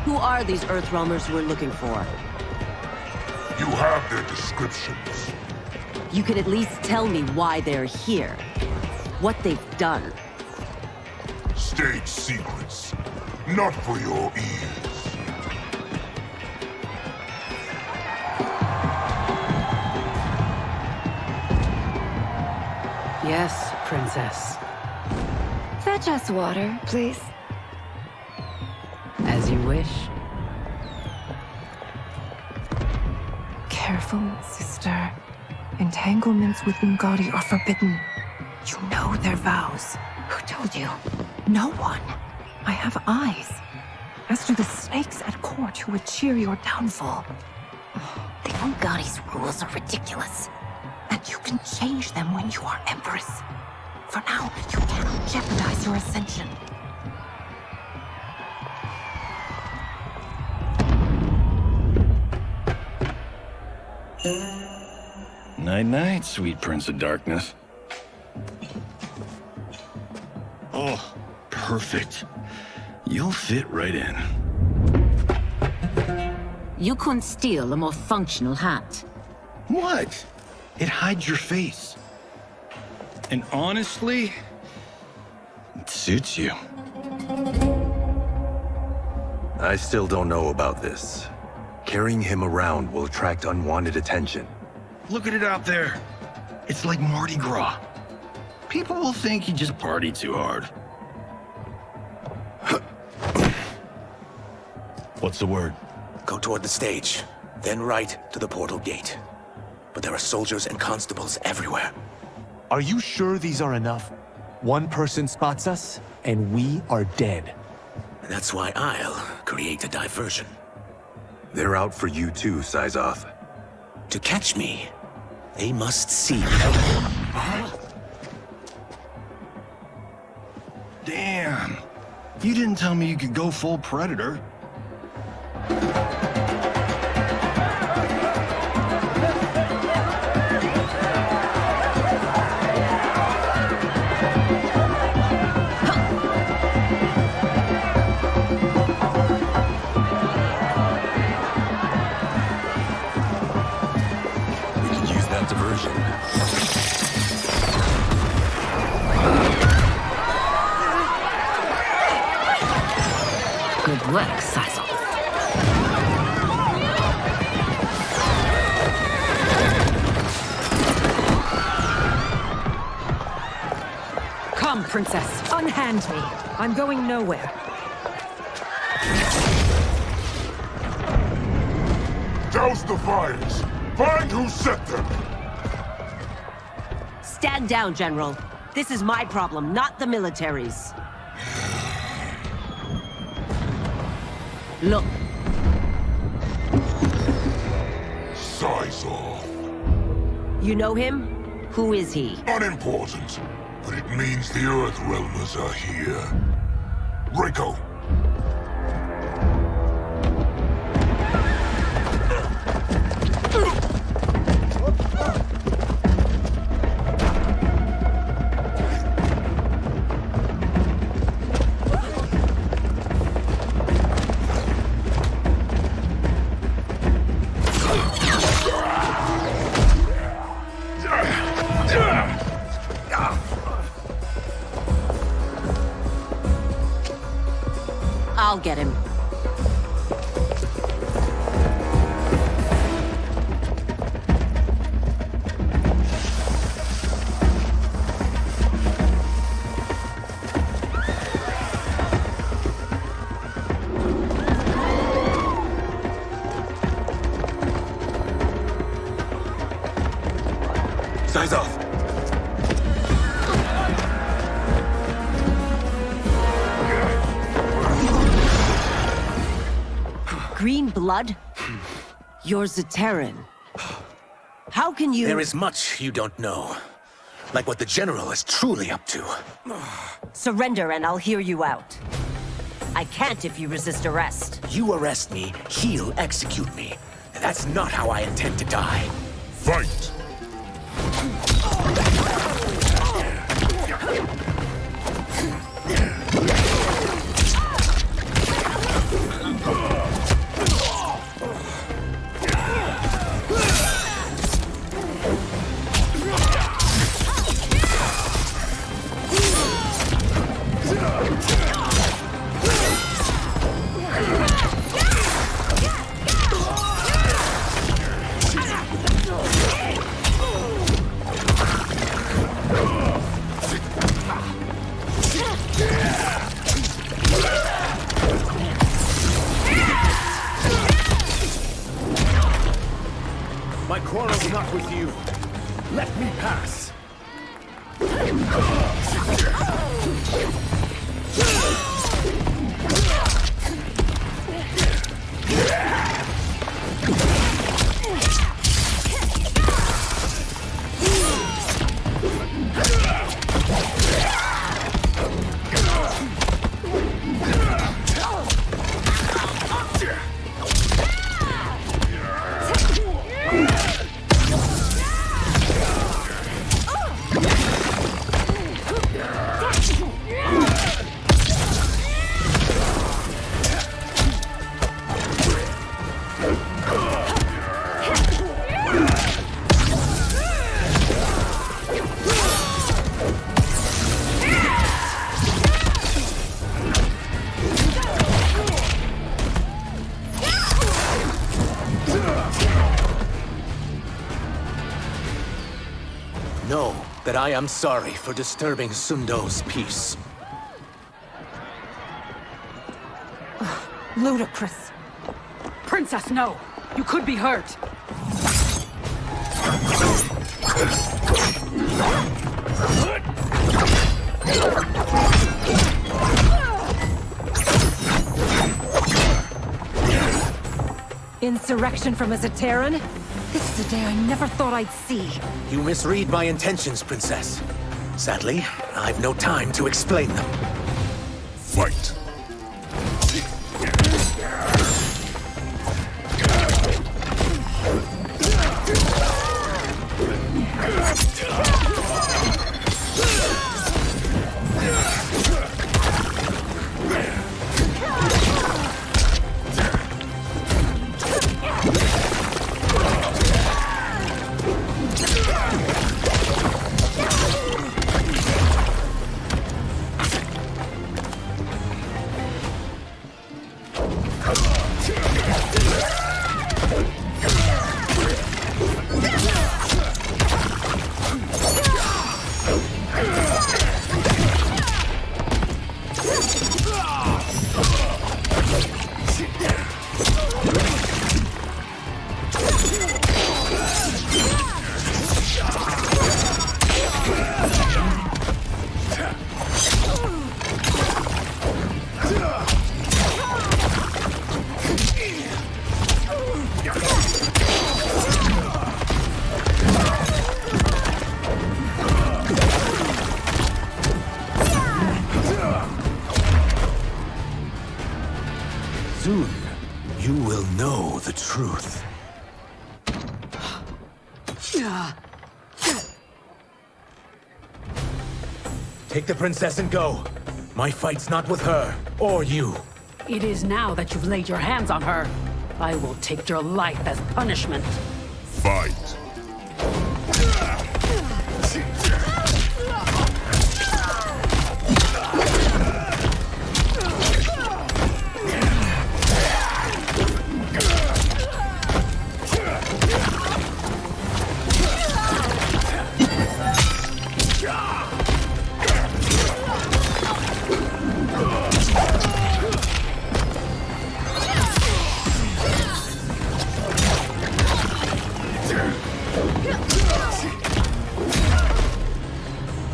[SPEAKER 4] Who are these Earthrealmers we're looking for?
[SPEAKER 12] You have their descriptions.
[SPEAKER 4] You could at least tell me why they're here. What they've done.
[SPEAKER 12] State secrets. Not for your ears.
[SPEAKER 18] Yes, Princess.
[SPEAKER 16] Fetch us water, please.
[SPEAKER 18] As you wish.
[SPEAKER 17] Careful, sister. Entanglements with Ungadi are forbidden. You know their vows.
[SPEAKER 16] Who told you?
[SPEAKER 17] No one. I have eyes. As do the snakes at court who would cheer your downfall.
[SPEAKER 16] The Ungadi's rules are ridiculous.
[SPEAKER 17] And you can change them when you are Empress. For now, you cannot jeopardize your ascension.
[SPEAKER 13] Night-night, sweet Prince of Darkness. Oh, perfect. You'll fit right in.
[SPEAKER 14] You couldn't steal a more functional hat.
[SPEAKER 13] What? It hides your face. And honestly, it suits you.
[SPEAKER 15] I still don't know about this. Carrying him around will attract unwanted attention.
[SPEAKER 13] Look at it out there. It's like Mardi Gras. People will think you just party too hard.
[SPEAKER 10] What's the word? Go toward the stage, then right to the portal gate. But there are soldiers and constables everywhere.
[SPEAKER 5] Are you sure these are enough? One person spots us, and we are dead.
[SPEAKER 10] That's why I'll create a diversion.
[SPEAKER 15] They're out for you too, Syzoth.
[SPEAKER 10] To catch me, they must see me.
[SPEAKER 13] Damn. You didn't tell me you could go full Predator.
[SPEAKER 14] Good work, Syzoth.
[SPEAKER 18] Come, Princess.
[SPEAKER 17] Unhand me. I'm going nowhere.
[SPEAKER 12] Douse the fires! Find who set them!
[SPEAKER 4] Stand down, General. This is my problem, not the military's. Look.
[SPEAKER 12] Syzoth.
[SPEAKER 4] You know him? Who is he?
[SPEAKER 12] Unimportant, but it means the Earthrealmers are here. Reiko!
[SPEAKER 4] I'll get him.
[SPEAKER 15] Size off.
[SPEAKER 4] Green blood? You're Zaterran. How can you—
[SPEAKER 10] There is much you don't know. Like what the General is truly up to.
[SPEAKER 4] Surrender and I'll hear you out. I can't if you resist arrest.
[SPEAKER 10] You arrest me, he'll execute me. And that's not how I intend to die.
[SPEAKER 12] Fight!
[SPEAKER 5] My quarrel's not with you. Let me pass.
[SPEAKER 10] Know that I am sorry for disturbing Sundo's peace.
[SPEAKER 17] Ludicrous.
[SPEAKER 18] Princess, no! You could be hurt!
[SPEAKER 17] Insurrection from a Zaterran? This is a day I never thought I'd see.
[SPEAKER 10] You misread my intentions, Princess. Sadly, I've no time to explain them.
[SPEAKER 12] Fight!
[SPEAKER 10] truth. Take the princess and go. My fight's not with her, or you.
[SPEAKER 18] It is now that you've laid your hands on her. I will take your life as punishment.
[SPEAKER 1] Fight.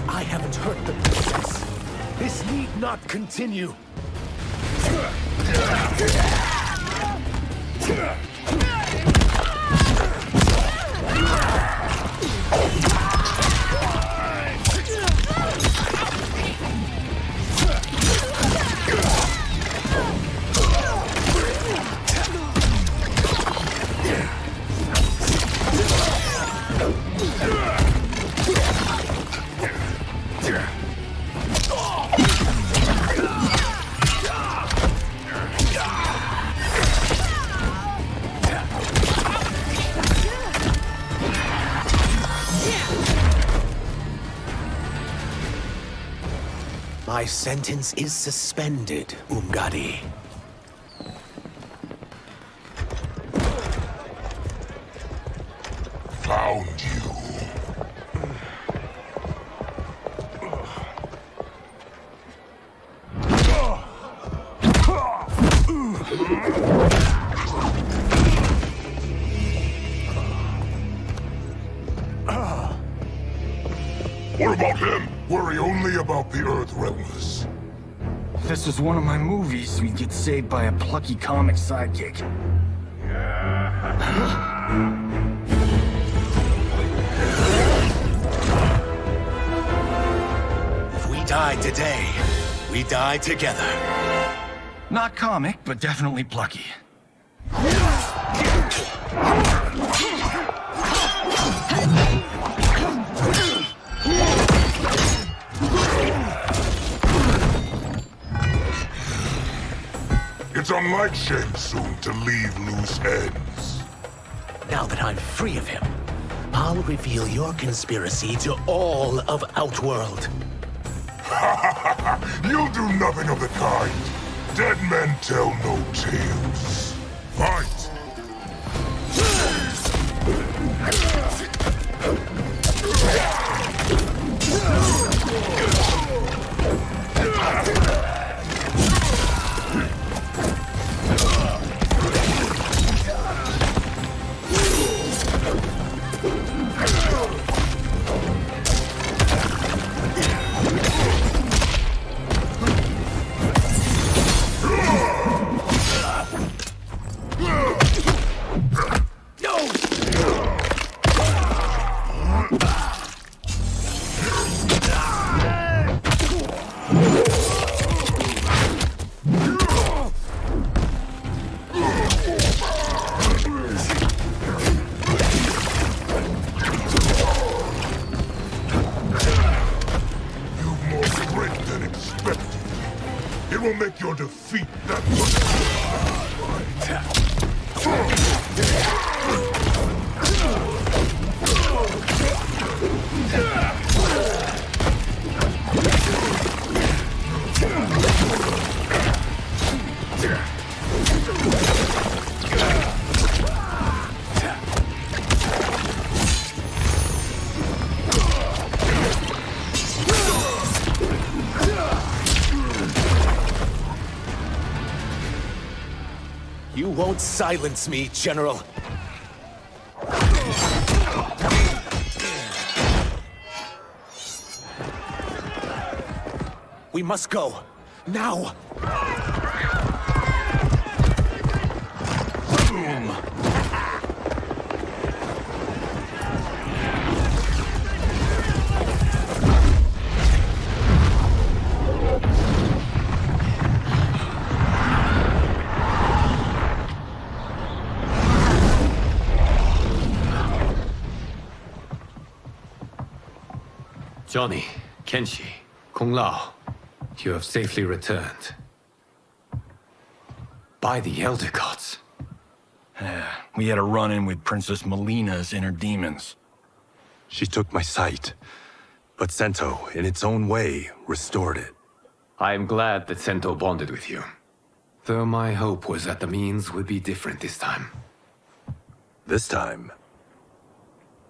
[SPEAKER 10] I haven't hurt the princess. This need not continue. My sentence is suspended, Umgadi.
[SPEAKER 1] Found you. What about him? Worry only about the Earth Realmers.
[SPEAKER 13] If this was one of my movies, we'd get saved by a plucky comic sidekick.
[SPEAKER 10] If we die today, we die together.
[SPEAKER 13] Not comic, but definitely plucky.
[SPEAKER 1] It's unlike Shang Tsung to leave loose ends.
[SPEAKER 10] Now that I'm free of him, I'll reveal your conspiracy to all of Outworld.
[SPEAKER 1] You'll do nothing of the kind. Dead men tell no tales. Fight! It will make your defeat that
[SPEAKER 10] You won't silence me, General. We must go. Now! Boom!
[SPEAKER 9] Johnny, Kenshi, Kung Lao, you have safely returned. By the Elder Gods.
[SPEAKER 13] We had a run-in with Princess Melina's inner demons.
[SPEAKER 15] She took my sight, but Sento, in its own way, restored it.
[SPEAKER 9] I am glad that Sento bonded with you. Though my hope was that the means would be different this time.
[SPEAKER 15] This time?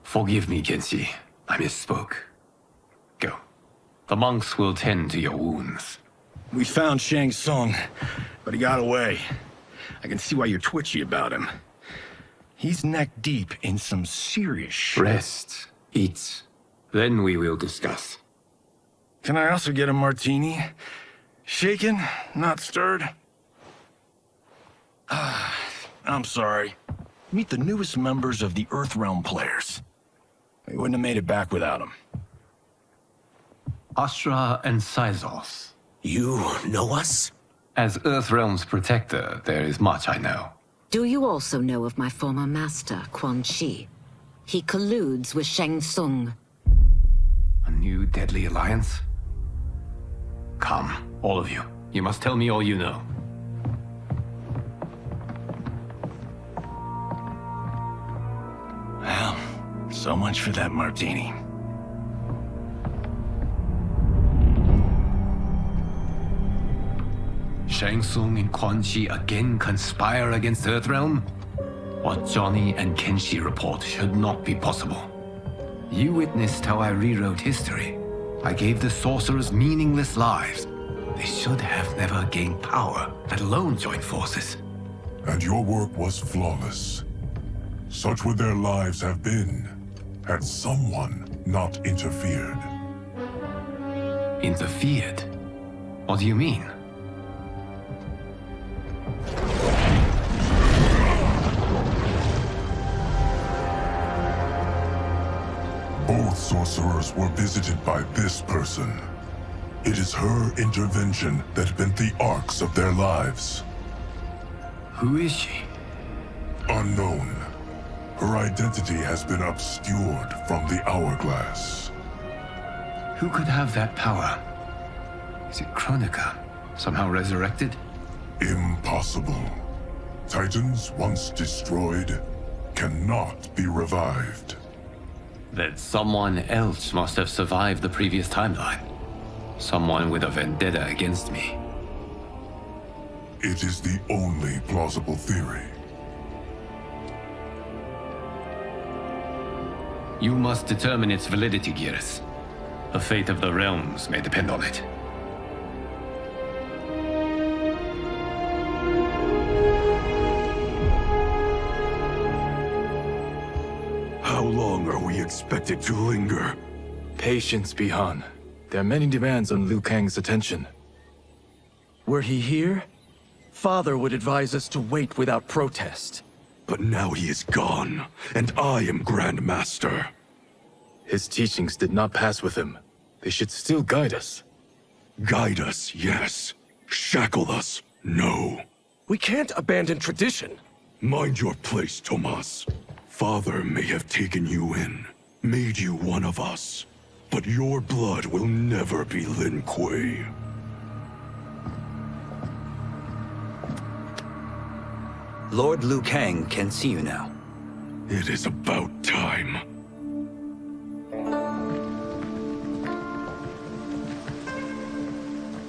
[SPEAKER 9] Forgive me, Kenshi. I misspoke. Go. The monks will tend to your wounds.
[SPEAKER 13] We found Shang Tsung, but he got away. I can see why you're twitchy about him. He's neck-deep in some serious shit.
[SPEAKER 9] Rest. Eat. Then we will discuss.
[SPEAKER 13] Can I also get a martini? Shaken, not stirred? I'm sorry. Meet the newest members of the Earthrealm players. We wouldn't have made it back without them.
[SPEAKER 9] Astra and Syzos.
[SPEAKER 10] You know us?
[SPEAKER 9] As Earthrealm's protector, there is much I know.
[SPEAKER 14] Do you also know of my former master, Quan Chi? He colludes with Shang Tsung.
[SPEAKER 9] A new deadly alliance? Come, all of you. You must tell me all you know.
[SPEAKER 13] Well, so much for that martini.
[SPEAKER 9] Shang Tsung and Quan Chi again conspire against Earthrealm? What Johnny and Kenshi report should not be possible. You witnessed how I rewrote history. I gave the sorcerers meaningless lives. They should have never gained power, let alone join forces.
[SPEAKER 1] And your work was flawless. Such would their lives have been, had someone not interfered.
[SPEAKER 9] Interfered? What do you mean?
[SPEAKER 1] Both sorcerers were visited by this person. It is her intervention that bent the arcs of their lives.
[SPEAKER 9] Who is she?
[SPEAKER 1] Unknown. Her identity has been obscured from the hourglass.
[SPEAKER 9] Who could have that power? Is it Kronika? Somehow resurrected?
[SPEAKER 1] Impossible. Titans once destroyed cannot be revived.
[SPEAKER 9] Then someone else must have survived the previous timeline. Someone with a vendetta against me.
[SPEAKER 1] It is the only plausible theory.
[SPEAKER 9] You must determine its validity, Geras. The fate of the realms may depend on it.
[SPEAKER 8] How long are we expected to linger?
[SPEAKER 20] Patience, Bihan. There are many demands on Liu Kang's attention. Were he here, Father would advise us to wait without protest.
[SPEAKER 8] But now he is gone, and I am Grand Master.
[SPEAKER 20] His teachings did not pass with him. They should still guide us.
[SPEAKER 8] Guide us, yes. Shackle us, no.
[SPEAKER 20] We can't abandon tradition.
[SPEAKER 8] Mind your place, Tomas. Father may have taken you in, made you one of us. But your blood will never be Lin Kuei.
[SPEAKER 23] Lord Liu Kang can see you now.
[SPEAKER 8] It is about time.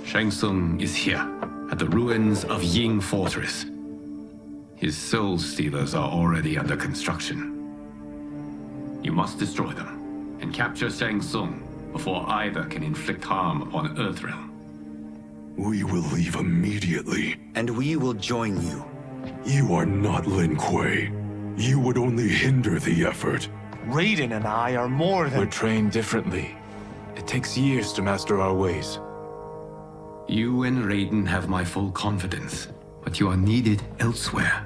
[SPEAKER 9] Shang Tsung is here, at the ruins of Ying Fortress. His soul stealers are already under construction. You must destroy them, and capture Shang Tsung before either can inflict harm upon Earthrealm.
[SPEAKER 8] We will leave immediately.
[SPEAKER 23] And we will join you.
[SPEAKER 8] You are not Lin Kuei. You would only hinder the effort.
[SPEAKER 5] Raiden and I are more than—
[SPEAKER 20] We're trained differently. It takes years to master our ways.
[SPEAKER 9] You and Raiden have my full confidence, but you are needed elsewhere.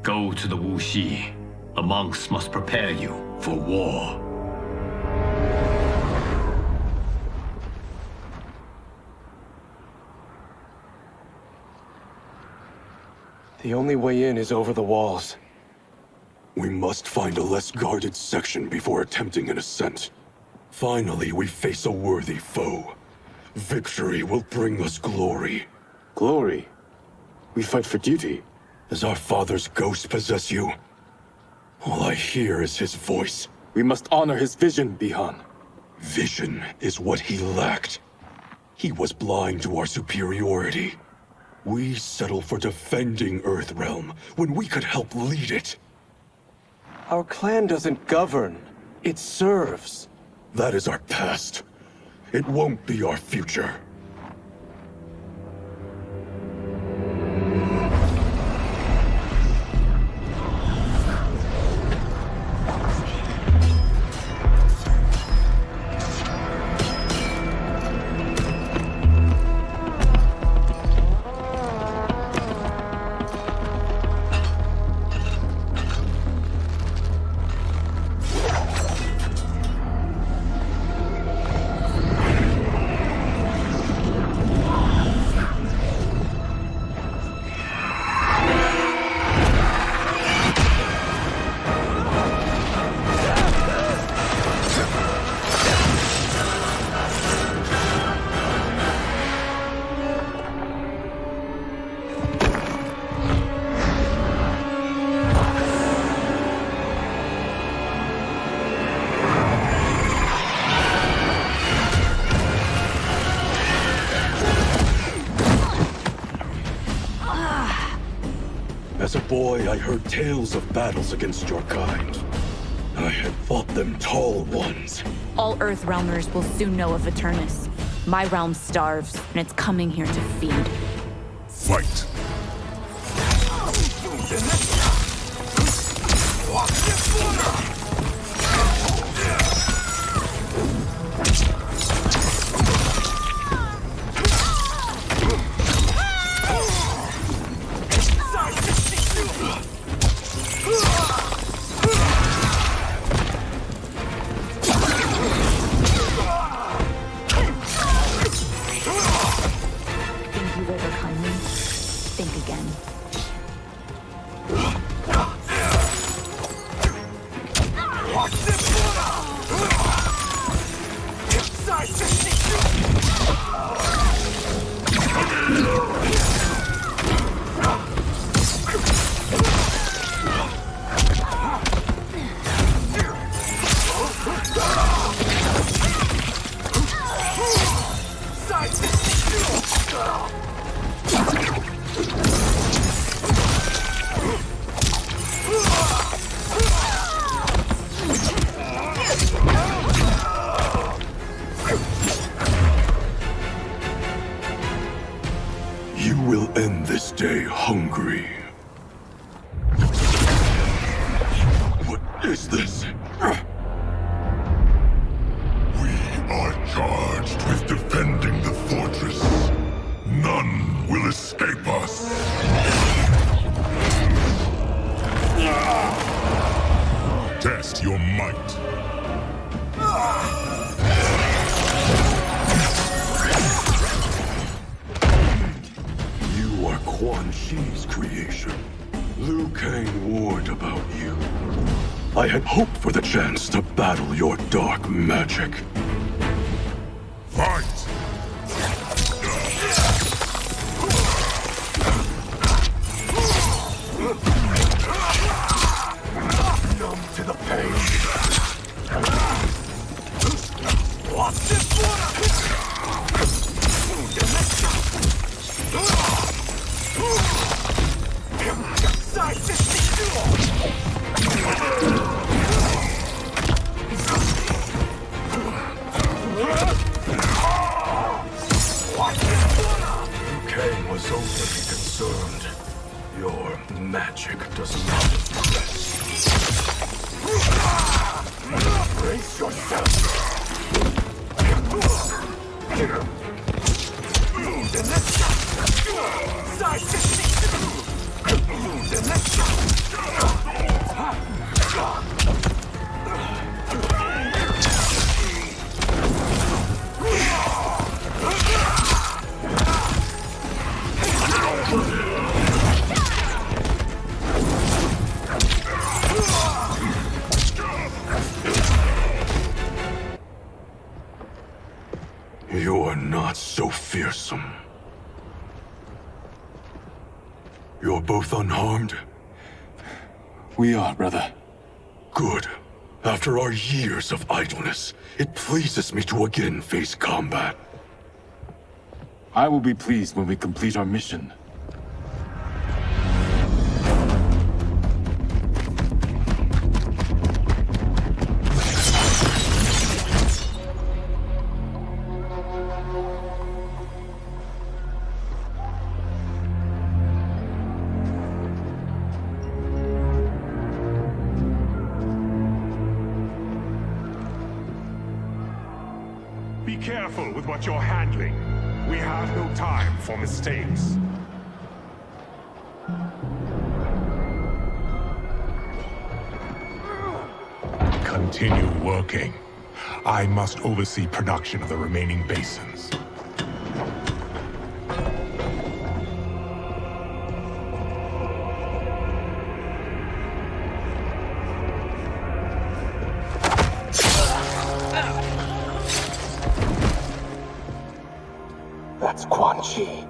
[SPEAKER 9] Go to the Wuxi. The monks must prepare you for war.
[SPEAKER 20] The only way in is over the walls.
[SPEAKER 8] We must find a less guarded section before attempting an ascent. Finally, we face a worthy foe. Victory will bring us glory.
[SPEAKER 2] Glory? We fight for duty.
[SPEAKER 8] Does our father's ghost possess you? All I hear is his voice.
[SPEAKER 2] We must honor his vision, Bihan.
[SPEAKER 8] Vision is what he lacked. He was blind to our superiority. We settle for defending Earthrealm when we could help lead it.
[SPEAKER 2] Our clan doesn't govern. It serves.
[SPEAKER 8] That is our past. It won't be our future. As a boy, I heard tales of battles against your kind. I had fought them tall ones.
[SPEAKER 22] All Earthrealmers will soon know of Eternus. My realm starves, and it's coming here to feed.
[SPEAKER 1] Fight! You will end this day hungry. What is this? We are charged with defending the fortress. None will escape us. Test your might. You are Quan Chi's creation. Liu Kang warned about you. I had hoped for the chance to battle your dark magic. Fight! Numb to the pain. Watch this Kang was overly concerned. Your magic does not impress. Brace yourself.
[SPEAKER 8] You are not so fearsome. You're both unharmed?
[SPEAKER 2] We are, brother.
[SPEAKER 8] Good. After our years of idleness, it pleases me to again face combat.
[SPEAKER 2] I will be pleased when we complete our mission.
[SPEAKER 6] Be careful with what you're handling. We have no time for mistakes. Continue working. I must oversee production of the remaining basins.
[SPEAKER 2] That's Quan Chi.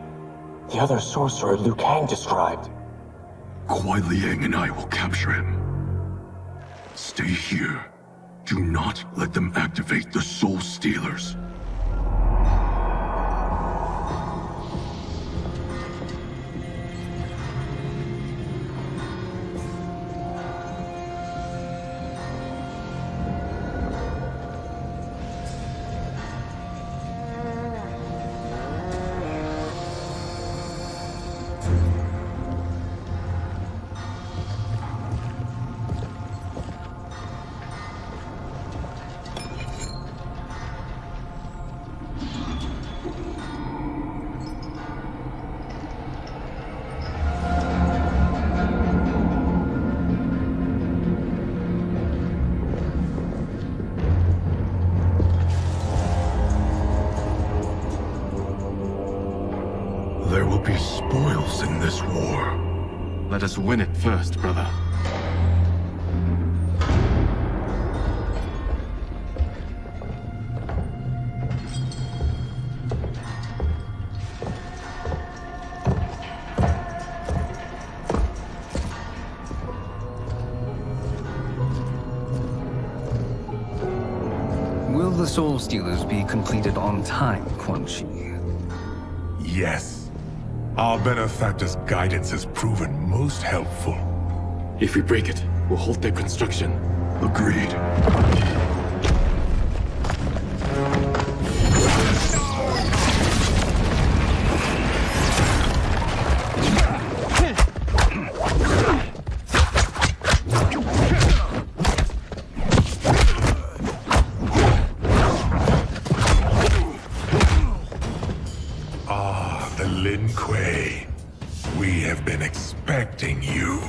[SPEAKER 2] The other sorcerer Liu Kang described.
[SPEAKER 8] Kuai Liang and I will capture him. Stay here. Do not let them activate the Soul Stealers. There will be spoils in this war.
[SPEAKER 2] Let us win it first, brother.
[SPEAKER 7] Will the Soul Stealers be completed on time, Quan Chi?
[SPEAKER 6] Yes. Our benefactor's guidance has proven most helpful.
[SPEAKER 2] If we break it, we'll halt their construction.
[SPEAKER 8] Agreed.
[SPEAKER 6] Lin Kuei, we have been expecting you.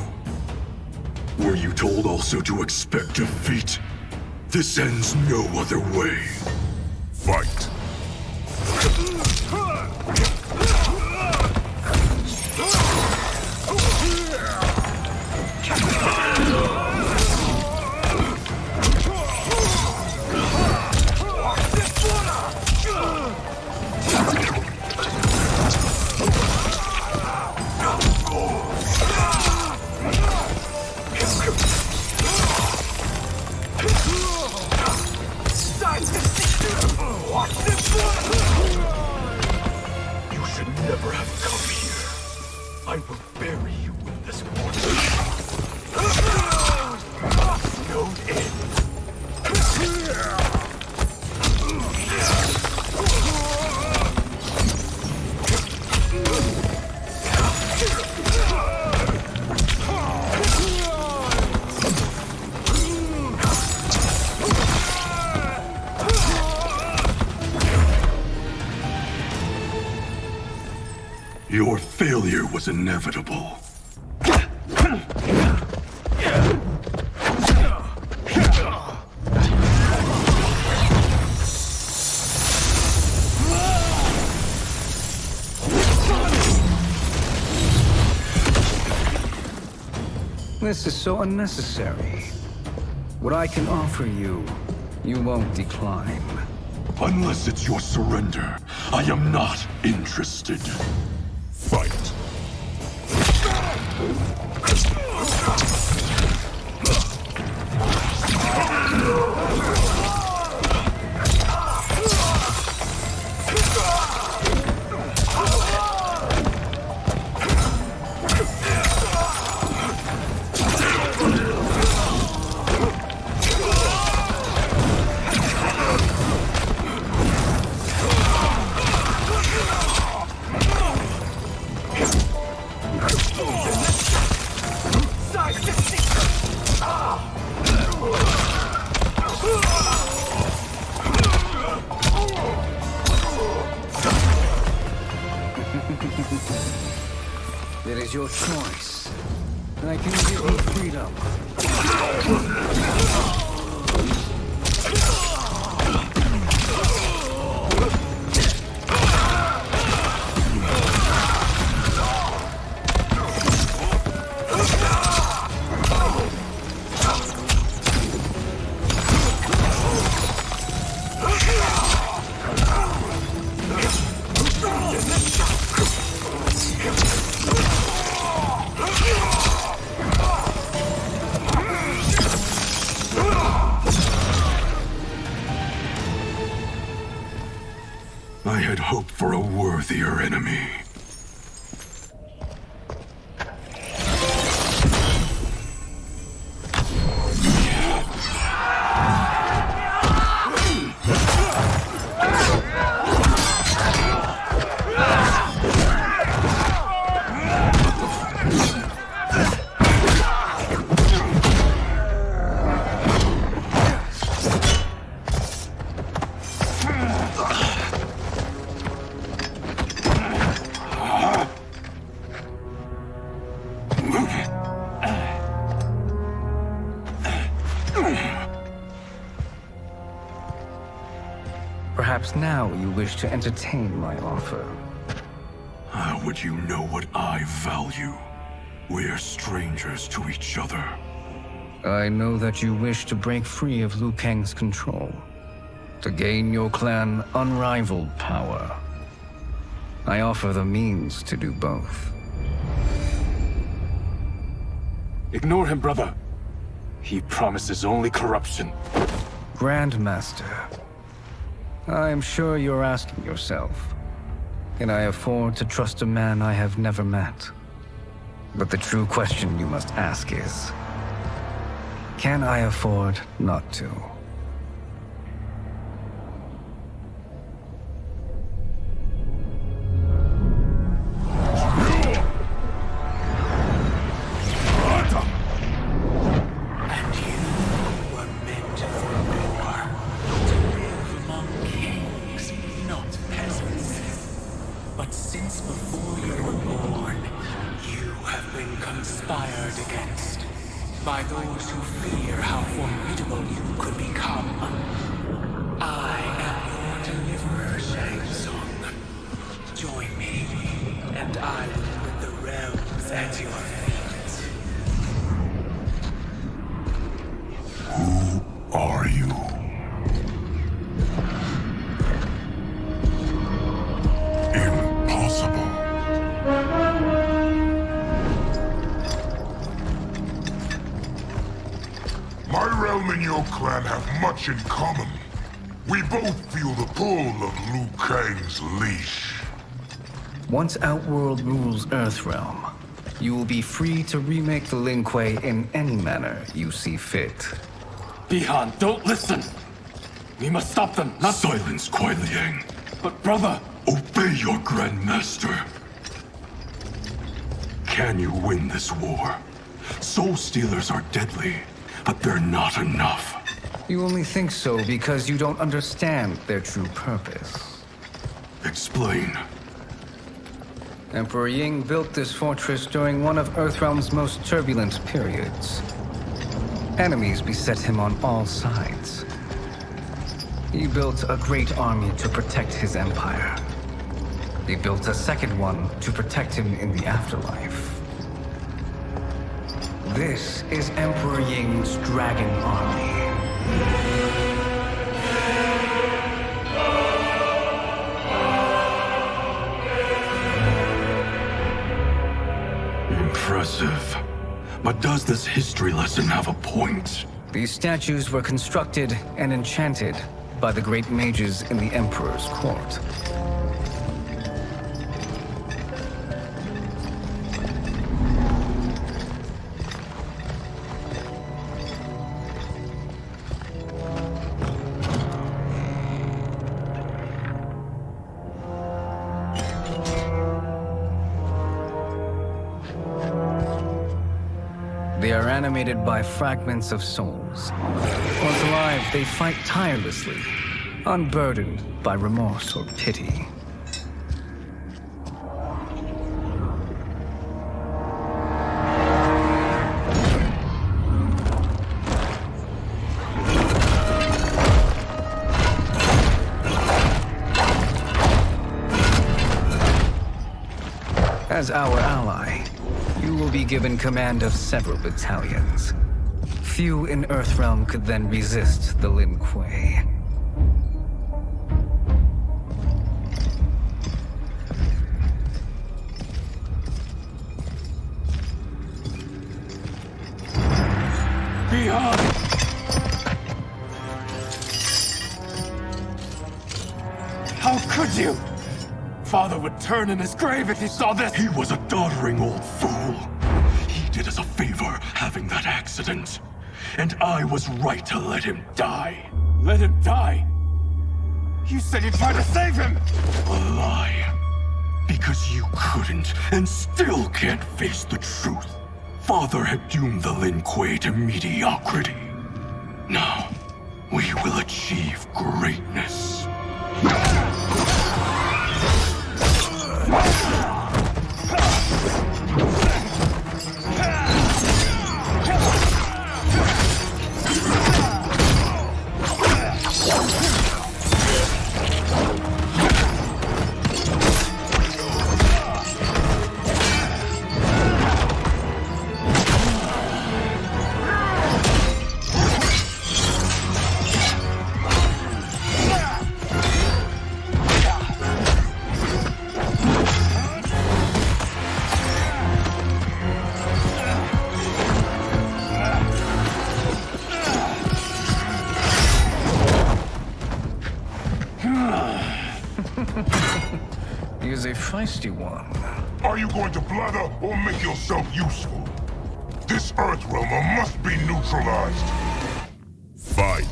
[SPEAKER 8] Were you told also to expect defeat? This ends no other way.
[SPEAKER 6] Fight.
[SPEAKER 8] You should never have come here. I will bury you in this water. No end. Your failure was inevitable.
[SPEAKER 7] This is so unnecessary. What I can offer you, you won't decline.
[SPEAKER 8] Unless it's your surrender, I am not interested. Fight.
[SPEAKER 7] It is your choice. I can give you freedom.
[SPEAKER 8] I had hoped for a worthier enemy.
[SPEAKER 7] Perhaps now you wish to entertain my offer.
[SPEAKER 8] How would you know what I value? We're strangers to each other.
[SPEAKER 7] I know that you wish to break free of Liu Kang's control, to gain your clan unrivaled power. I offer the means to do both.
[SPEAKER 5] Ignore him, brother. He promises only corruption.
[SPEAKER 7] Grandmaster, I am sure you're asking yourself, can I afford to trust a man I have never met? But the true question you must ask is, can I afford not to?
[SPEAKER 21] But since before you were born, you have been conspired against by those who fear how formidable you could become. I am your deliverer, Shang Tsung. Join me, and I will put the realms at your feet.
[SPEAKER 1] Who are you? Impossible. My realm and your clan have much in common. We both feel the pull of Liu Kang's leash.
[SPEAKER 7] Once Outworld rules Earthrealm, you will be free to remake the Lin Kuei in any manner you see fit.
[SPEAKER 5] Bihan, don't listen! We must stop them, not—
[SPEAKER 8] Silence, Kuai Liang.
[SPEAKER 5] But brother—
[SPEAKER 8] Obey your Grandmaster. Can you win this war? Soul Stealers are deadly, but they're not enough.
[SPEAKER 7] You only think so because you don't understand their true purpose.
[SPEAKER 8] Explain.
[SPEAKER 7] Emperor Ying built this fortress during one of Earthrealm's most turbulent periods. Enemies beset him on all sides. He built a great army to protect his empire. He built a second one to protect him in the afterlife. This is Emperor Ying's Dragon Army.
[SPEAKER 8] Impressive. But does this history lesson have a point?
[SPEAKER 7] These statues were constructed and enchanted by the great mages in the Emperor's court. They are animated by fragments of souls. Once alive, they fight tirelessly, unburdened by remorse or pity. As our ally, you will be given command of several battalions. Few in Earthrealm could then resist the Lin Kuei.
[SPEAKER 8] Behind!
[SPEAKER 5] How could you? Father would turn in his grave if he saw this!
[SPEAKER 8] He was a doddering old fool. He did us a favor having that accident. And I was right to let him die.
[SPEAKER 5] Let him die? You said you tried to save him!
[SPEAKER 8] A lie. Because you couldn't and still can't face the truth. Father had doomed the Lin Kuei to mediocrity. Now, we will achieve greatness.
[SPEAKER 7] He is a feisty one.
[SPEAKER 12] Are you going to blather or make yourself useful? This Earthrealmer must be neutralized. Fight.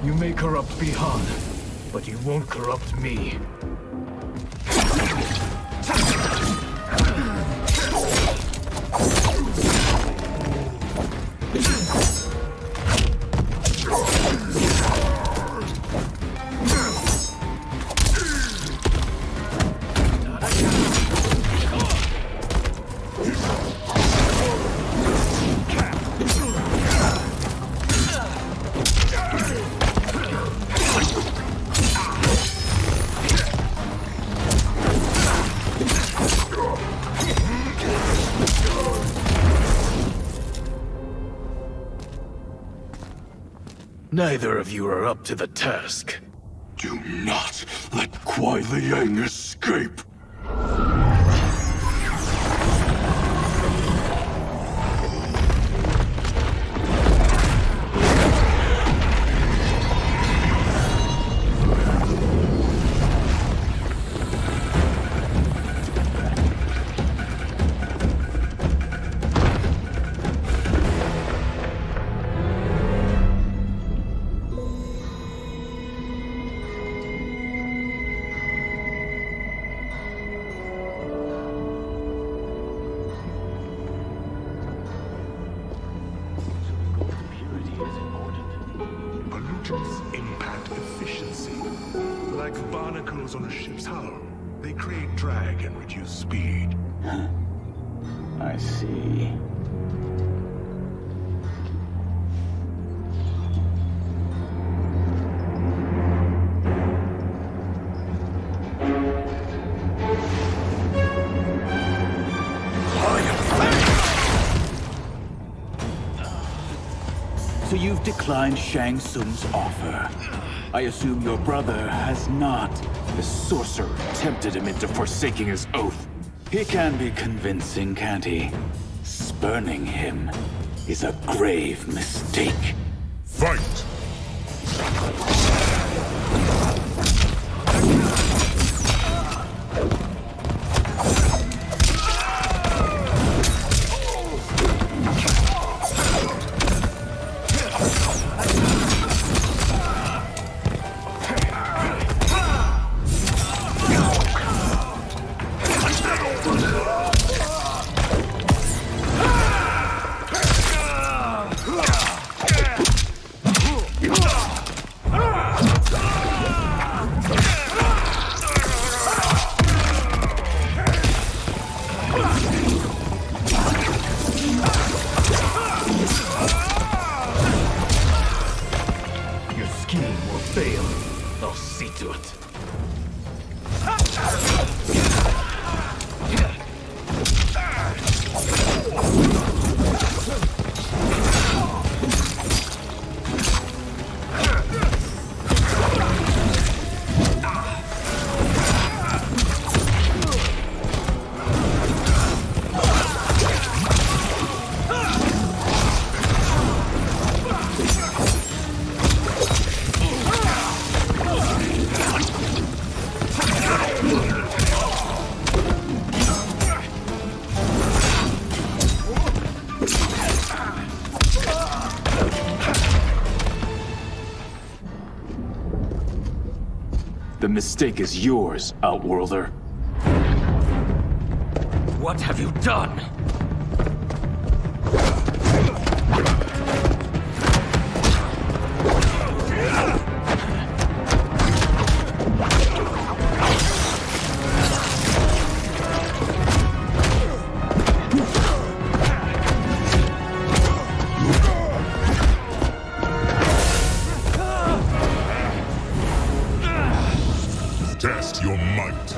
[SPEAKER 20] You may corrupt Bihan, but you won't corrupt me. Neither of you are up to the task.
[SPEAKER 8] Do not let Kuai Liang escape.
[SPEAKER 6] Pollutants impact efficiency. Like barnacles on a ship's hull, they create drag and reduce speed.
[SPEAKER 3] I see. So you've declined Shang Tsung's offer. I assume your brother has not. The sorcerer tempted him into forsaking his oath. He can be convincing, can't he? Spurning him is a grave mistake.
[SPEAKER 1] Fight!
[SPEAKER 3] The mistake is yours, Outworlder.
[SPEAKER 10] What have you done?
[SPEAKER 1] Test your might.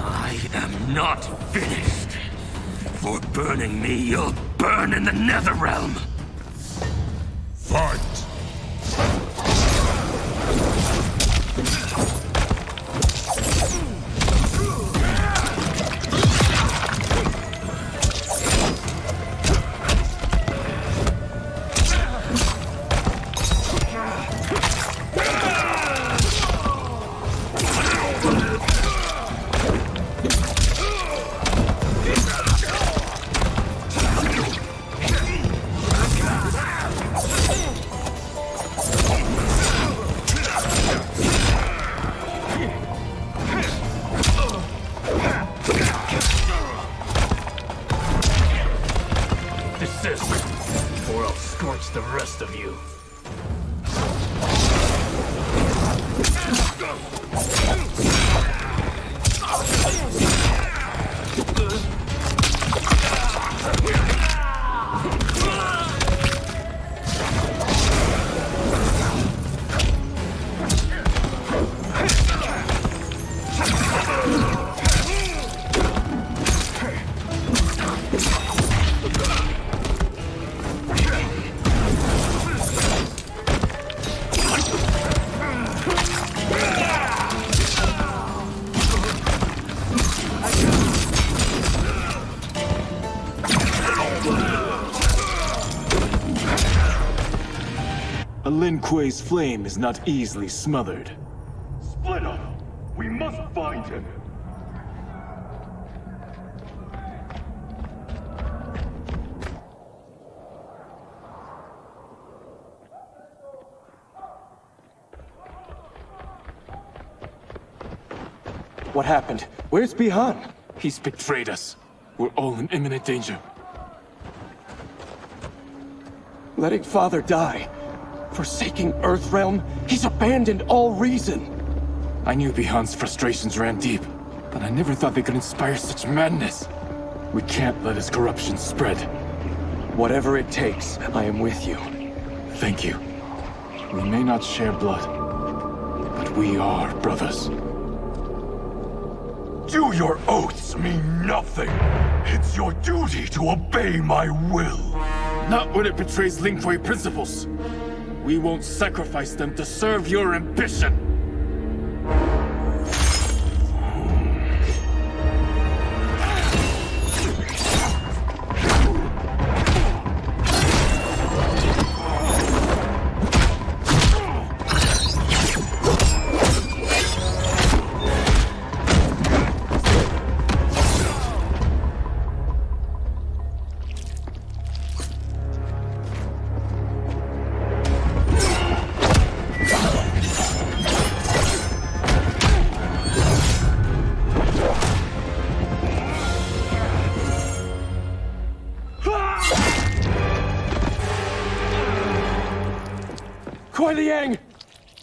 [SPEAKER 10] I am not finished. For burning me, you'll burn in the Netherrealm!
[SPEAKER 1] Fight!
[SPEAKER 10] Desist, or I'll scorch the rest of you.
[SPEAKER 3] A Lin Kuei's flame is not easily smothered.
[SPEAKER 8] Split up! We must find him!
[SPEAKER 2] What happened? Where's Bihan?
[SPEAKER 3] He's betrayed us. We're all in imminent danger.
[SPEAKER 2] Letting Father die. Forsaking Earthrealm. He's abandoned all reason.
[SPEAKER 3] I knew Bihan's frustrations ran deep, but I never thought they could inspire such madness. We can't let his corruption spread.
[SPEAKER 2] Whatever it takes, I am with you.
[SPEAKER 3] Thank you. We may not share blood, but we are brothers.
[SPEAKER 8] Do your oaths mean nothing? It's your duty to obey my will.
[SPEAKER 3] Not when it betrays Lin Kuei principles. We won't sacrifice them to serve your ambition.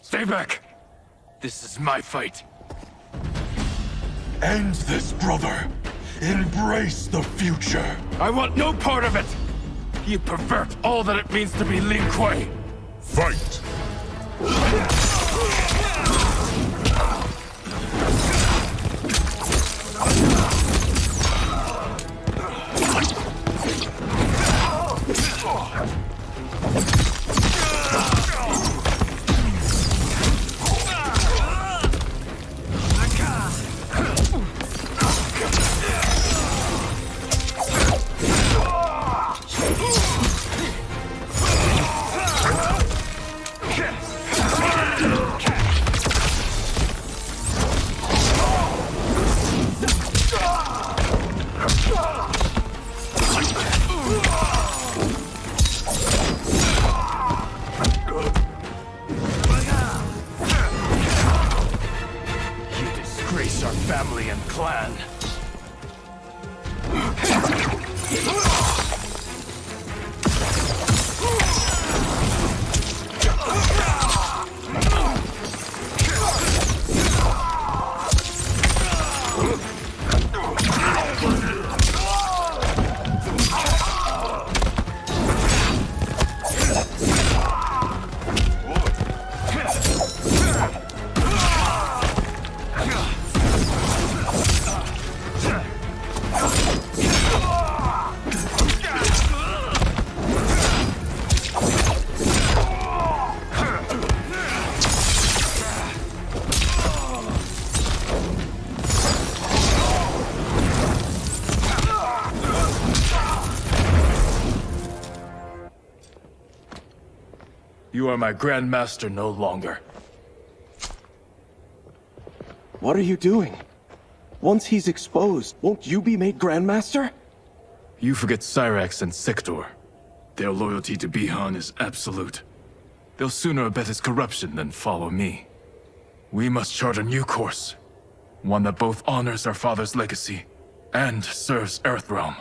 [SPEAKER 8] Stay back!
[SPEAKER 3] This is my fight.
[SPEAKER 8] End this, brother. Embrace the future.
[SPEAKER 3] I want no part of it! You pervert all that it means to be Lin Kuei!
[SPEAKER 1] Fight!
[SPEAKER 3] Family and clan. You are my Grandmaster no longer.
[SPEAKER 2] What are you doing? Once he's exposed, won't you be made Grandmaster?
[SPEAKER 3] You forget Cyrax and Sector. Their loyalty to Bihan is absolute. They'll sooner abet his corruption than follow me. We must chart a new course. One that both honors our father's legacy and serves Earthrealm.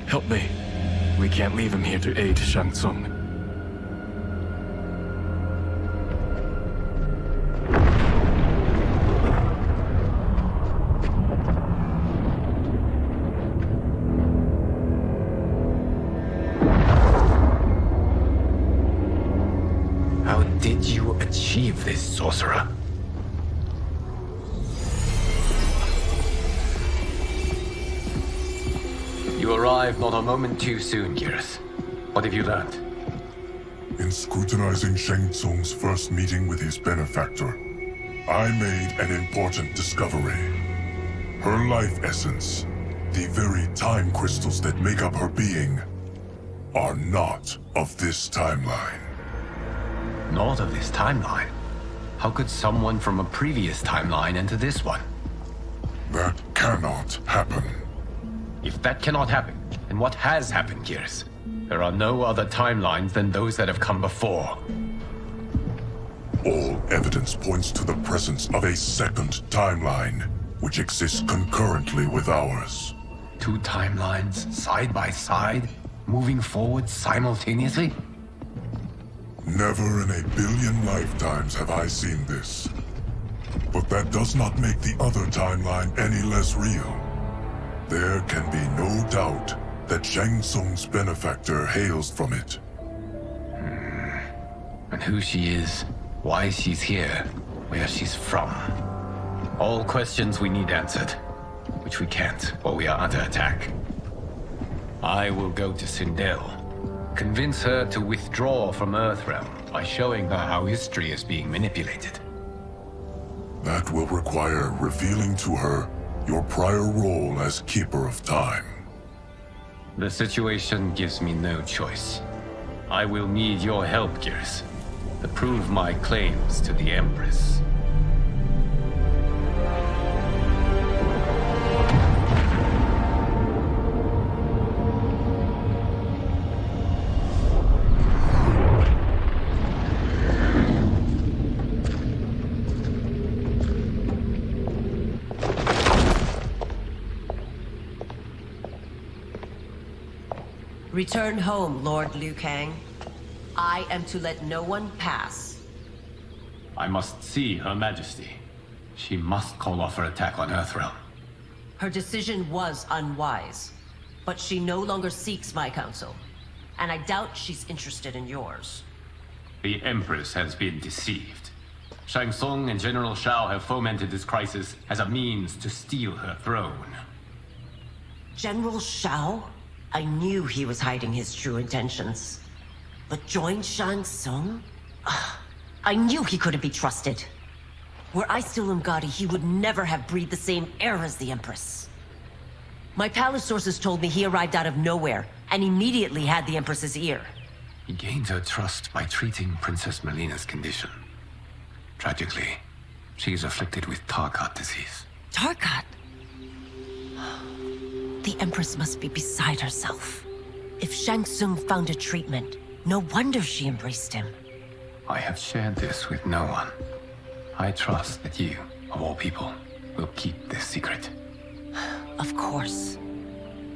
[SPEAKER 3] Help me. We can't leave him here to aid Shang Tsung.
[SPEAKER 9] How did you achieve this, sorcerer? You arrived not a moment too soon, Geras. What have you learned?
[SPEAKER 1] In scrutinizing Shang Tsung's first meeting with his benefactor, I made an important discovery. Her life essence, the very time crystals that make up her being, are not of this timeline.
[SPEAKER 9] Not of this timeline? How could someone from a previous timeline enter this one?
[SPEAKER 1] That cannot happen.
[SPEAKER 9] If that cannot happen, then what has happened, Geras? There are no other timelines than those that have come before.
[SPEAKER 1] All evidence points to the presence of a second timeline, which exists concurrently with ours.
[SPEAKER 9] Two timelines, side by side, moving forward simultaneously?
[SPEAKER 1] Never in a billion lifetimes have I seen this. But that does not make the other timeline any less real. There can be no doubt that Shang Tsung's benefactor hails from it.
[SPEAKER 9] And who she is, why she's here, where she's from. All questions we need answered, which we can't, or we are under attack. I will go to Sindel, convince her to withdraw from Earthrealm by showing her how history is being manipulated.
[SPEAKER 1] That will require revealing to her your prior role as Keeper of Time.
[SPEAKER 9] The situation gives me no choice. I will need your help, Gears, to prove my claims to the Empress.
[SPEAKER 4] Return home, Lord Liu Kang. I am to let no one pass.
[SPEAKER 9] I must see Her Majesty. She must call off her attack on Earthrealm.
[SPEAKER 4] Her decision was unwise, but she no longer seeks my counsel, and I doubt she's interested in yours.
[SPEAKER 9] The Empress has been deceived. Shang Tsung and General Shao have fomented this crisis as a means to steal her throne.
[SPEAKER 4] General Shao? I knew he was hiding his true intentions. But join Shang Tsung? I knew he couldn't be trusted. Were I still Umgadi, he would never have breathed the same air as the Empress. My palace sources told me he arrived out of nowhere, and immediately had the Empress's ear.
[SPEAKER 9] He gained her trust by treating Princess Melina's condition. Tragically, she is afflicted with Tarkat disease.
[SPEAKER 4] Tarkat? The Empress must be beside herself. If Shang Tsung found a treatment, no wonder she embraced him.
[SPEAKER 9] I have shared this with no one. I trust that you, of all people, will keep this secret.
[SPEAKER 4] Of course.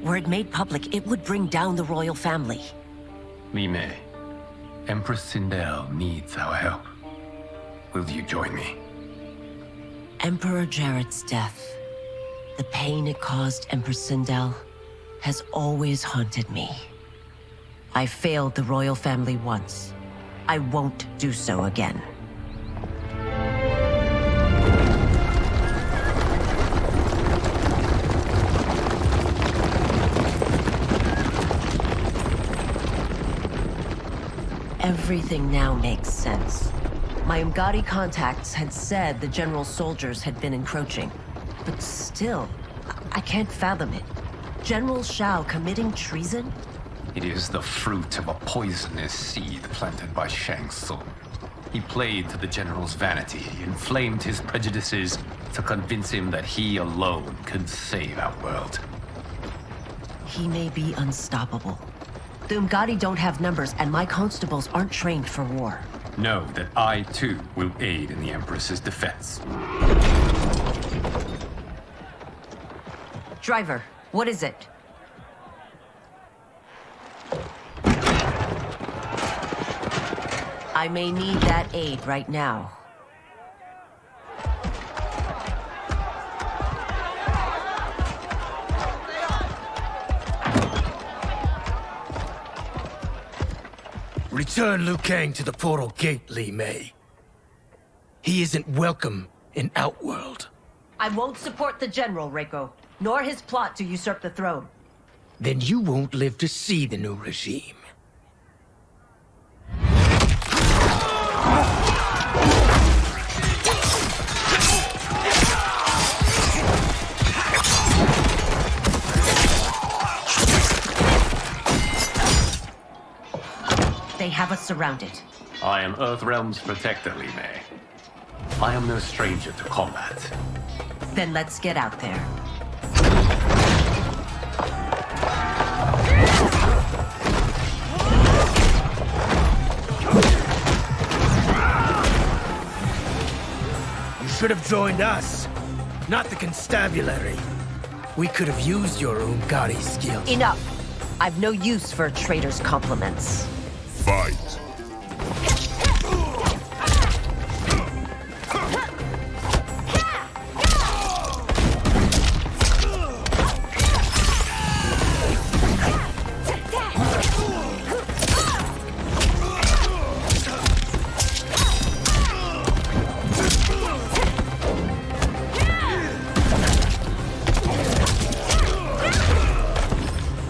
[SPEAKER 4] Were it made public, it would bring down the royal family.
[SPEAKER 9] Li Mei, Empress Sindel needs our help. Will you join me?
[SPEAKER 4] Emperor Jarrett's death, the pain it caused Empress Sindel, has always haunted me. I failed the royal family once. I won't do so again. Everything now makes sense. My Umgadi contacts had said the general's soldiers had been encroaching. But still, I can't fathom it. General Shao committing treason?
[SPEAKER 9] It is the fruit of a poisonous seed planted by Shang Tsung. He played to the general's vanity, inflamed his prejudices to convince him that he alone could save our world.
[SPEAKER 4] He may be unstoppable. The Umgadi don't have numbers, and my constables aren't trained for war.
[SPEAKER 9] Know that I, too, will aid in the Empress's defense.
[SPEAKER 4] Driver, what is it? I may need that aid right now.
[SPEAKER 11] Return Liu Kang to the portal gate, Li Mei. He isn't welcome in Outworld.
[SPEAKER 4] I won't support the General, Reiko, nor his plot to usurp the throne.
[SPEAKER 11] Then you won't live to see the new regime.
[SPEAKER 4] They have us surrounded.
[SPEAKER 9] I am Earthrealm's protector, Li Mei. I am no stranger to combat.
[SPEAKER 4] Then let's get out there.
[SPEAKER 11] should have joined us, not the constabulary. We could have used your Umgadi skills.
[SPEAKER 4] Enough. I've no use for a traitor's compliments.
[SPEAKER 1] Fight.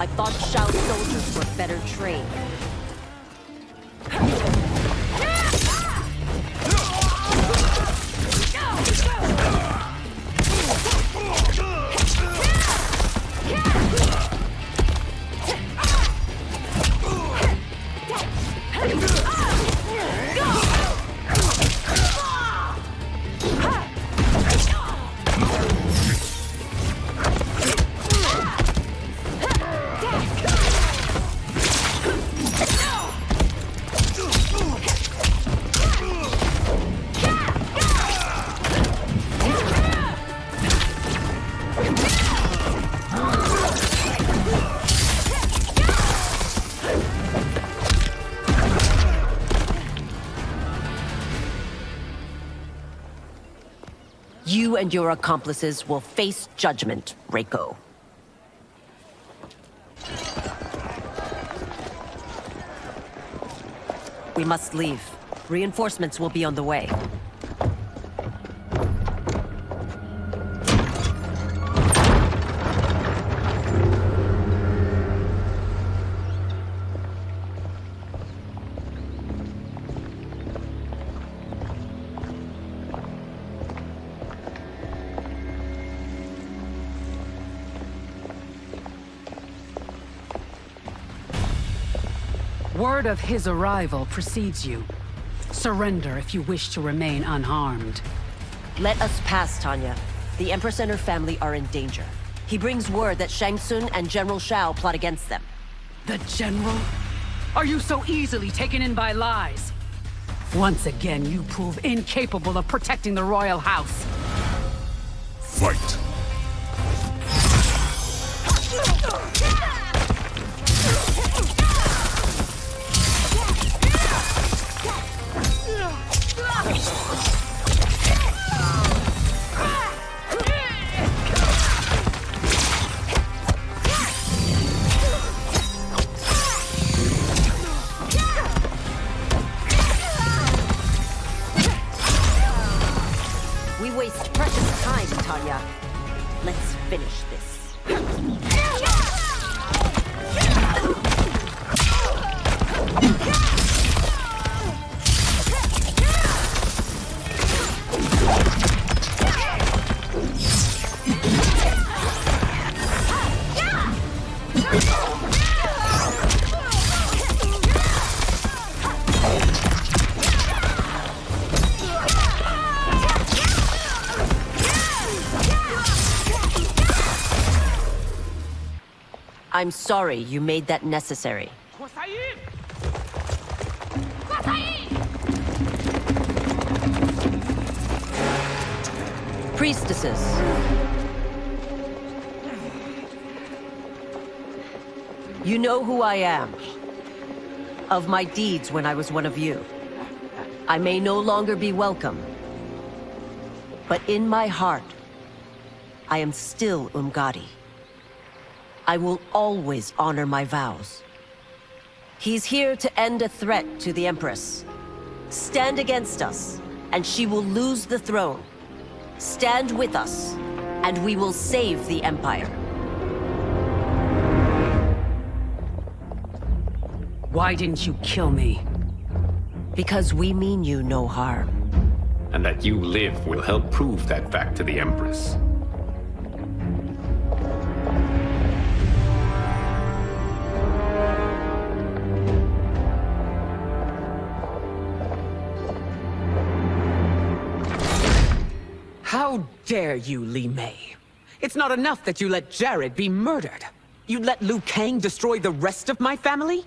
[SPEAKER 4] I thought Shao soldiers were better trained. You and your accomplices will face judgment, Reiko. We must leave. Reinforcements will be on the way.
[SPEAKER 18] Word of his arrival precedes you. Surrender if you wish to remain unharmed.
[SPEAKER 4] Let us pass, Tanya. The Empress and her family are in danger. He brings word that Shang Tsung and General Shao plot against them.
[SPEAKER 18] The General? Are you so easily taken in by lies? Once again, you prove incapable of protecting the royal house.
[SPEAKER 1] Fight.
[SPEAKER 4] We waste precious time, Tanya. Let's finish this. I'm sorry you made that necessary. Priestesses. You know who I am. Of my deeds when I was one of you. I may no longer be welcome. But in my heart, I am still Umgadi. I will always honor my vows. He's here to end a threat to the Empress. Stand against us, and she will lose the throne. Stand with us, and we will save the Empire.
[SPEAKER 18] Why didn't you kill me?
[SPEAKER 4] Because we mean you no harm.
[SPEAKER 9] And that you live will help prove that fact to the Empress.
[SPEAKER 16] How dare you, Li Mei? It's not enough that you let Jared be murdered. You let Liu Kang destroy the rest of my family?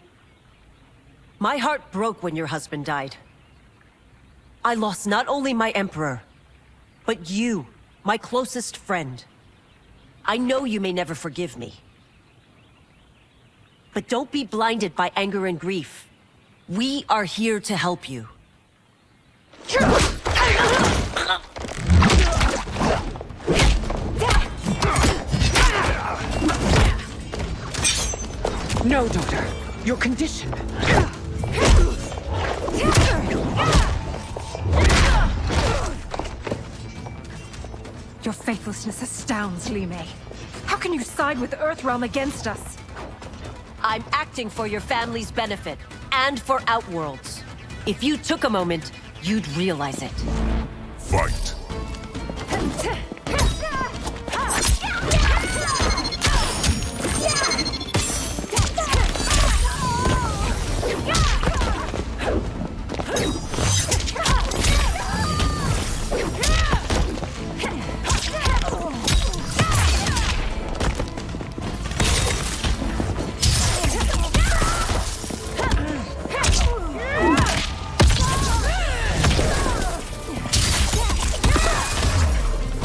[SPEAKER 4] My heart broke when your husband died. I lost not only my emperor, But you, my closest friend. I know you may never forgive me. But don't be blinded by anger and grief. We are here to help you.
[SPEAKER 16] No, daughter. Your condition.
[SPEAKER 15] Your faithlessness astounds, Li Mei. How can you side with Earthrealm against us?
[SPEAKER 4] I'm acting for your family's benefit, and for Outworld's. If you took a moment, you'd realize it.
[SPEAKER 1] Fight.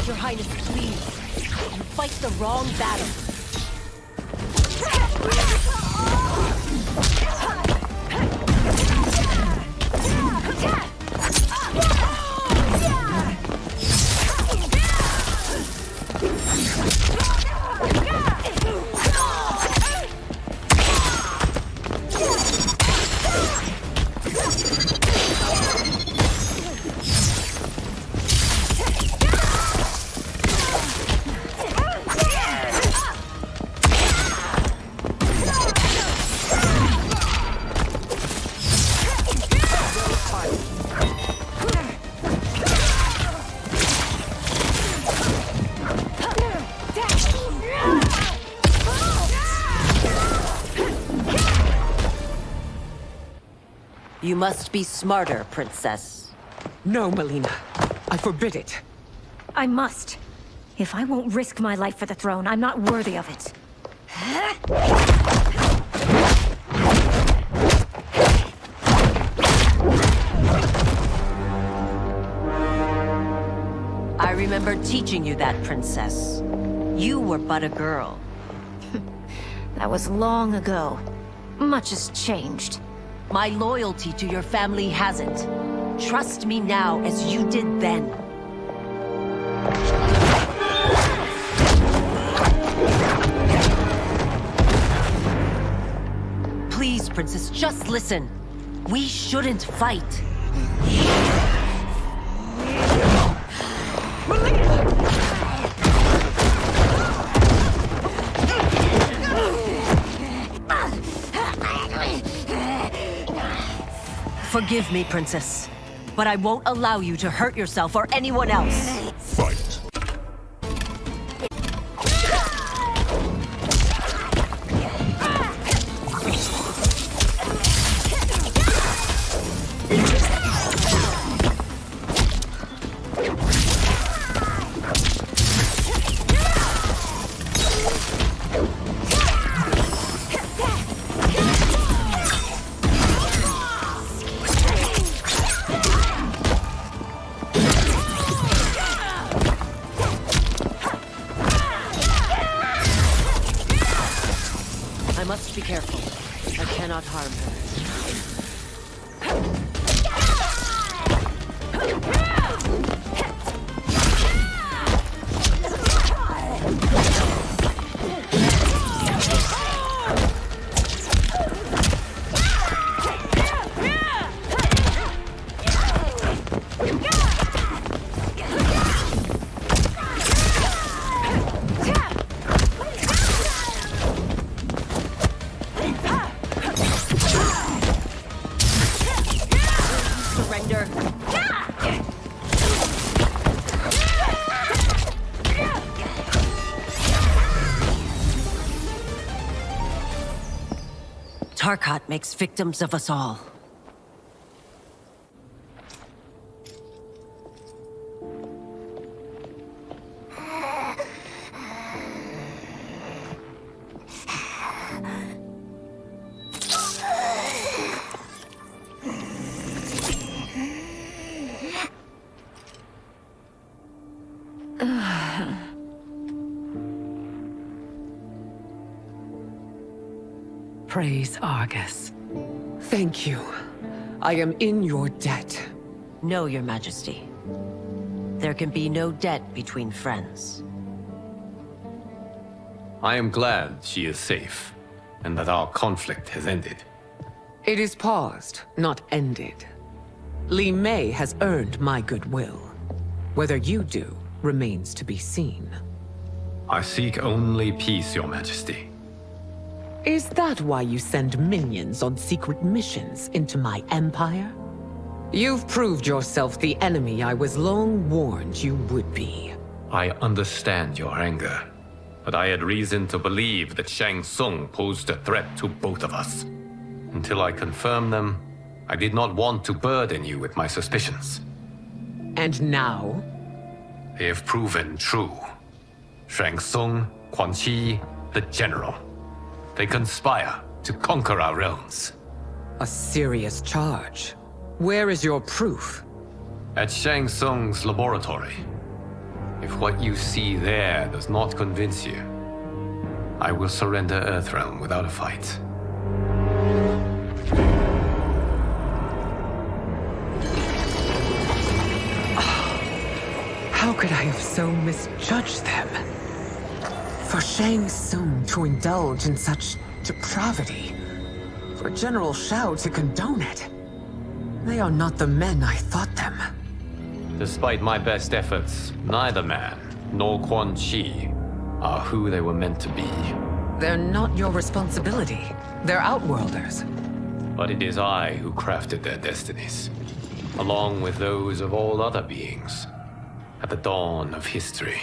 [SPEAKER 4] Your Highness, please. You fight the wrong battle. You must be smarter, Princess.
[SPEAKER 16] No, Melina. I forbid it.
[SPEAKER 15] I must. If I won't risk my life for the throne, I'm not worthy of it.
[SPEAKER 4] I remember teaching you that, Princess. You were but a girl.
[SPEAKER 15] That was long ago. Much has changed.
[SPEAKER 4] My loyalty to your family hasn't. Trust me now as you did then. Please, Princess, just listen. We shouldn't fight. Forgive me, Princess, but I won't allow you to hurt yourself or anyone else.
[SPEAKER 1] Fight.
[SPEAKER 4] I must be careful. I cannot harm her. Surrender. Tarkat makes victims of us all.
[SPEAKER 18] praise Argus.
[SPEAKER 16] Thank you. I am in your debt.
[SPEAKER 4] No, Your Majesty. There can be no debt between friends.
[SPEAKER 9] I am glad she is safe, and that our conflict has ended.
[SPEAKER 16] It is paused, not ended. Li Mei has earned my goodwill. Whether you do remains to be seen.
[SPEAKER 9] I seek only peace, Your Majesty.
[SPEAKER 16] Is that why you send minions on secret missions into my empire? You've proved yourself the enemy I was long warned you would be.
[SPEAKER 9] I understand your anger, but I had reason to believe that Shang Tsung posed a threat to both of us. Until I confirmed them, I did not want to burden you with my suspicions.
[SPEAKER 16] And now?
[SPEAKER 9] They have proven true. Shang Tsung, Quan Chi, the General. They conspire to conquer our realms.
[SPEAKER 16] A serious charge. Where is your proof?
[SPEAKER 9] At Shang Tsung's laboratory. If what you see there does not convince you, I will surrender Earthrealm without a fight.
[SPEAKER 16] How could I have so misjudged them? For Shang Tsung to indulge in such depravity, for General Shao to condone it, they are not the men I thought them.
[SPEAKER 9] Despite my best efforts, neither man nor Quan Chi are who they were meant to be.
[SPEAKER 16] They're not your responsibility. They're Outworlders.
[SPEAKER 9] But it is I who crafted their destinies, along with those of all other beings, at the dawn of history.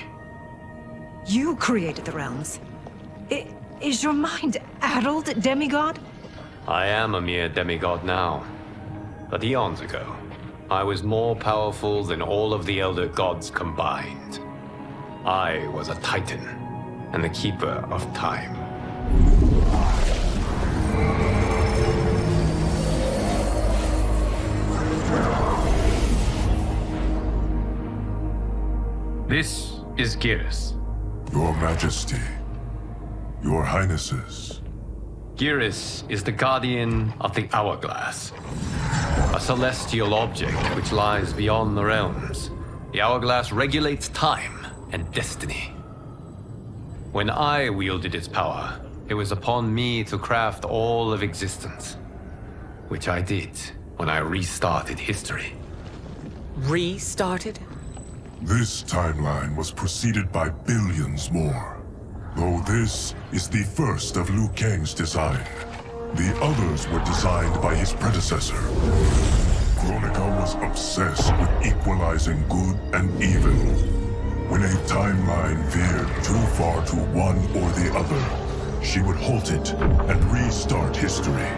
[SPEAKER 15] You created the realms. Is your mind addled, demigod?
[SPEAKER 9] I am a mere demigod now. But eons ago, I was more powerful than all of the Elder Gods combined. I was a Titan, and the Keeper of Time. This is Geras.
[SPEAKER 1] Your Majesty, Your Highnesses.
[SPEAKER 9] Geras is the guardian of the Hourglass, a celestial object which lies beyond the realms. The Hourglass regulates time and destiny. When I wielded its power, it was upon me to craft all of existence, which I did when I restarted history.
[SPEAKER 16] Restarted?
[SPEAKER 1] This timeline was preceded by billions more. Though this is the first of Liu Kang's design. The others were designed by his predecessor. Kronika was obsessed with equalizing good and evil. When a timeline veered too far to one or the other, she would halt it and restart history,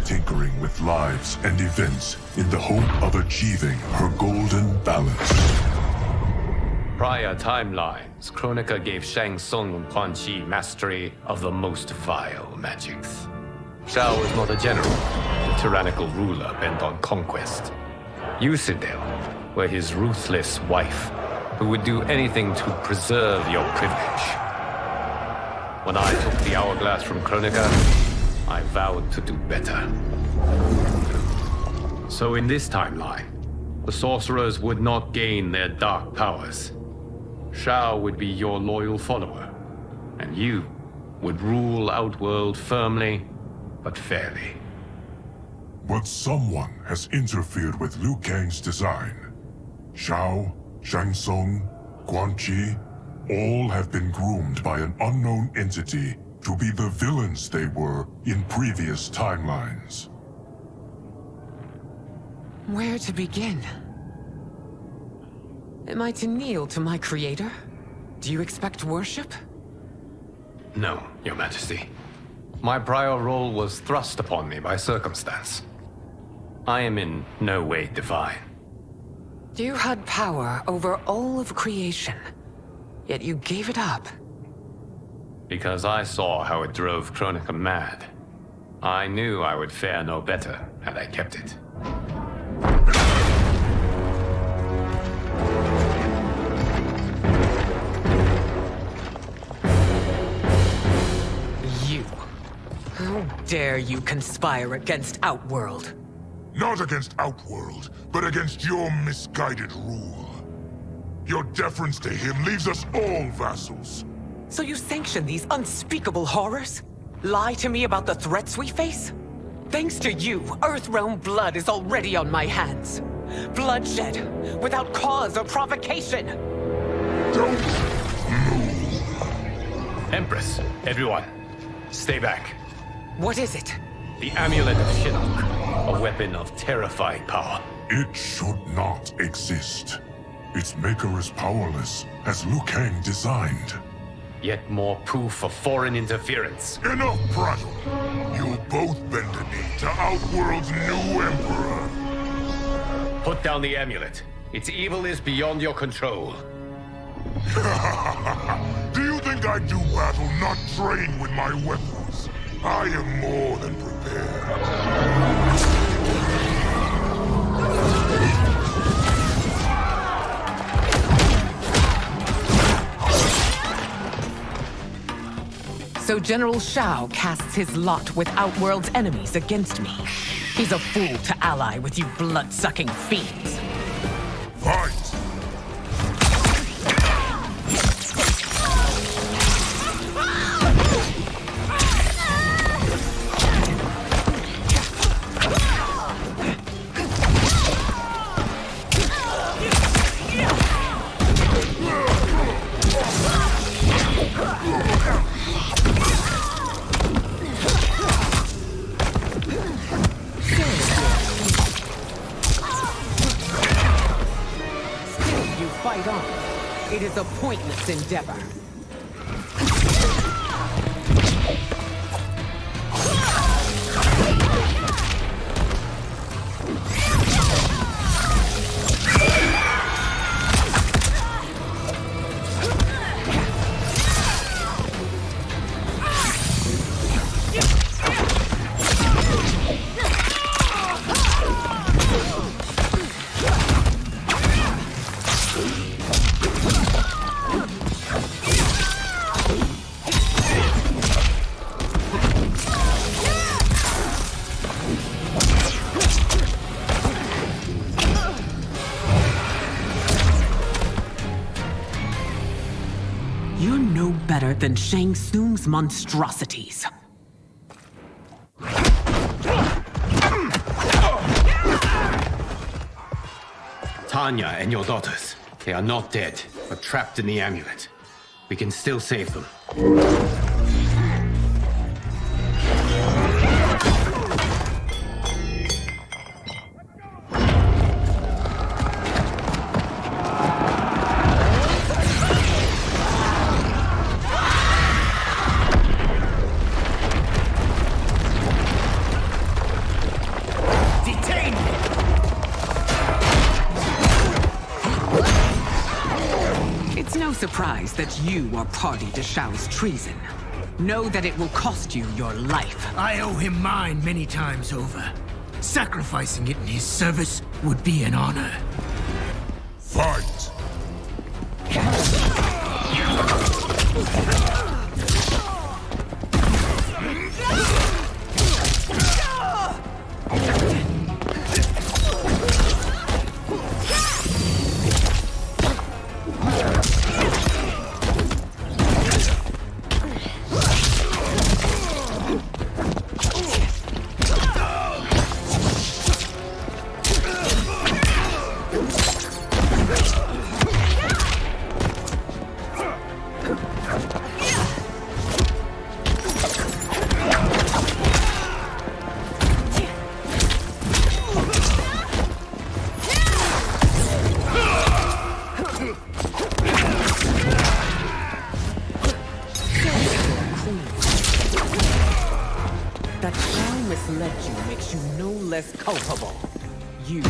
[SPEAKER 1] tinkering with lives and events in the hope of achieving her golden balance.
[SPEAKER 9] Prior timelines, Kronika gave Shang Tsung and Quan Chi mastery of the most vile magics. Shao was not a general, a tyrannical ruler bent on conquest. Yusidel were his ruthless wife, who would do anything to preserve your privilege. When I took the Hourglass from Kronika, I vowed to do better. So in this timeline, the sorcerers would not gain their dark powers. Shao would be your loyal follower, and you would rule Outworld firmly, but fairly.
[SPEAKER 1] But someone has interfered with Liu Kang's design. Shao, Shang Tsung, Quan Chi, all have been groomed by an unknown entity to be the villains they were in previous timelines.
[SPEAKER 16] Where to begin? Am I to kneel to my creator? Do you expect worship?
[SPEAKER 9] No, Your Majesty. My prior role was thrust upon me by circumstance. I am in no way divine.
[SPEAKER 16] You had power over all of creation, yet you gave it up.
[SPEAKER 9] Because I saw how it drove Kronika mad. I knew I would fare no better had I kept it.
[SPEAKER 16] How dare you conspire against Outworld?
[SPEAKER 12] Not against Outworld, but against your misguided rule. Your deference to him leaves us all vassals.
[SPEAKER 16] So you sanction these unspeakable horrors? Lie to me about the threats we face? Thanks to you, Earthrealm blood is already on my hands. Bloodshed, without cause or provocation.
[SPEAKER 12] Don't
[SPEAKER 14] Empress, everyone, stay back.
[SPEAKER 16] What is it?
[SPEAKER 14] The Amulet of Shinnok, a weapon of terrifying power.
[SPEAKER 1] It should not exist. Its maker is powerless, as Liu Kang designed.
[SPEAKER 14] Yet more proof of foreign interference.
[SPEAKER 12] Enough prattle! You both bend a knee to Outworld's new emperor.
[SPEAKER 14] Put down the amulet. Its evil is beyond your control.
[SPEAKER 12] Do you think I do battle not trained with my weapons? I am more than prepared.
[SPEAKER 16] So General Shao casts his lot with Outworld's enemies against me. He's a fool to ally with you blood-sucking fiends.
[SPEAKER 12] Fight!
[SPEAKER 16] Fight on. It is a pointless endeavor. You're no better than Shang Tsung's monstrosities.
[SPEAKER 9] Tanya and your daughters, they are not dead, but trapped in the amulet. We can still save them.
[SPEAKER 16] Surprise that you are party to Shao's treason. Know that it will cost you your life.
[SPEAKER 11] I owe him mine many times over. Sacrificing it in his service would be an honor.
[SPEAKER 12] Fight!
[SPEAKER 16] That Shao misled you makes you no less culpable. You...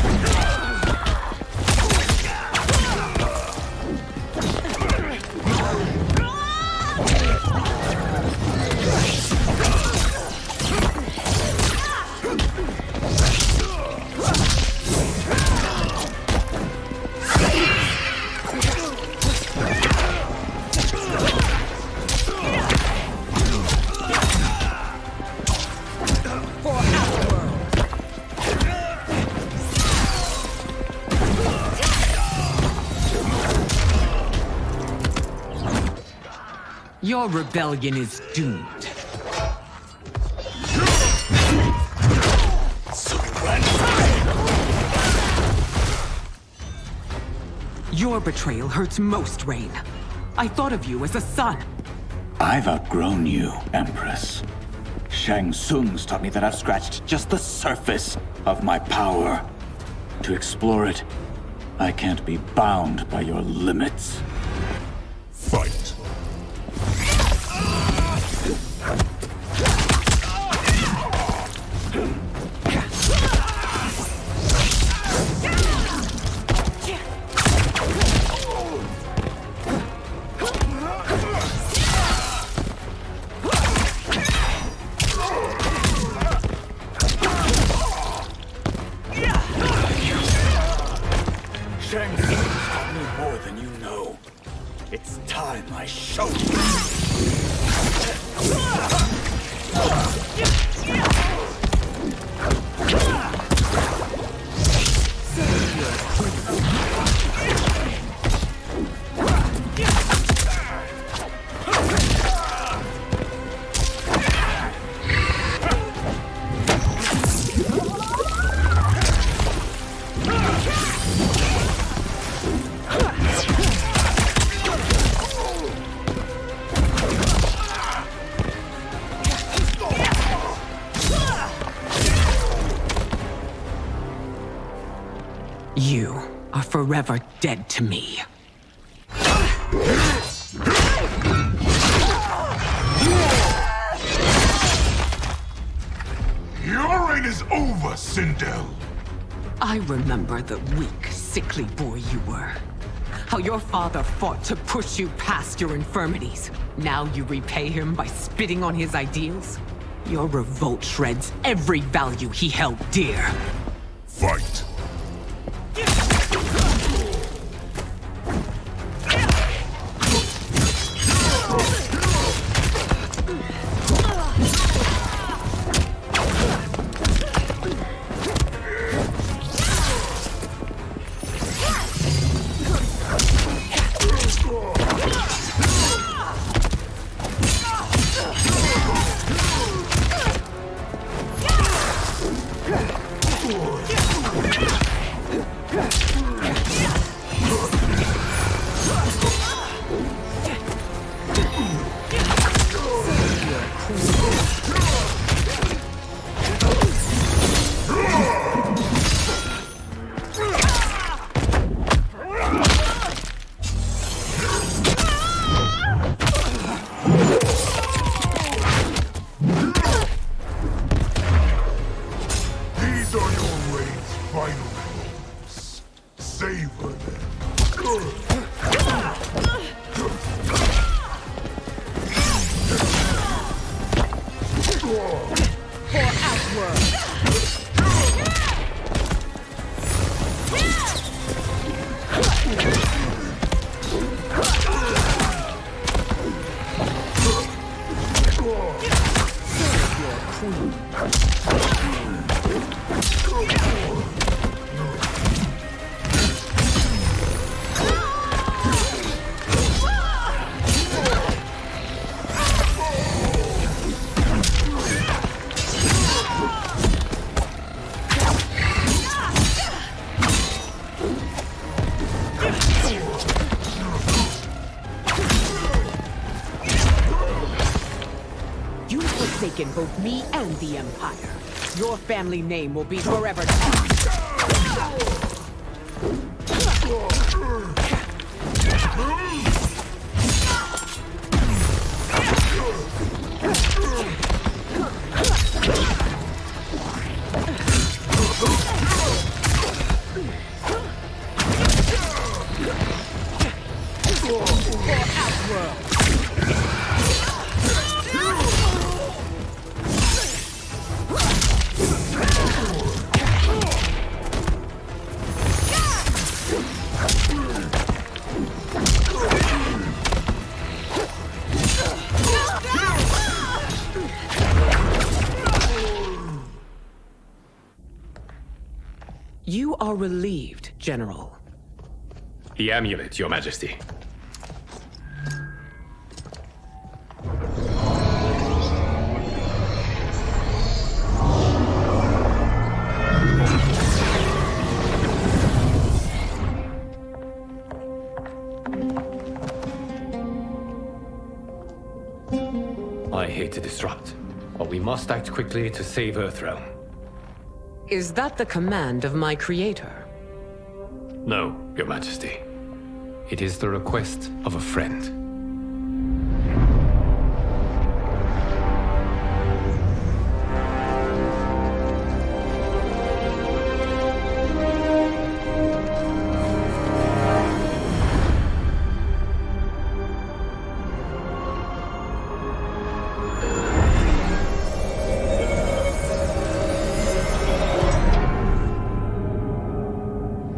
[SPEAKER 16] Your rebellion is doomed. Your betrayal hurts most, Rain. I thought of you as a son.
[SPEAKER 3] I've outgrown you, Empress. Shang Tsung's taught me that I've scratched just the surface of my power. To explore it, I can't be bound by your limits.
[SPEAKER 1] Fight.
[SPEAKER 3] Shang Tsung taught me more than you know. It's time I show you.
[SPEAKER 16] You are forever dead to me.
[SPEAKER 1] Your reign is over, Sindel.
[SPEAKER 16] I remember the weak, sickly boy you were. How your father fought to push you past your infirmities. Now you repay him by spitting on his ideals? Your revolt shreds every value he held dear.
[SPEAKER 1] Fight.
[SPEAKER 16] Forsaken both me and the Empire. Your family name will be forever tarnished. You are relieved, General.
[SPEAKER 14] The amulet, Your Majesty. I hate to disrupt, but we must act quickly to save Earthrealm.
[SPEAKER 16] Is that the command of my creator?
[SPEAKER 14] No, Your Majesty. It is the request of a friend.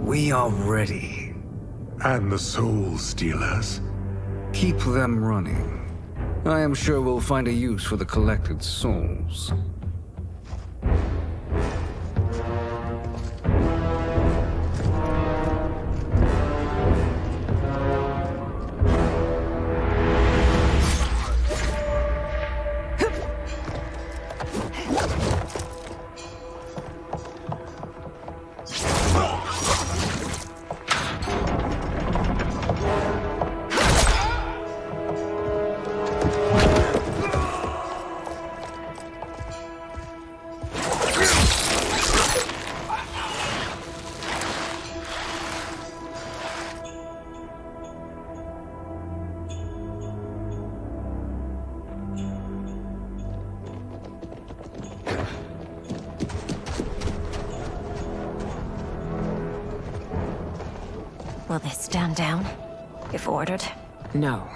[SPEAKER 7] We are ready.
[SPEAKER 6] And the Soul Stealers?
[SPEAKER 7] Keep them running. I am sure we'll find a use for the collected souls.
[SPEAKER 13] Will they stand down, if ordered?
[SPEAKER 16] No.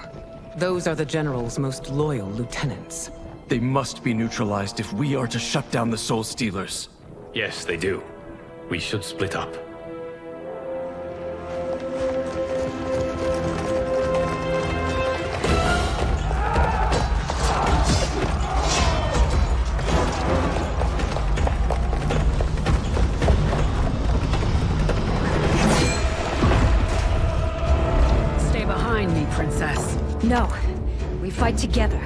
[SPEAKER 16] Those are the General's most loyal lieutenants.
[SPEAKER 20] They must be neutralized if we are to shut down the Soul Stealers.
[SPEAKER 14] Yes, they do. We should split up.
[SPEAKER 18] Stay behind me, Princess.
[SPEAKER 15] No. We fight together.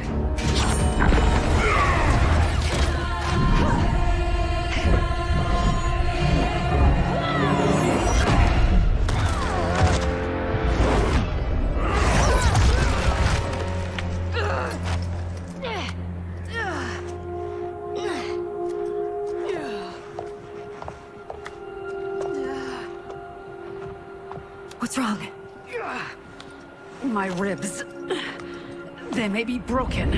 [SPEAKER 13] What's wrong?
[SPEAKER 18] My ribs. They may be broken.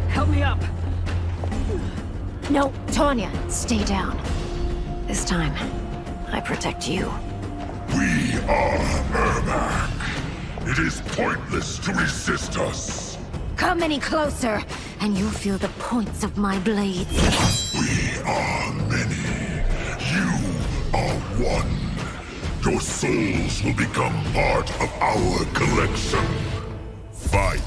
[SPEAKER 18] Help me up.
[SPEAKER 13] No, Tanya, stay down. This time, I protect you.
[SPEAKER 1] We are Ermac. It is pointless to resist us.
[SPEAKER 13] Come any closer, and you'll feel the points of my blades.
[SPEAKER 1] We are many. You are one. Your souls will become part of our collection. Fight.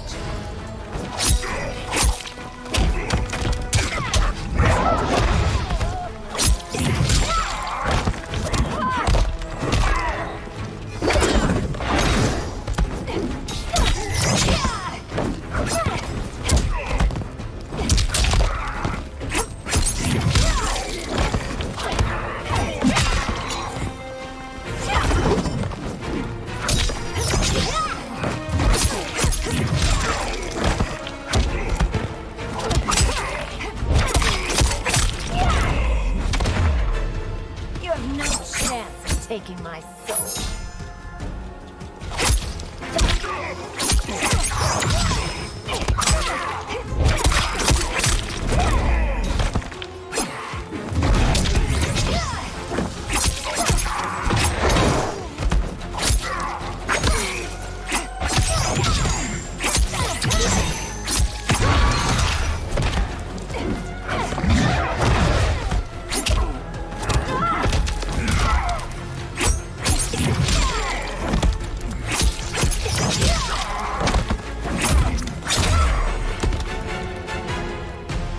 [SPEAKER 13] You have no chance of taking my soul.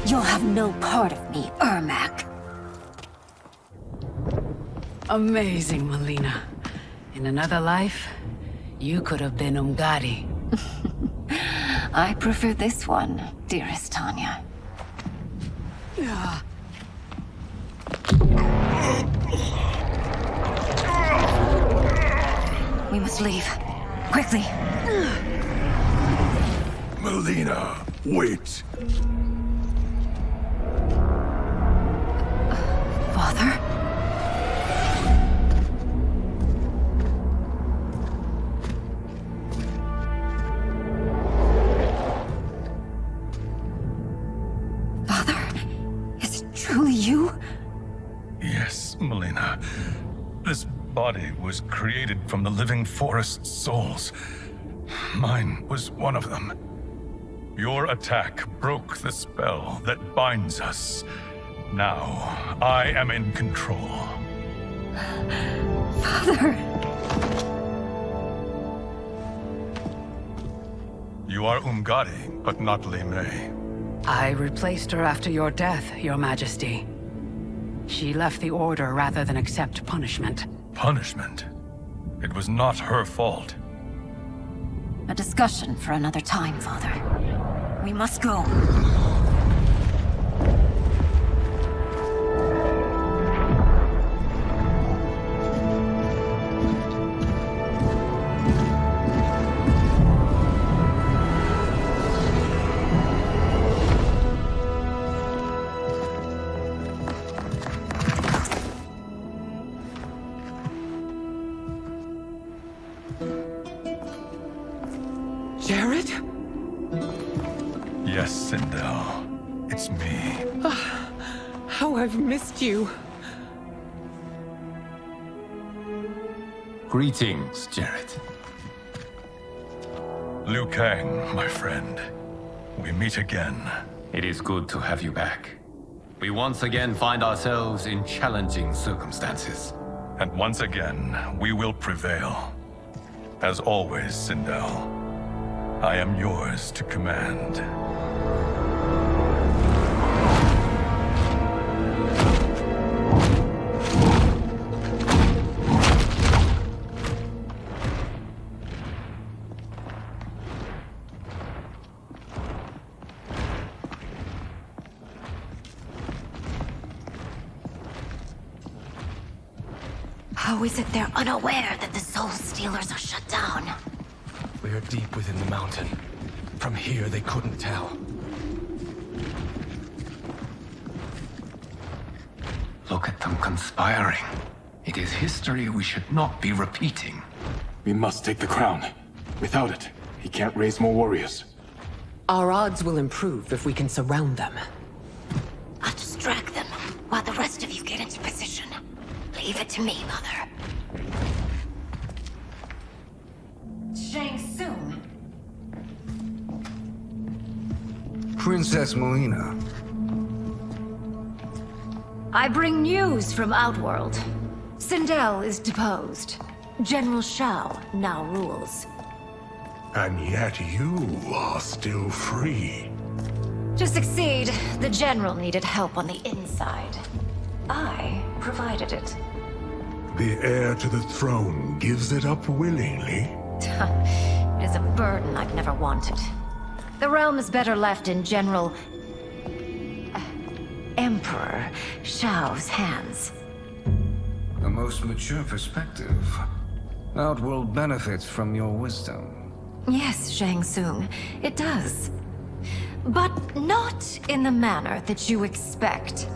[SPEAKER 13] You'll have no part of me, Ermac.
[SPEAKER 18] Amazing, Melina. In another life, you could have been Umgadi.
[SPEAKER 13] I prefer this one, dearest Tanya.
[SPEAKER 15] We must leave. Quickly.
[SPEAKER 6] Melina, wait.
[SPEAKER 15] Father? Father? Is it truly you?
[SPEAKER 6] Yes, Melina. This body was created from the living forest's souls. Mine was one of them. Your attack broke the spell that binds us. Now, I am in control.
[SPEAKER 15] Father!
[SPEAKER 6] You are Umgadi, but not Li Mei.
[SPEAKER 18] I replaced her after your death, Your Majesty. She left the Order rather than accept punishment.
[SPEAKER 6] Punishment? It was not her fault.
[SPEAKER 15] A discussion for another time, Father. We must go.
[SPEAKER 16] Jared?
[SPEAKER 6] Yes, Sindel. It's me.
[SPEAKER 16] How I've missed you.
[SPEAKER 9] Greetings, Jared.
[SPEAKER 6] Liu Kang, my friend. We meet again.
[SPEAKER 9] It is good to have you back. We once again find ourselves in challenging circumstances.
[SPEAKER 6] And once again, we will prevail. As always, Sindel, I am yours to command.
[SPEAKER 4] How is it they're unaware that the Soul Stealers are shut down?
[SPEAKER 20] We are deep within the mountain. From here, they couldn't tell.
[SPEAKER 9] Look at them conspiring. It is history we should not be repeating.
[SPEAKER 3] We must take the crown. Without it, he can't raise more warriors.
[SPEAKER 16] Our odds will improve if we can surround them.
[SPEAKER 4] I'll distract them while the rest of you get into position. Leave it to me, Mother.
[SPEAKER 15] Shang Tsung.
[SPEAKER 7] Princess Melina.
[SPEAKER 15] I bring news from Outworld. Sindel is deposed. General Shao now rules.
[SPEAKER 6] And yet you are still free.
[SPEAKER 15] To succeed, the General needed help on the inside. I provided it.
[SPEAKER 6] The heir to the throne gives it up willingly.
[SPEAKER 15] It is a burden I've never wanted. The realm is better left in General... Emperor Shao's hands.
[SPEAKER 7] A most mature perspective. Outworld benefits from your wisdom.
[SPEAKER 15] Yes, Shang Tsung, it does. But not in the manner that you expect.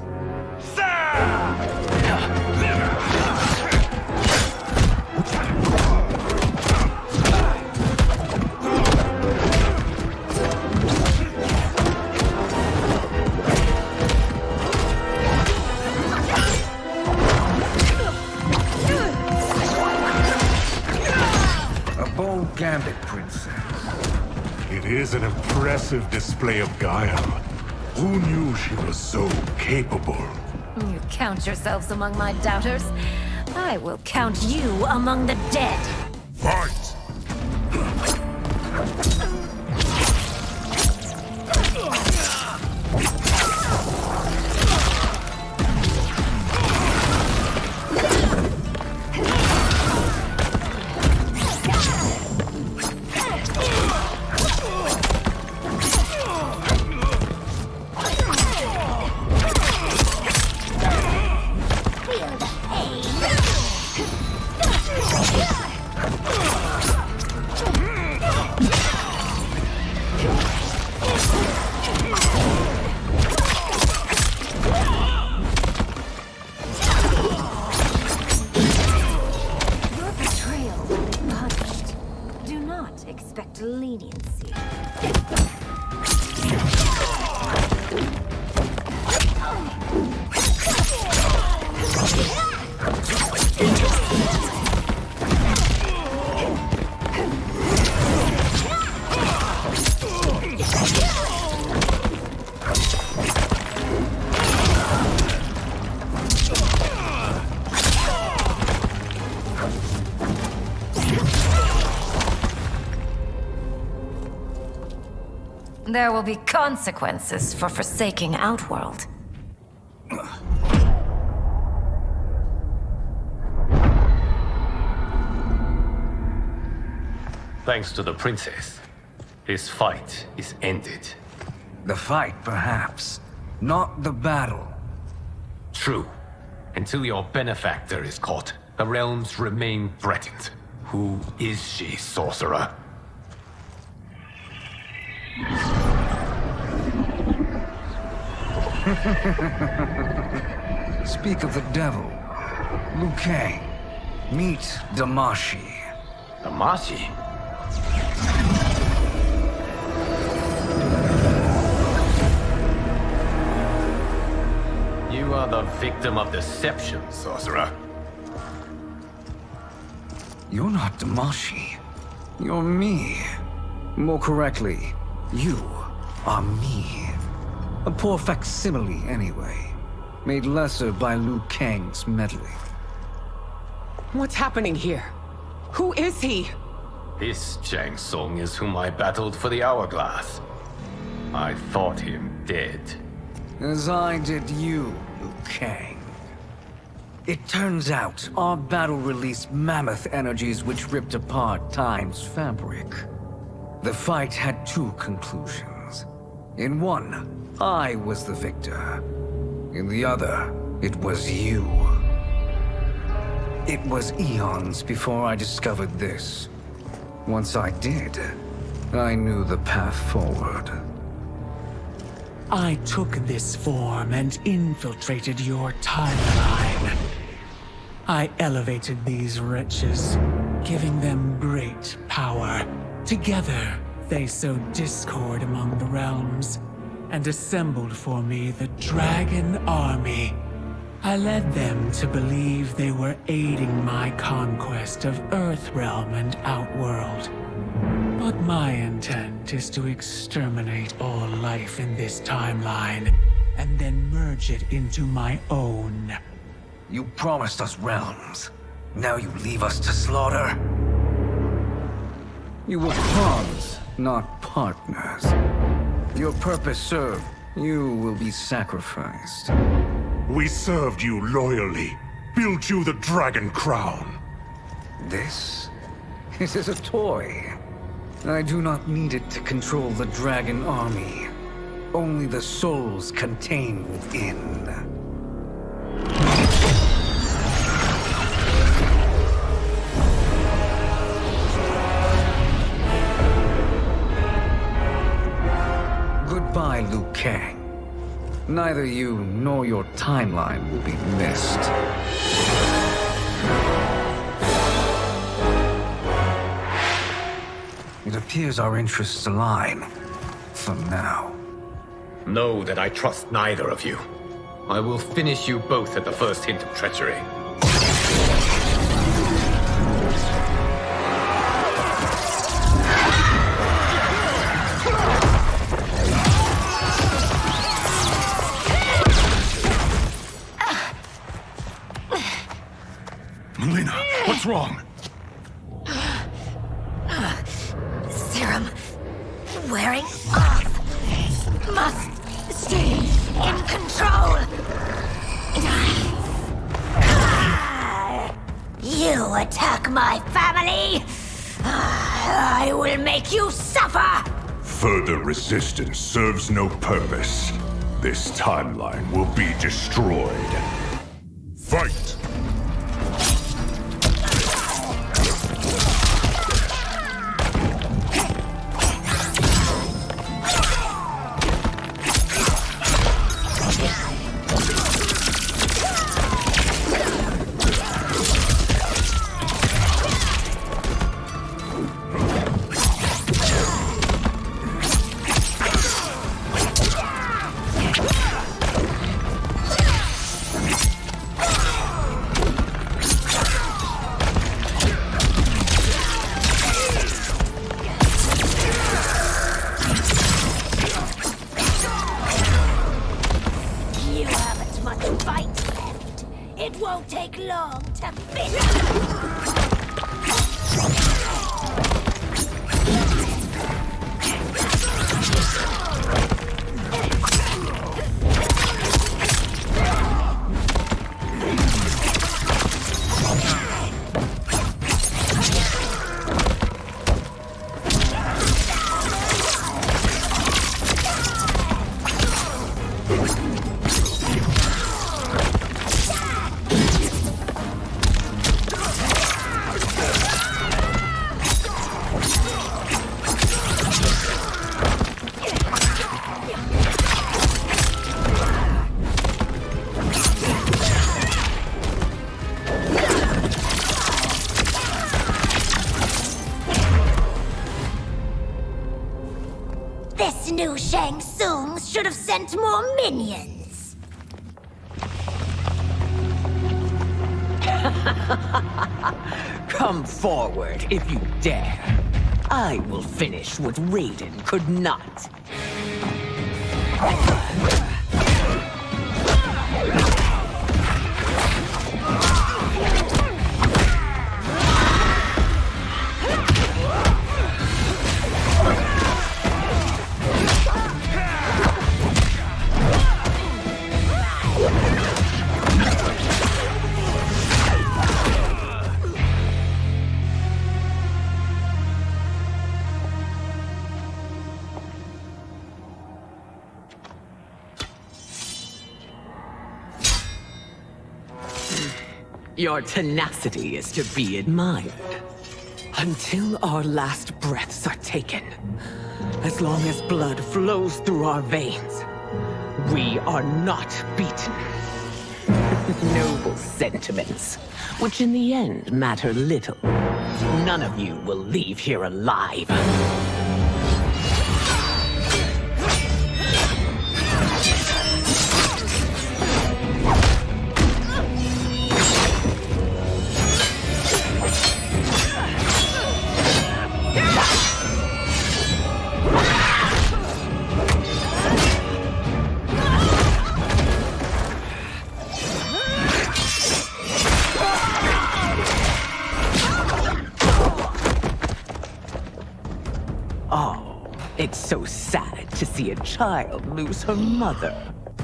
[SPEAKER 7] A bold gambit, Princess.
[SPEAKER 6] It is an impressive display of guile. Who knew she was so capable?
[SPEAKER 15] You count yourselves among my doubters. I will count you among the dead.
[SPEAKER 6] Fight!
[SPEAKER 13] not expect leniency.
[SPEAKER 4] There will be consequences for forsaking Outworld.
[SPEAKER 14] Thanks to the princess, this fight is ended.
[SPEAKER 7] The fight, perhaps. Not the battle.
[SPEAKER 14] True. Until your benefactor is caught, the realms remain threatened. Who is she, sorcerer?
[SPEAKER 7] Speak of the devil. Liu Kang. Meet Damashi.
[SPEAKER 14] Damashi? You are the victim of deception, sorcerer.
[SPEAKER 7] You're not Damashi. You're me. More correctly, you are me. A poor facsimile, anyway. Made lesser by Liu Kang's meddling.
[SPEAKER 16] What's happening here? Who is he?
[SPEAKER 14] This Shang Tsung is whom I battled for the Hourglass. I thought him dead.
[SPEAKER 7] As I did you, Liu Kang. It turns out our battle released mammoth energies which ripped apart time's fabric. The fight had two conclusions. In one, I was the victor. In the other, it was you. It was eons before I discovered this. Once I did, I knew the path forward.
[SPEAKER 21] I took this form and infiltrated your timeline. I elevated these wretches, giving them great power. Together, they sowed discord among the realms, and assembled for me the Dragon Army. I led them to believe they were aiding my conquest of Earthrealm and Outworld. But my intent is to exterminate all life in this timeline, and then merge it into my own.
[SPEAKER 7] You promised us realms. Now you leave us to slaughter? You were pawns, not partners. Your purpose served, you will be sacrificed.
[SPEAKER 6] We served you loyally, built you the Dragon Crown.
[SPEAKER 7] This? It is a toy. I do not need it to control the Dragon Army. Only the souls contained within. Goodbye, Liu Kang. Neither you nor your timeline will be missed. It appears our interests align. For now.
[SPEAKER 14] Know that I trust neither of you. I will finish you both at the first hint of treachery.
[SPEAKER 8] Melina, what's wrong?
[SPEAKER 13] Serum wearing off. Must stay in control. You attack my family. I will make you suffer.
[SPEAKER 12] Further resistance serves no purpose. This timeline will be destroyed. Fight!
[SPEAKER 13] These new Shang Tsungs should have sent more minions.
[SPEAKER 16] Come forward if you dare. I will finish what Raiden could not. Your tenacity is to be admired. Until our last breaths are taken, as long as blood flows through our veins, we are not beaten. Noble sentiments, which in the end matter little. None of you will leave here alive. It's so sad to see a child lose her mother.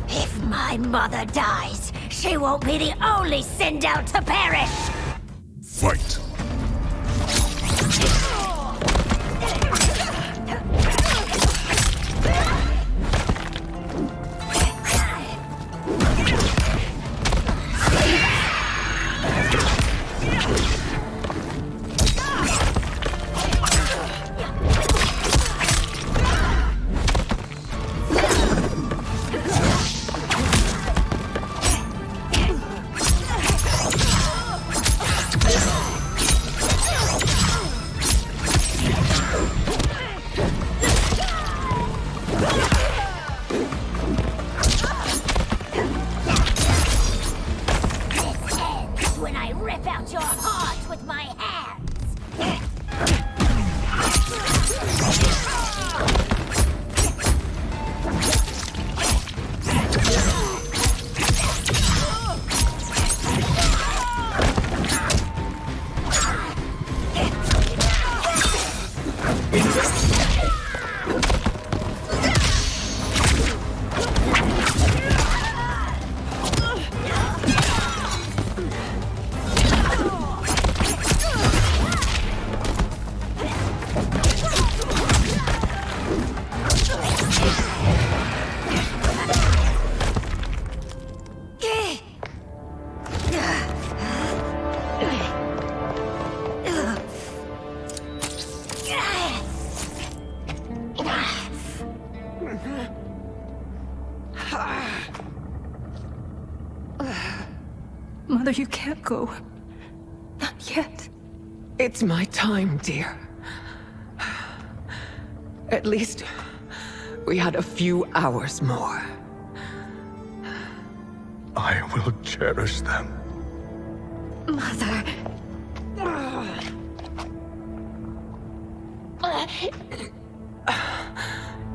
[SPEAKER 13] If my mother dies, she won't be the only sinned out to perish!
[SPEAKER 1] Fight!
[SPEAKER 16] Mother, you can't go. Not yet. It's my time, dear. At least, we had a few hours more.
[SPEAKER 6] I will cherish them.
[SPEAKER 16] Mother.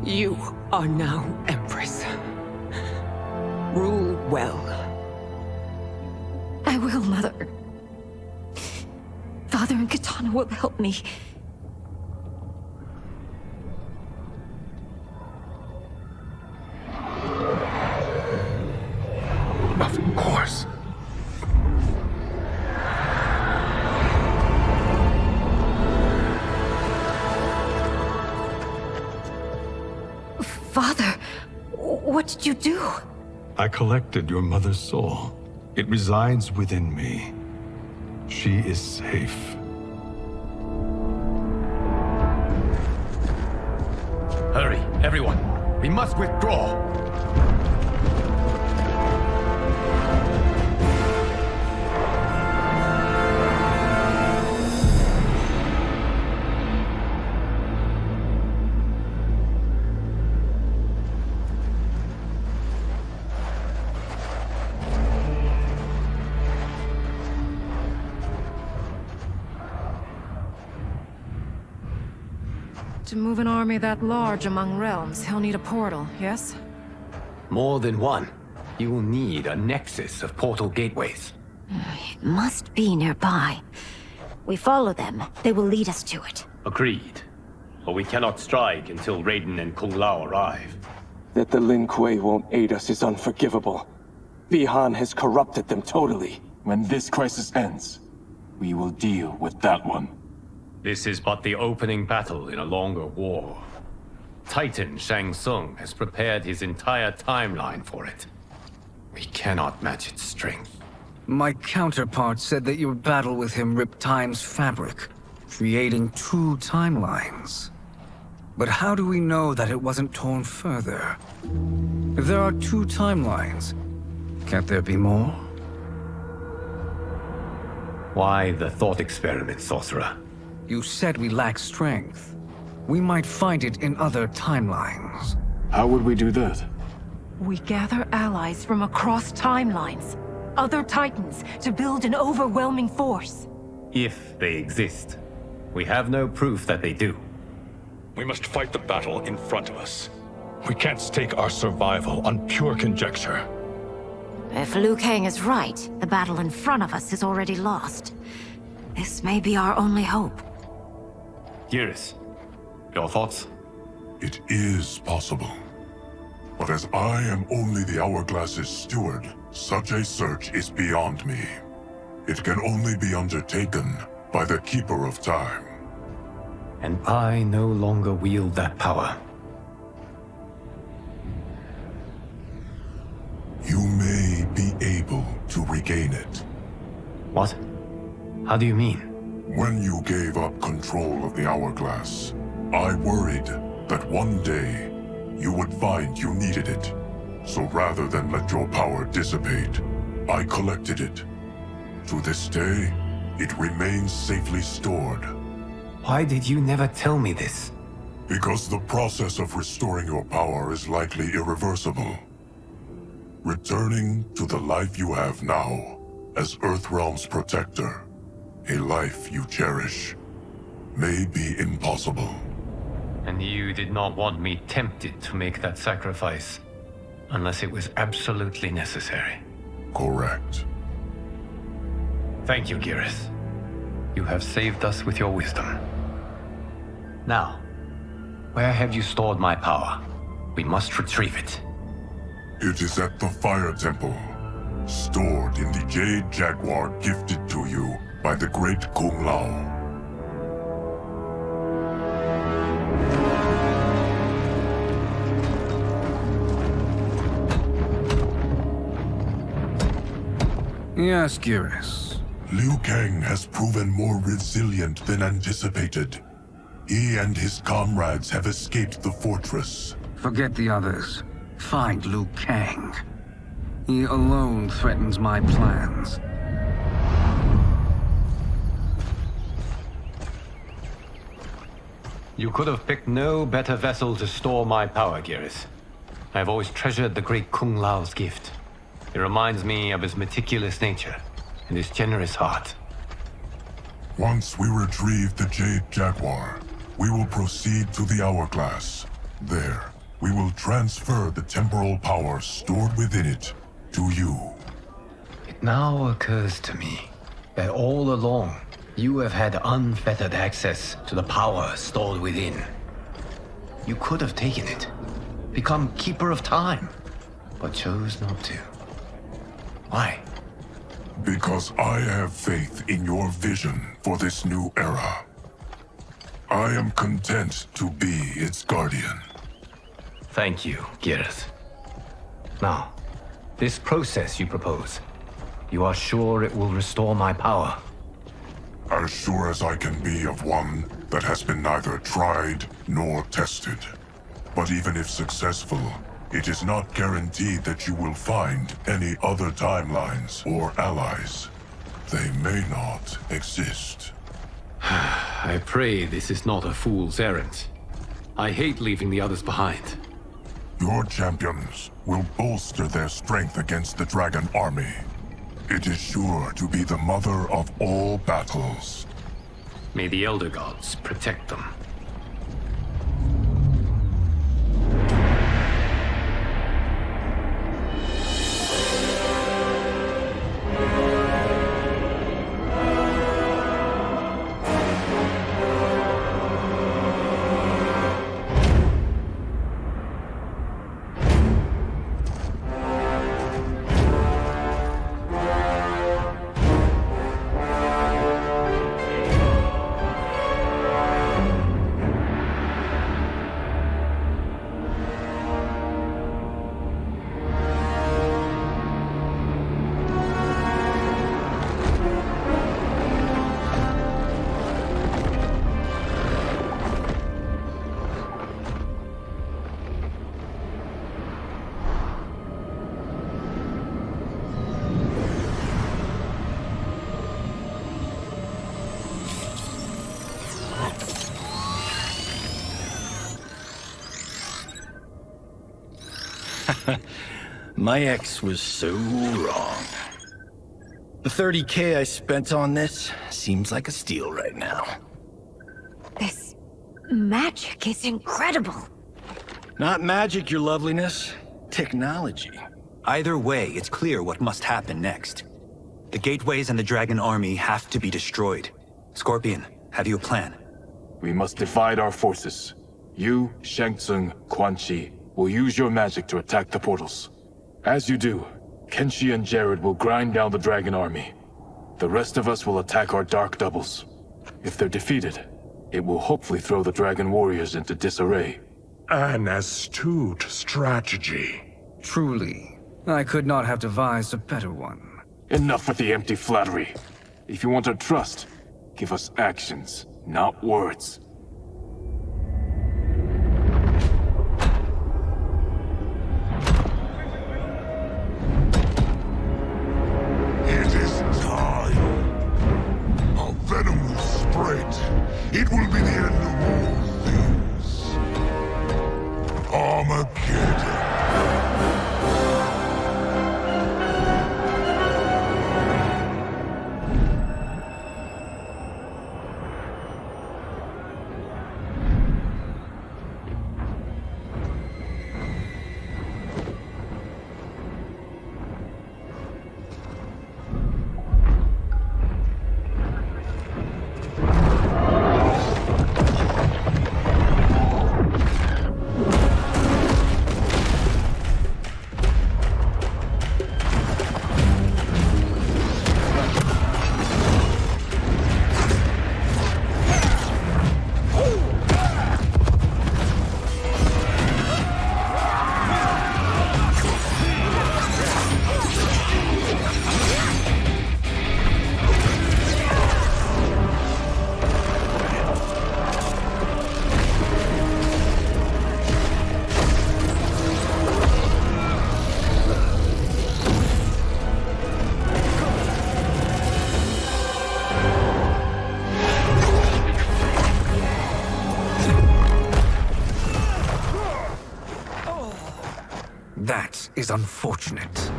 [SPEAKER 16] You are now Empress. Rule well.
[SPEAKER 15] I will, Mother. Father and Katana will help me.
[SPEAKER 6] Of course.
[SPEAKER 15] Father, what did you do?
[SPEAKER 17] I collected your mother's soul. It resides within me. She is safe.
[SPEAKER 14] Hurry, everyone. We must withdraw.
[SPEAKER 15] To move an army that large among realms, he'll need a portal, yes?
[SPEAKER 14] More than one. You will need a nexus of portal gateways.
[SPEAKER 13] It must be nearby. We follow them, they will lead us to it.
[SPEAKER 14] Agreed. But we cannot strike until Raiden and Kung Lao arrive.
[SPEAKER 2] That the Lin Kuei won't aid us is unforgivable. Bihan has corrupted them totally.
[SPEAKER 19] When this crisis ends, we will deal with that one.
[SPEAKER 14] This is but the opening battle in a longer war. Titan Shang Tsung has prepared his entire timeline for it. We cannot match its strength.
[SPEAKER 7] My counterpart said that your battle with him ripped time's fabric, creating two timelines. But how do we know that it wasn't torn further? If there are two timelines, can't there be more?
[SPEAKER 14] Why the thought experiment, Sorcerer?
[SPEAKER 7] You said we lack strength. We might find it in other timelines.
[SPEAKER 19] How would we do that?
[SPEAKER 15] We gather allies from across timelines, other titans, to build an overwhelming force.
[SPEAKER 14] If they exist. We have no proof that they do.
[SPEAKER 22] We must fight the battle in front of us. We can't stake our survival on pure conjecture.
[SPEAKER 13] If Liu Kang is right, the battle in front of us is already lost. This may be our only hope.
[SPEAKER 14] Geras, your thoughts?
[SPEAKER 1] It is possible. But as I am only the Hourglass's steward, such a search is beyond me. It can only be undertaken by the Keeper of Time.
[SPEAKER 14] And I no longer wield that power.
[SPEAKER 1] You may be able to regain it.
[SPEAKER 14] What? How do you mean?
[SPEAKER 1] When you gave up control of the Hourglass, I worried that one day you would find you needed it. So rather than let your power dissipate, I collected it. To this day, it remains safely stored.
[SPEAKER 14] Why did you never tell me this?
[SPEAKER 1] Because the process of restoring your power is likely irreversible. Returning to the life you have now, as Earthrealm's protector, a life you cherish, may be impossible.
[SPEAKER 14] And you did not want me tempted to make that sacrifice, unless it was absolutely necessary.
[SPEAKER 1] Correct.
[SPEAKER 14] Thank you, Geras. You have saved us with your wisdom. Now, where have you stored my power? We must retrieve it.
[SPEAKER 1] It is at the Fire Temple, stored in the Jade Jaguar gifted to you by the great Kung Lao.
[SPEAKER 7] Yes, Geras.
[SPEAKER 1] Liu Kang has proven more resilient than anticipated. He and his comrades have escaped the fortress.
[SPEAKER 7] Forget the others. Find Liu Kang. He alone threatens my plans.
[SPEAKER 14] You could have picked no better vessel to store my power, Geras. I have always treasured the great Kung Lao's gift. It reminds me of his meticulous nature and his generous heart.
[SPEAKER 1] Once we retrieve the Jade Jaguar, we will proceed to the Hourglass. There, we will transfer the temporal power stored within it to you.
[SPEAKER 14] It now occurs to me that all along, you have had unfettered access to the power stored within. You could have taken it, become Keeper of Time, but chose not to. Why?
[SPEAKER 1] Because I have faith in your vision for this new era. I am content to be its guardian.
[SPEAKER 14] Thank you, Geras. Now, this process you propose, you are sure it will restore my power?
[SPEAKER 1] As sure as I can be of one that has been neither tried nor tested. But even if successful, it is not guaranteed that you will find any other timelines or allies. They may not exist.
[SPEAKER 14] I pray this is not a fool's errand. I hate leaving the others behind.
[SPEAKER 1] Your champions will bolster their strength against the Dragon Army. It is sure to be the mother of all battles.
[SPEAKER 14] May the Elder Gods protect them.
[SPEAKER 5] My ex was so wrong. The 30K I spent on this seems like a steal right now.
[SPEAKER 13] This magic is incredible.
[SPEAKER 5] Not magic, your loveliness. Technology.
[SPEAKER 10] Either way, it's clear what must happen next. The gateways and the Dragon Army have to be destroyed. Scorpion, have you a plan?
[SPEAKER 22] We must divide our forces. You, Shang Tsung, Quan Chi will use your magic to attack the portals. As you do, Kenshi and Jared will grind down the Dragon Army. The rest of us will attack our dark doubles. If they're defeated, it will hopefully throw the Dragon Warriors into disarray.
[SPEAKER 6] An astute strategy.
[SPEAKER 7] Truly, I could not have devised a better one.
[SPEAKER 22] Enough with the empty flattery. If you want our trust, give us actions, not words.
[SPEAKER 1] It is time. Our venom will spread. It will be the end of all things. Armageddon.
[SPEAKER 7] That is unfortunate.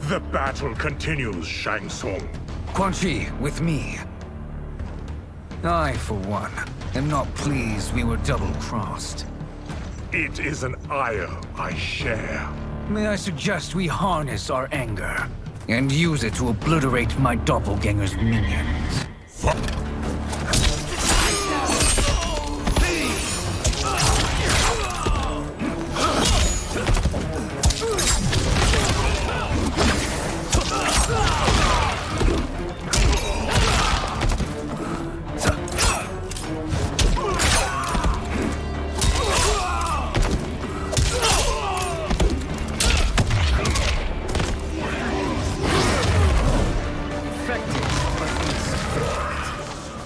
[SPEAKER 6] The battle continues, Shang Tsung.
[SPEAKER 7] Quan Chi, with me. I, for one, am not pleased we were double-crossed.
[SPEAKER 6] It is an ire I share.
[SPEAKER 7] May I suggest we harness our anger and use it to obliterate my doppelganger's minions?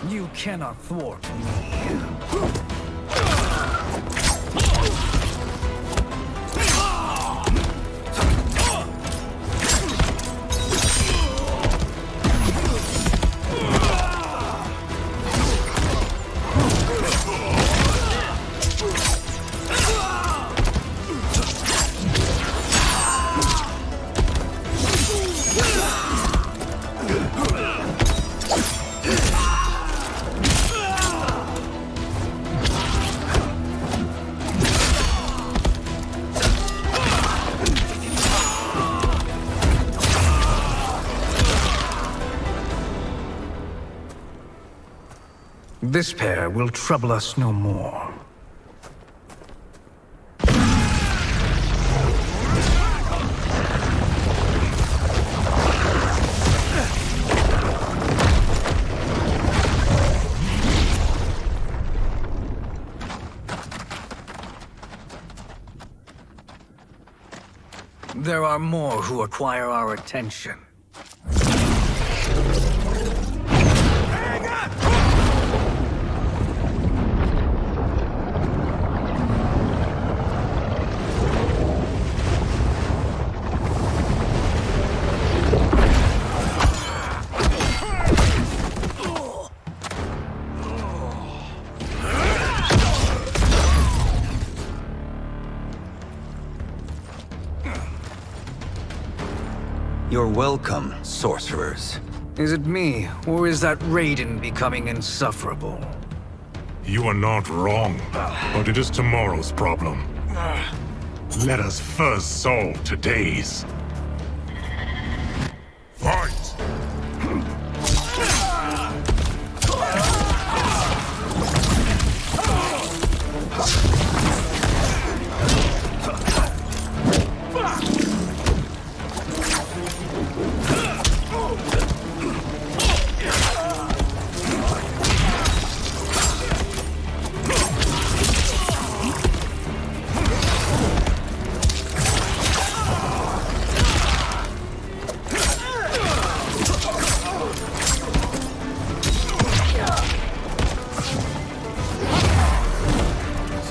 [SPEAKER 7] You cannot thwart me. This pair will trouble us no more. There are more who acquire our attention.
[SPEAKER 10] You're welcome, sorcerers.
[SPEAKER 7] Is it me, or is that Raiden becoming insufferable?
[SPEAKER 6] You are not wrong, but it is tomorrow's problem. Let us first solve today's. Fight!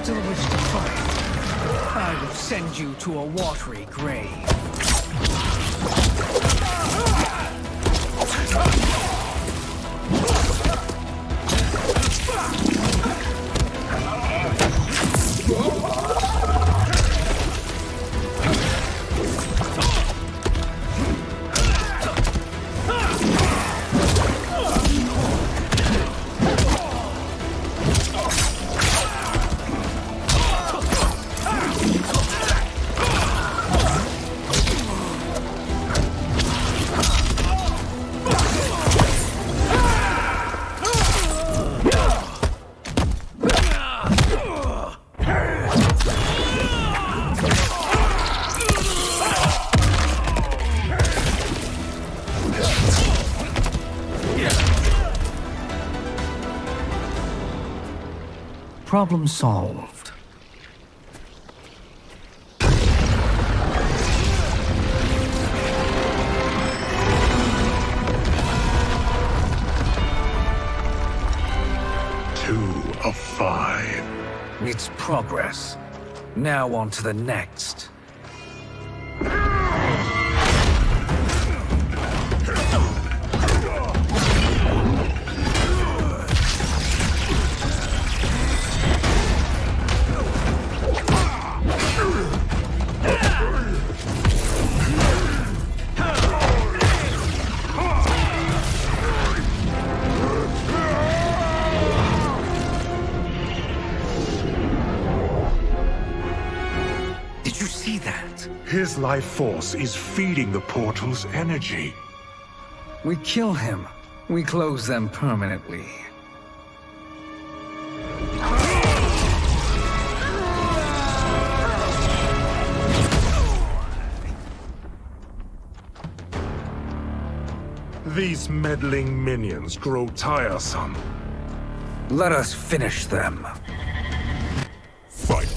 [SPEAKER 7] Still wish to fight? I will send you to a watery grave. Problem solved.
[SPEAKER 6] Two of 5.
[SPEAKER 7] It's progress. Now on to the next. Did you see that?
[SPEAKER 6] His life force is feeding the portal's energy.
[SPEAKER 7] We kill him. We close them permanently.
[SPEAKER 6] These meddling minions grow tiresome.
[SPEAKER 7] Let us finish them.
[SPEAKER 6] Fight.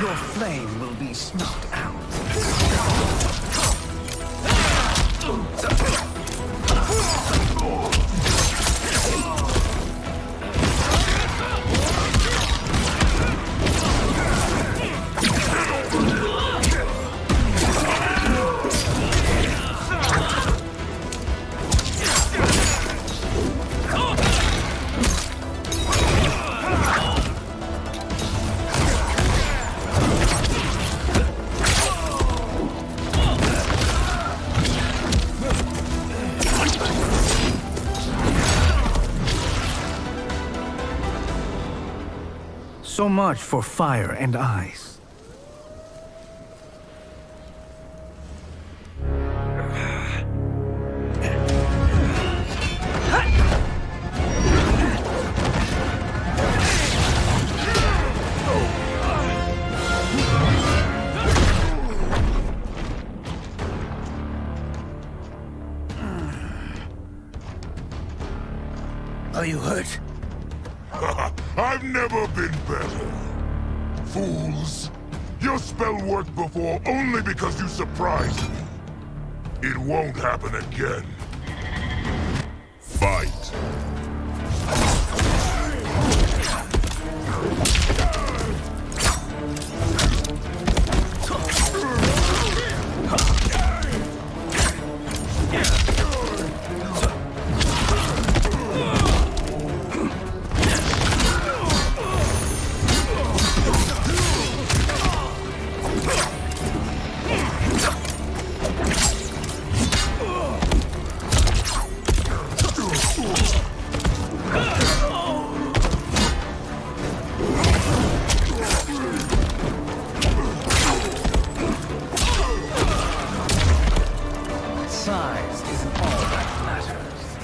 [SPEAKER 7] Your flame will be snuffed out. So much for fire and ice.
[SPEAKER 5] Are you hurt?
[SPEAKER 12] I've never been better. Fools! Your spell worked before only because you surprised me. It won't happen again. Fight!
[SPEAKER 7] Size isn't all that matters.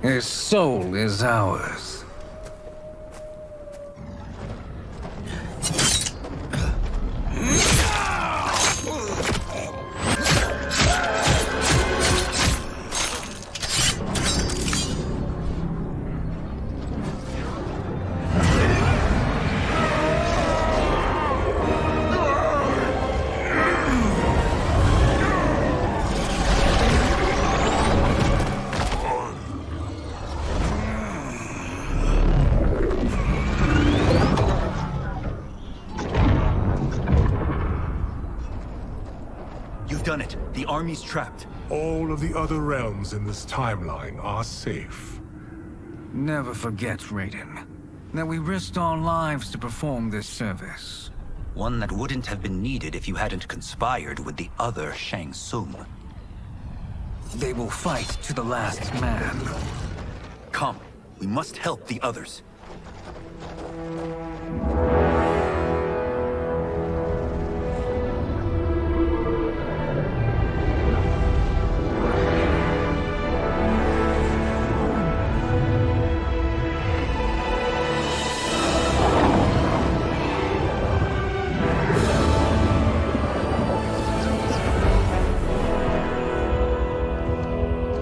[SPEAKER 7] His soul is ours.
[SPEAKER 10] You've done it. The army's trapped.
[SPEAKER 6] All of the other realms in this timeline are safe.
[SPEAKER 7] Never forget, Raiden, that we risked our lives to perform this service.
[SPEAKER 10] One that wouldn't have been needed if you hadn't conspired with the other Shang Tsung.
[SPEAKER 7] They will fight to the last man.
[SPEAKER 10] Come, we must help the others.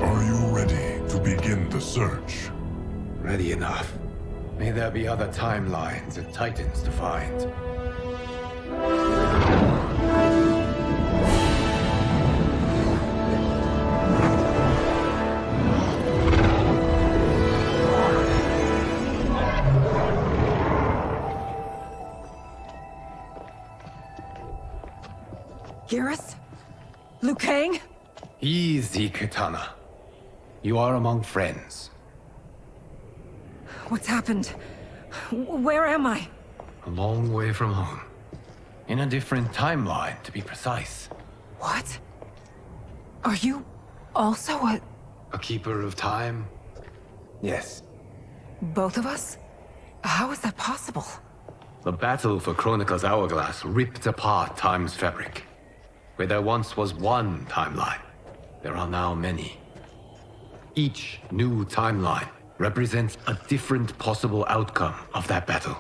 [SPEAKER 1] Are you ready to begin the search?
[SPEAKER 14] Ready enough. May there be other timelines and titans to find.
[SPEAKER 15] Garrus? Liu Kang?
[SPEAKER 14] Easy, Kitana. You are among friends.
[SPEAKER 15] What's happened? Where am I?
[SPEAKER 14] A long way from home. In a different timeline, to be precise.
[SPEAKER 15] What? Are you also
[SPEAKER 14] A keeper of time? Yes.
[SPEAKER 15] both of us? How is that possible?
[SPEAKER 14] The battle for Chronica's Hourglass ripped apart time's fabric. Where there once was one timeline, there are now many. Each new timeline represents a different possible outcome of that battle.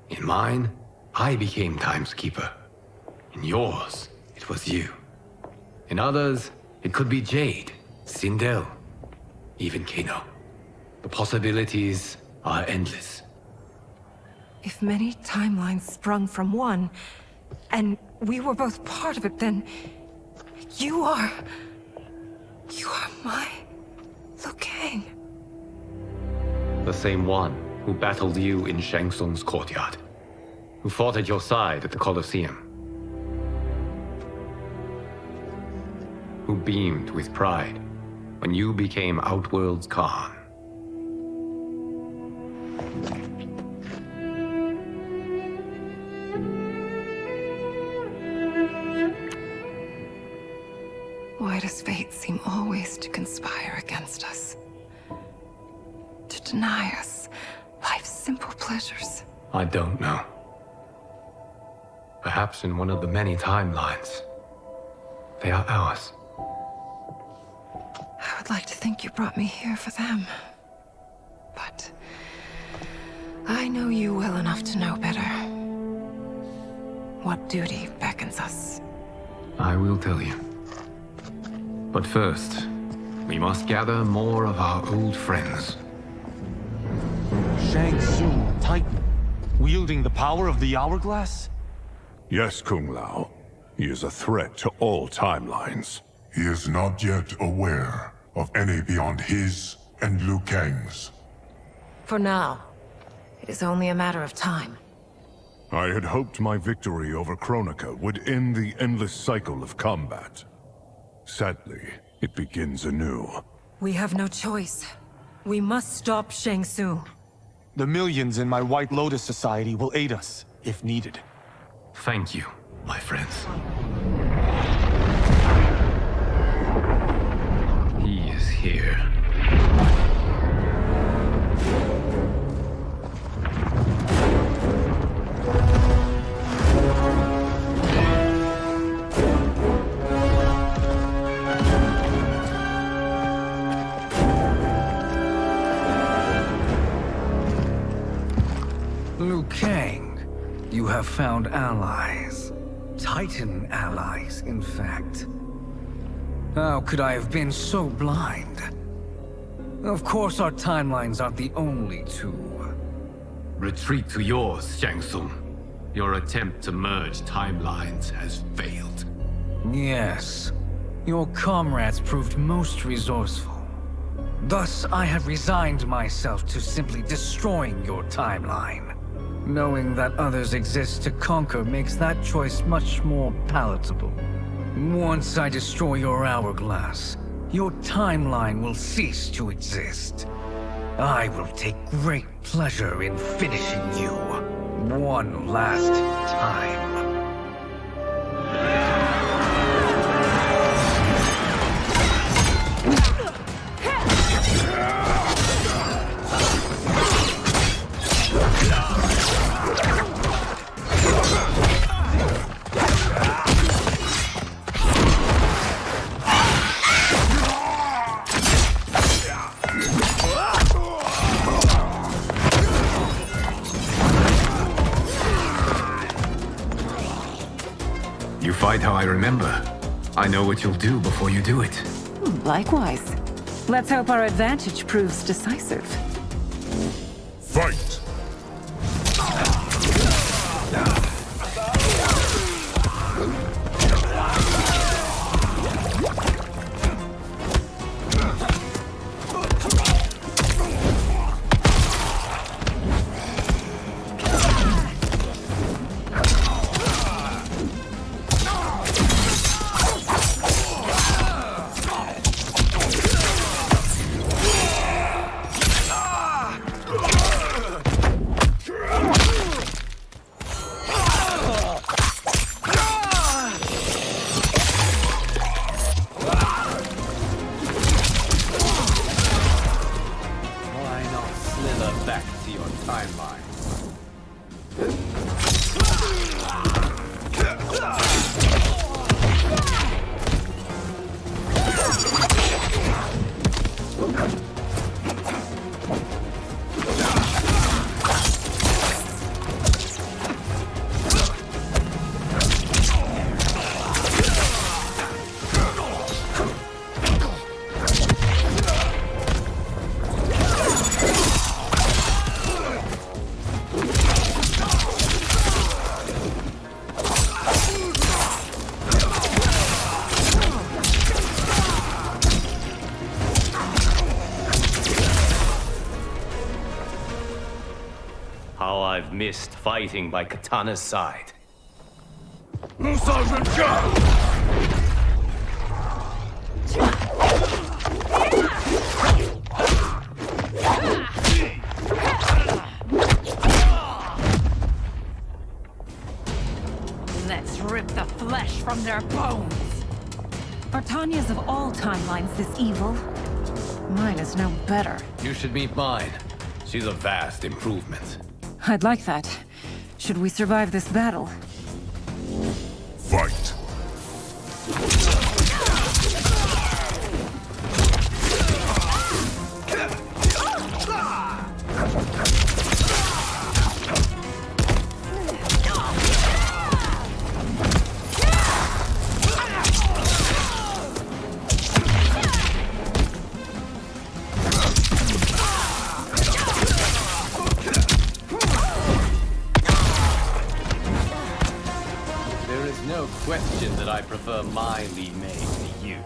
[SPEAKER 14] In mine, I became Time's Keeper. In yours, it was you. In others, it could be Jade, Sindel, even Kano. The possibilities are endless.
[SPEAKER 15] If many timelines sprung from one, and we were both part of it, then you are my Liu Kang.
[SPEAKER 14] The same one who battled you in Shang Tsung's courtyard. Who fought at your side at the Colosseum. Who beamed with pride when you became Outworld's Khan.
[SPEAKER 15] deny us life's simple pleasures?
[SPEAKER 14] I don't know. Perhaps in one of the many timelines. They are ours.
[SPEAKER 15] I would like to think you brought me here for them. But I know you well enough to know better. What duty beckons us?
[SPEAKER 14] I will tell you. But first, we must gather more of our old friends.
[SPEAKER 11] Shang Tsung, Titan, wielding the power of the Hourglass?
[SPEAKER 6] Yes, Kung Lao. He is a threat to all timelines.
[SPEAKER 1] He is not yet aware of any beyond his and Liu Kang's.
[SPEAKER 15] For now, it is only a matter of time.
[SPEAKER 6] I had hoped my victory over Kronika would end the endless cycle of combat. Sadly, it begins anew.
[SPEAKER 15] We have no choice. We must stop Shang Tsung.
[SPEAKER 11] The millions in my White Lotus Society will aid us, if needed.
[SPEAKER 14] Thank you, my friends. He is here.
[SPEAKER 7] Liu Kang, you have found allies. Titan allies, in fact. How could I have been so blind? Of course our timelines aren't the only two.
[SPEAKER 14] Retreat to yours, Shang Tsung. Your attempt to merge timelines has failed.
[SPEAKER 7] Yes. Your comrades proved most resourceful. Thus, I have resigned myself to simply destroying your timeline. Knowing that others exist to conquer makes that choice much more palatable. Once I destroy your hourglass, your timeline will cease to exist. I will take great pleasure in finishing you one last time.
[SPEAKER 14] You fight how I remember. I know what you'll do before you do it.
[SPEAKER 18] Likewise. Let's hope our advantage proves decisive.
[SPEAKER 1] Fight!
[SPEAKER 9] Back to your timeline.
[SPEAKER 23] How I've missed fighting by Katana's side.
[SPEAKER 18] Let's rip the flesh from their bones. Are Tanya's of all timelines this evil? Mine is no better.
[SPEAKER 14] You should meet mine.
[SPEAKER 9] She's a vast improvement.
[SPEAKER 15] I'd like that. Should we survive this battle?
[SPEAKER 1] Fight!
[SPEAKER 9] There is no question that I prefer my Li Mei to you.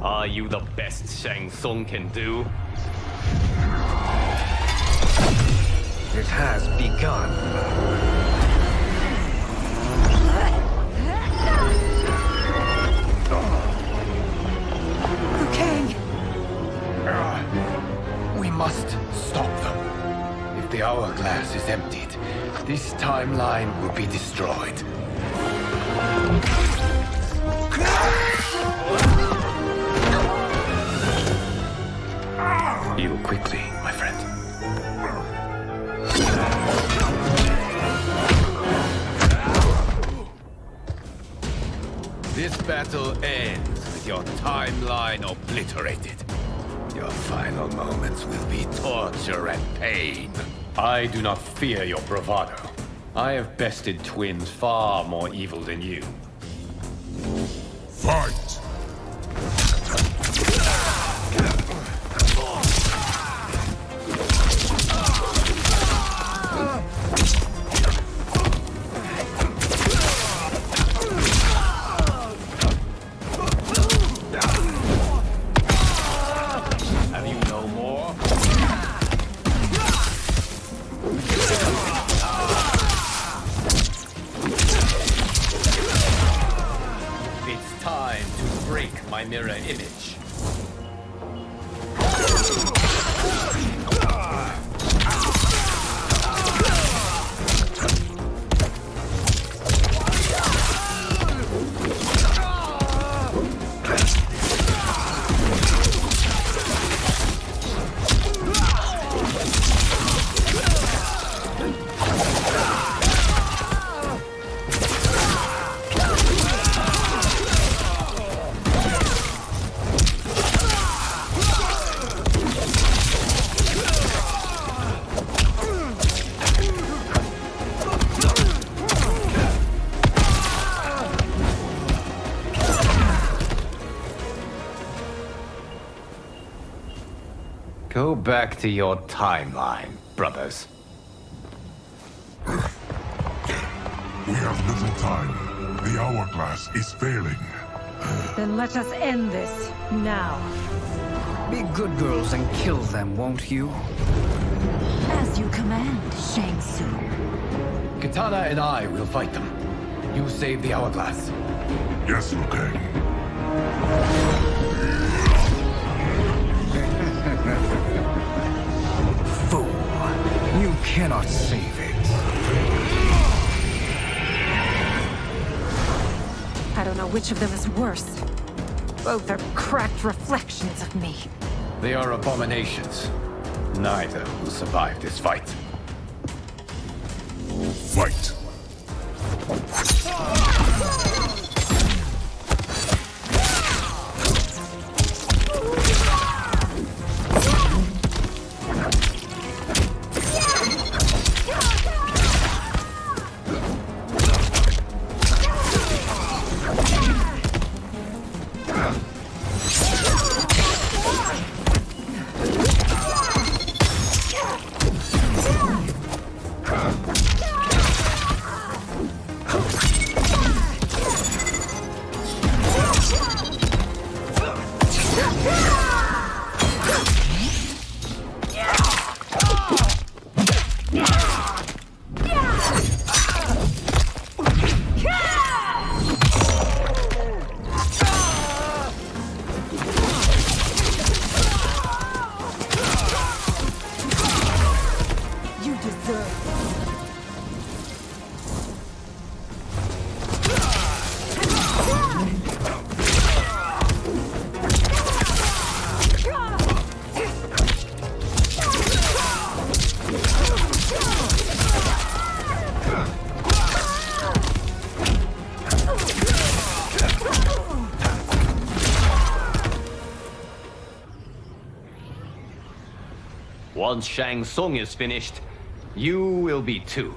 [SPEAKER 9] Are you the best Shang Tsung can do?
[SPEAKER 7] It has begun.
[SPEAKER 15] Liu Kang!
[SPEAKER 14] We must stop them. If the hourglass is emptied, this timeline will be destroyed. Heal quickly, my friend. This battle ends with your timeline obliterated. Your final moments will be torture and pain. I do not fear your bravado. I have bested twins far more evil than you.
[SPEAKER 1] Fight!
[SPEAKER 9] Have you no more? It's time to break my mirror image. Go back to your timeline, brothers.
[SPEAKER 1] We have little time. The hourglass is failing.
[SPEAKER 15] Then let us end this, now.
[SPEAKER 7] Be good girls and kill them, won't you?
[SPEAKER 13] As you command, Shang Tsung.
[SPEAKER 14] Katana and I will fight them. You save the hourglass.
[SPEAKER 1] Yes, Liu Kang.
[SPEAKER 7] Fool. You cannot save it.
[SPEAKER 15] I don't know which of them is worse. Both are cracked reflections of me.
[SPEAKER 14] They are abominations. Neither will survive this fight.
[SPEAKER 1] Fight!
[SPEAKER 9] Once Shang Tsung is finished, you will be too.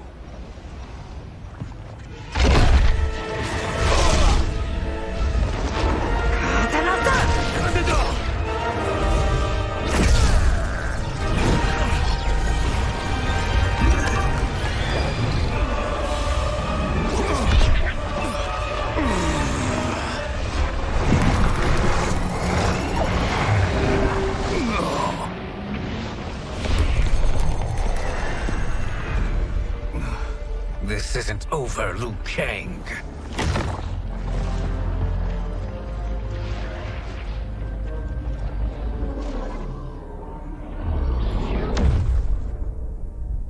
[SPEAKER 7] This isn't over, Liu Kang.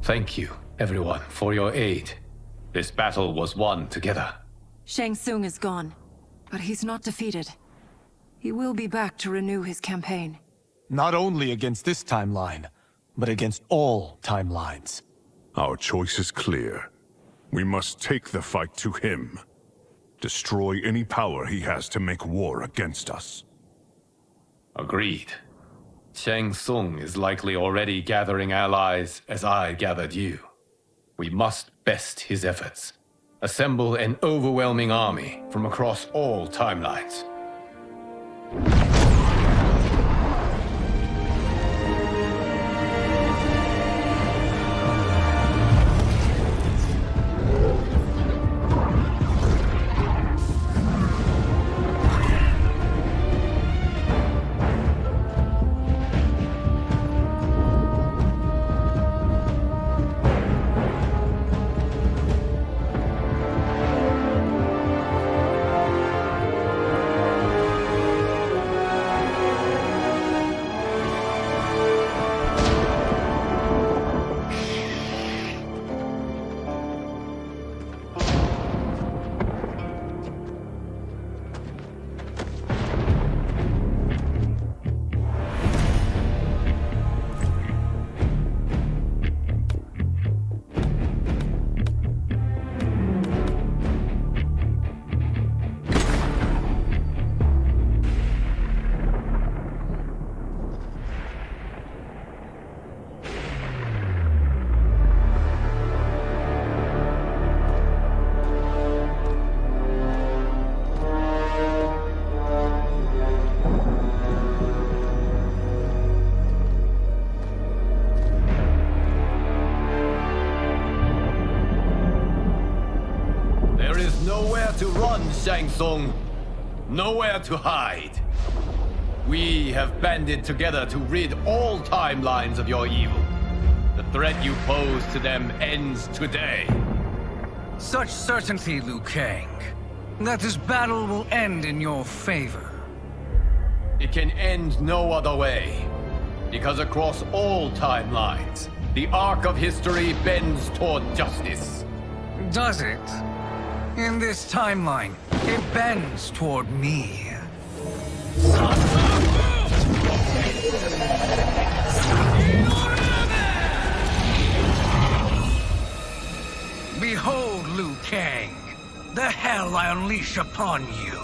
[SPEAKER 9] Thank you, everyone, for your aid. This battle was won together.
[SPEAKER 15] Shang Tsung is gone, but he's not defeated. He will be back to renew his campaign.
[SPEAKER 11] Not only against this timeline, but against all timelines.
[SPEAKER 3] Our choice is clear. We must take the fight to him. Destroy any power he has to make war against us.
[SPEAKER 9] Agreed. Shang Tsung is likely already gathering allies as I gathered you. We must best his efforts. Assemble an overwhelming army from across all timelines. To run, Shang Tsung. Nowhere to hide. We have banded together to rid all timelines of your evil. The threat you pose to them ends today.
[SPEAKER 7] Such certainty, Liu Kang, that this battle will end in your favor.
[SPEAKER 9] It can end no other way. Because across all timelines, the arc of history bends toward justice.
[SPEAKER 7] Does it? In this timeline, it bends toward me. Behold, Liu Kang, the hell I unleash upon you.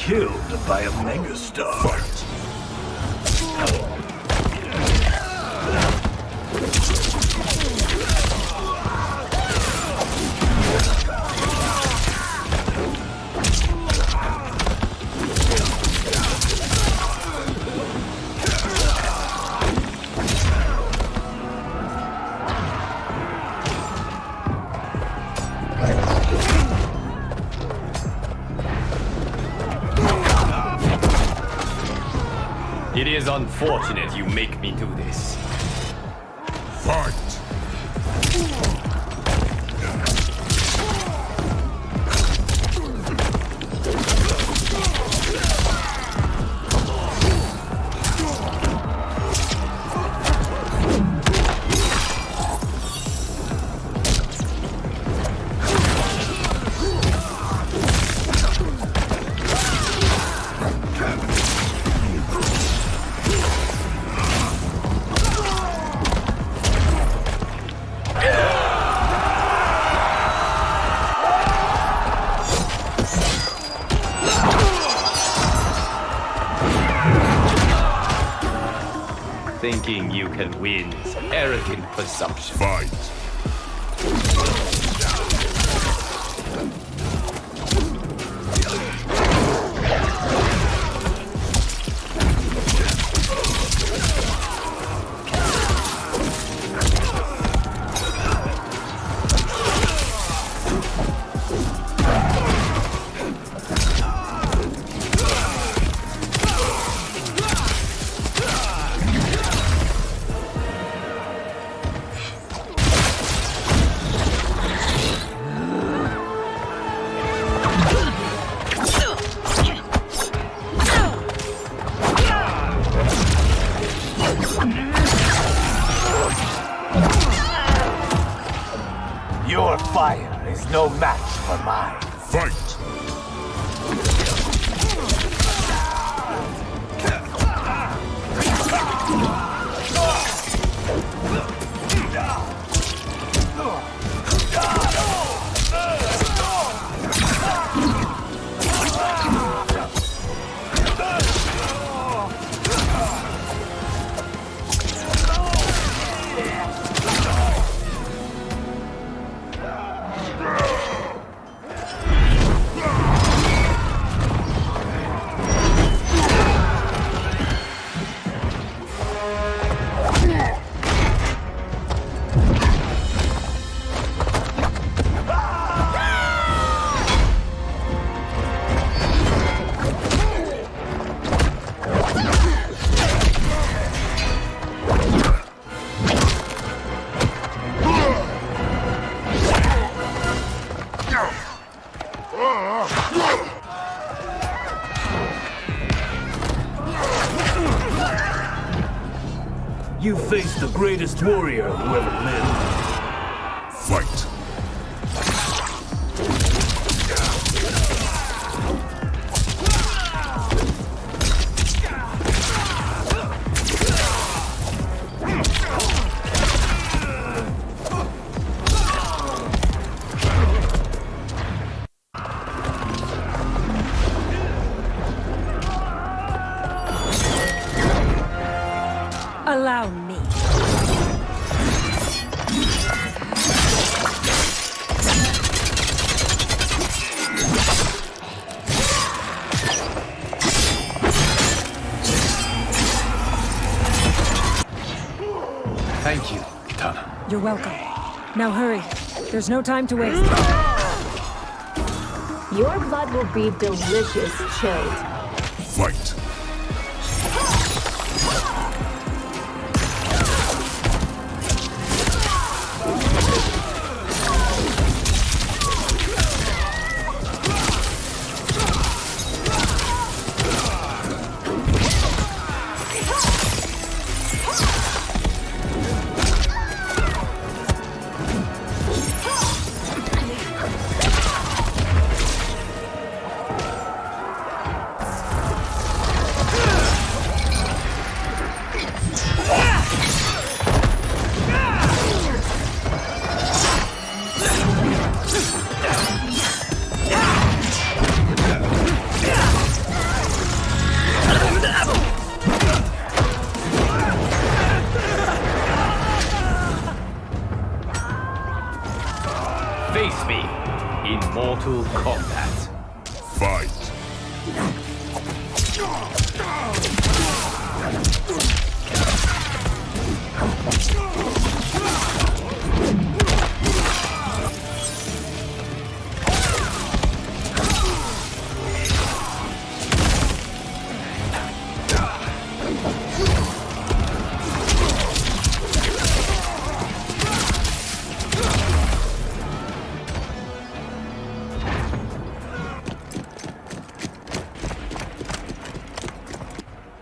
[SPEAKER 5] killed by a megastar.
[SPEAKER 3] Fight.
[SPEAKER 23] It is unfortunate you make me do this.
[SPEAKER 3] Fight!
[SPEAKER 23] Thinking you can win is arrogant presumption.
[SPEAKER 3] Fight!
[SPEAKER 4] Your fire is no match for mine.
[SPEAKER 3] Fight!
[SPEAKER 5] You faced the greatest warrior who ever lived.
[SPEAKER 3] Fight!
[SPEAKER 15] Allow me.
[SPEAKER 14] Thank you, Kitana.
[SPEAKER 15] You're welcome. Now hurry. There's no time to waste.
[SPEAKER 20] Your blood will be delicious, chilled.
[SPEAKER 3] Fight!
[SPEAKER 9] Mortal Kombat.
[SPEAKER 3] Fight.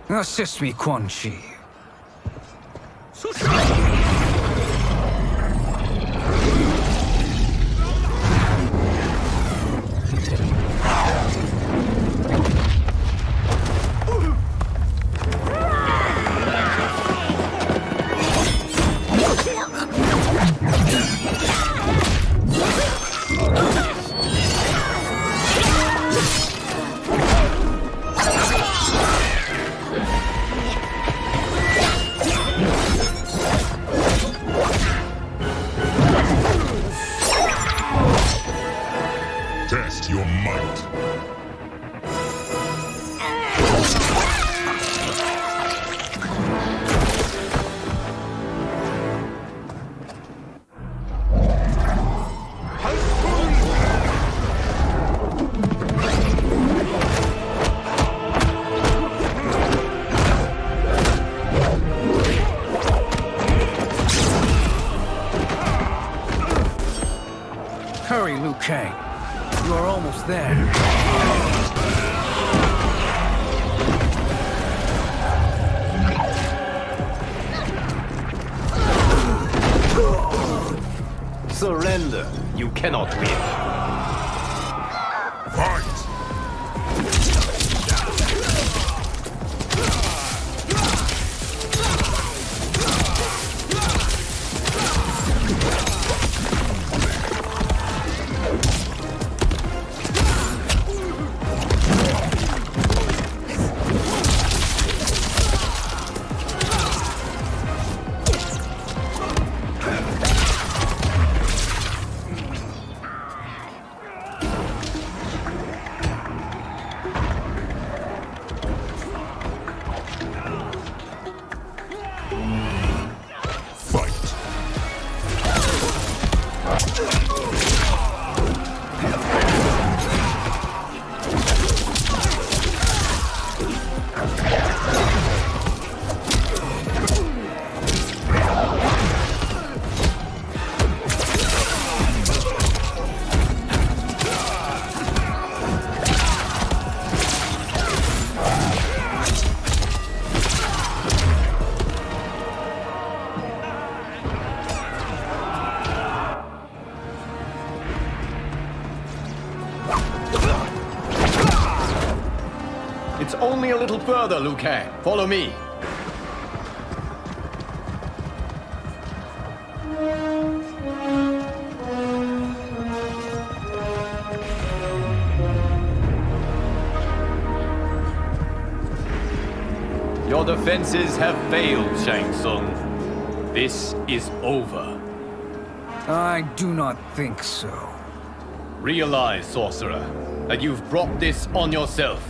[SPEAKER 7] Assist me, Quan Chi.
[SPEAKER 3] Test your might.
[SPEAKER 7] Hurry, Liu Kang. You are almost there.
[SPEAKER 9] Surrender. You cannot win.
[SPEAKER 3] Fight!
[SPEAKER 14] It's only a little further, Liu Kang. Follow me.
[SPEAKER 9] Your defenses have failed, Shang Tsung. This is over.
[SPEAKER 7] I do not think so.
[SPEAKER 9] Realize, sorcerer, that you've brought this on yourself.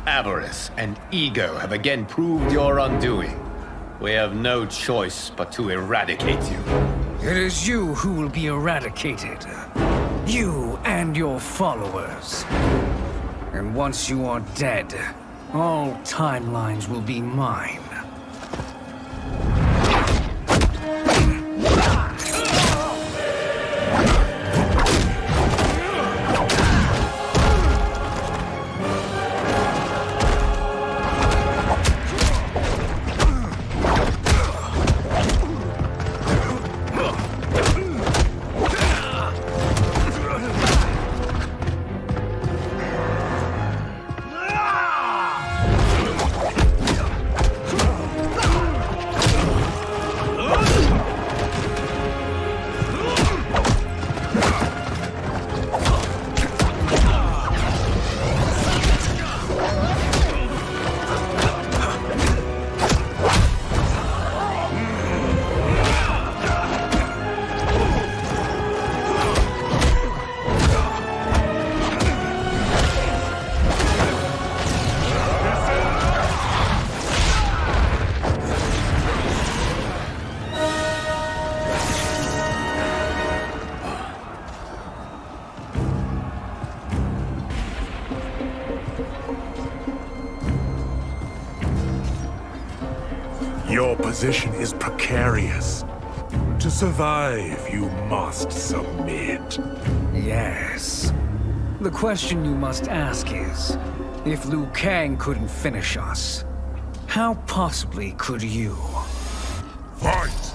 [SPEAKER 9] Avarice and ego have again proved your undoing. We have no choice but to eradicate you.
[SPEAKER 7] It is you who will be eradicated. You and your followers. And once you are dead, all timelines will be mine.
[SPEAKER 6] position is precarious. To survive, you must submit.
[SPEAKER 7] Yes. The question you must ask is, if Liu Kang couldn't finish us, how possibly could you?
[SPEAKER 6] Fight!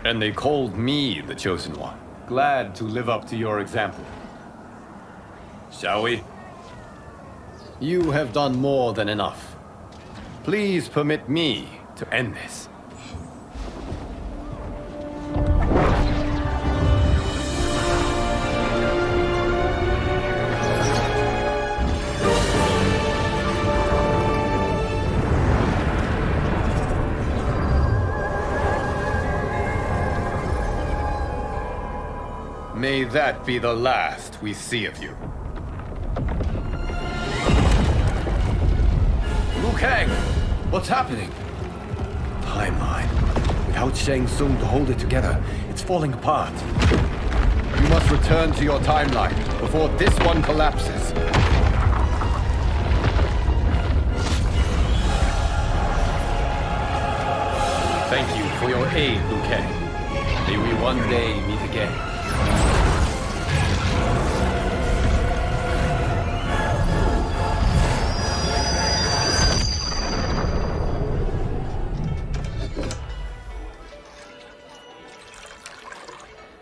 [SPEAKER 9] And they called me the Chosen One. Glad to live up to your example. Shall we? You have done more than enough. Please permit me to end this. May that be the last we see of you. Liu Kang! What's happening? Timeline. Without Shang Tsung to hold it together, it's falling apart. You must return to your timeline before this one collapses. Thank you for your aid, Liu Kang. May we one day meet again.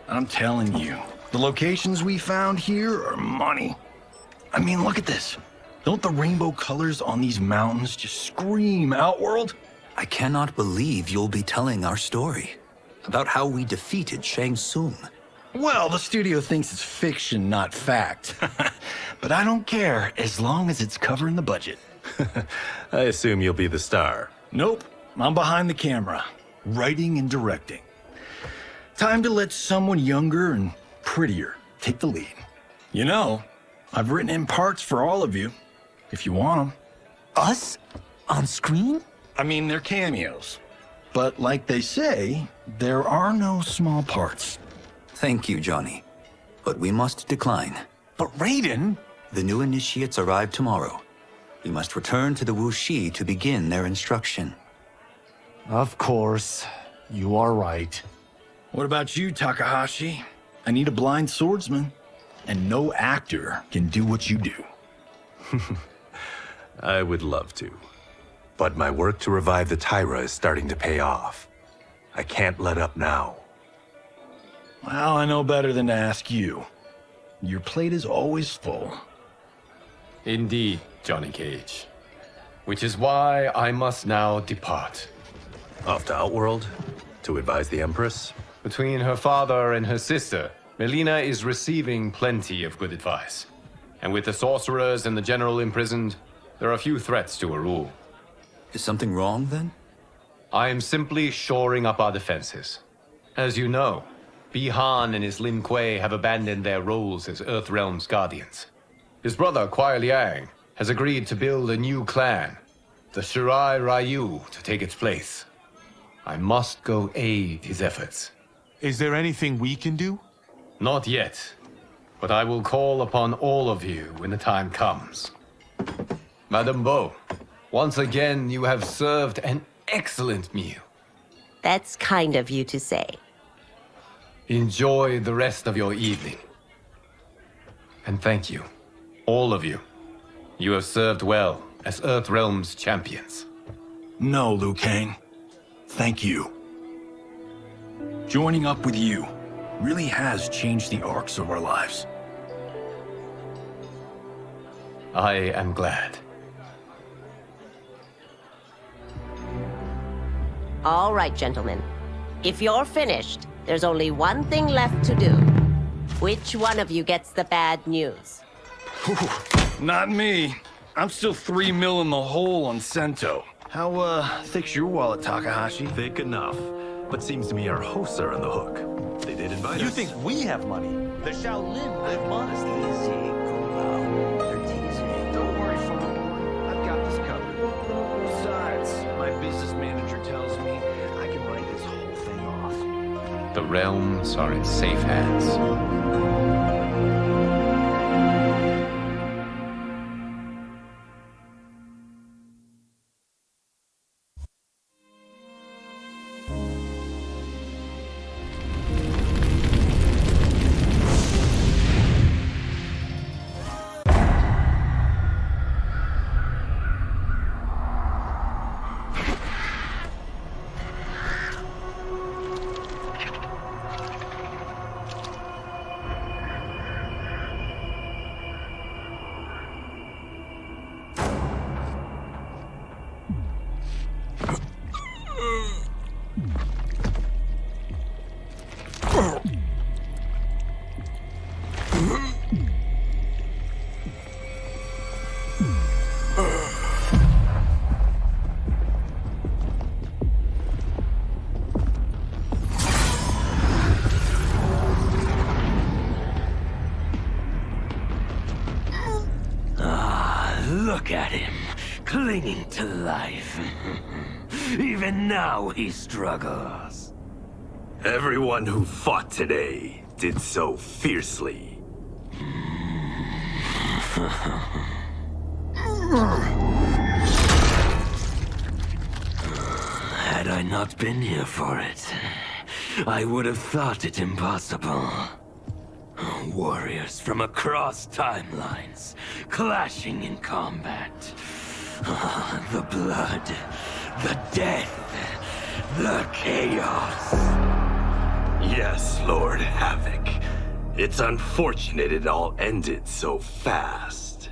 [SPEAKER 5] I'm telling you, the locations we found here are money. I mean, look at this. Don't the rainbow colors on these mountains just scream Outworld?
[SPEAKER 10] I cannot believe you'll be telling our story about how we defeated Shang Tsung.
[SPEAKER 5] Well, the studio thinks it's fiction, not fact. But I don't care, as long as it's covering the budget.
[SPEAKER 8] I assume you'll be the star.
[SPEAKER 5] Nope, I'm behind the camera, writing and directing. Time to let someone younger and prettier take the lead. You know, I've written in parts for all of you, if you want them.
[SPEAKER 10] Us? On screen?
[SPEAKER 5] I mean, they're cameos. But like they say, there are no small parts.
[SPEAKER 10] Thank you, Johnny. But we must decline.
[SPEAKER 11] But Raiden?
[SPEAKER 10] The new initiates arrive tomorrow. We must return to the Wuxi to begin their instruction.
[SPEAKER 11] Of course. You are right.
[SPEAKER 5] What about you, Takahashi? I need a blind swordsman. And no actor can do what you do.
[SPEAKER 8] I would love to. But my work to revive the Tyra is starting to pay off. I can't let up now.
[SPEAKER 5] Well, I know better than to ask you. Your plate is always full.
[SPEAKER 9] Indeed, Johnny Cage. Which is why I must now depart.
[SPEAKER 8] Off to Outworld? To advise the Empress?
[SPEAKER 9] Between her father and her sister, Melina is receiving plenty of good advice. And with the sorcerers and the general imprisoned, there are few threats to her rule.
[SPEAKER 10] Is something wrong, then?
[SPEAKER 9] I am simply shoring up our defenses. As you know, Bi-Han and his Lin Kuei have abandoned their roles as Earthrealm's guardians. His brother, Kuai Liang, has agreed to build a new clan, the Shirai Ryu, to take its place. I must go aid his efforts.
[SPEAKER 11] Is there anything we can do?
[SPEAKER 9] Not yet, but I will call upon all of you when the time comes. Madame Bo, once again you have served an excellent meal.
[SPEAKER 16] That's kind of you to say.
[SPEAKER 9] Enjoy the rest of your evening. And thank you, all of you. You have served well as Earthrealm's champions.
[SPEAKER 5] No, Liu Kang. Thank you. Joining up with you really has changed the arcs of our lives.
[SPEAKER 9] I am glad.
[SPEAKER 16] All right, gentlemen. If you're finished, there's only one thing left to do. Which one of you gets the bad news?
[SPEAKER 5] Not me. I'm still $3 million in the hole on Sento. How, thick's your wallet, Takahashi?
[SPEAKER 8] Thick enough. But seems to me our hosts are on the hook. They did invite us.
[SPEAKER 11] You think we have money?
[SPEAKER 4] The Shaolin live modestly. Easy, Kung They're teasing.
[SPEAKER 14] Don't worry, Farm. I've got this covered. Besides, my business manager tells me I can write this whole thing off. The realms are in safe hands.
[SPEAKER 4] Look at him, clinging to life. Even now he struggles.
[SPEAKER 8] Everyone who fought today did so fiercely.
[SPEAKER 4] Had I not been here for it, I would have thought it impossible. Warriors from across timelines, clashing in combat. The blood, the death, the chaos.
[SPEAKER 8] Yes, Lord Havoc. It's unfortunate it all ended so fast.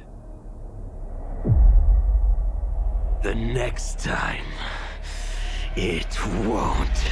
[SPEAKER 4] The next time, it won't.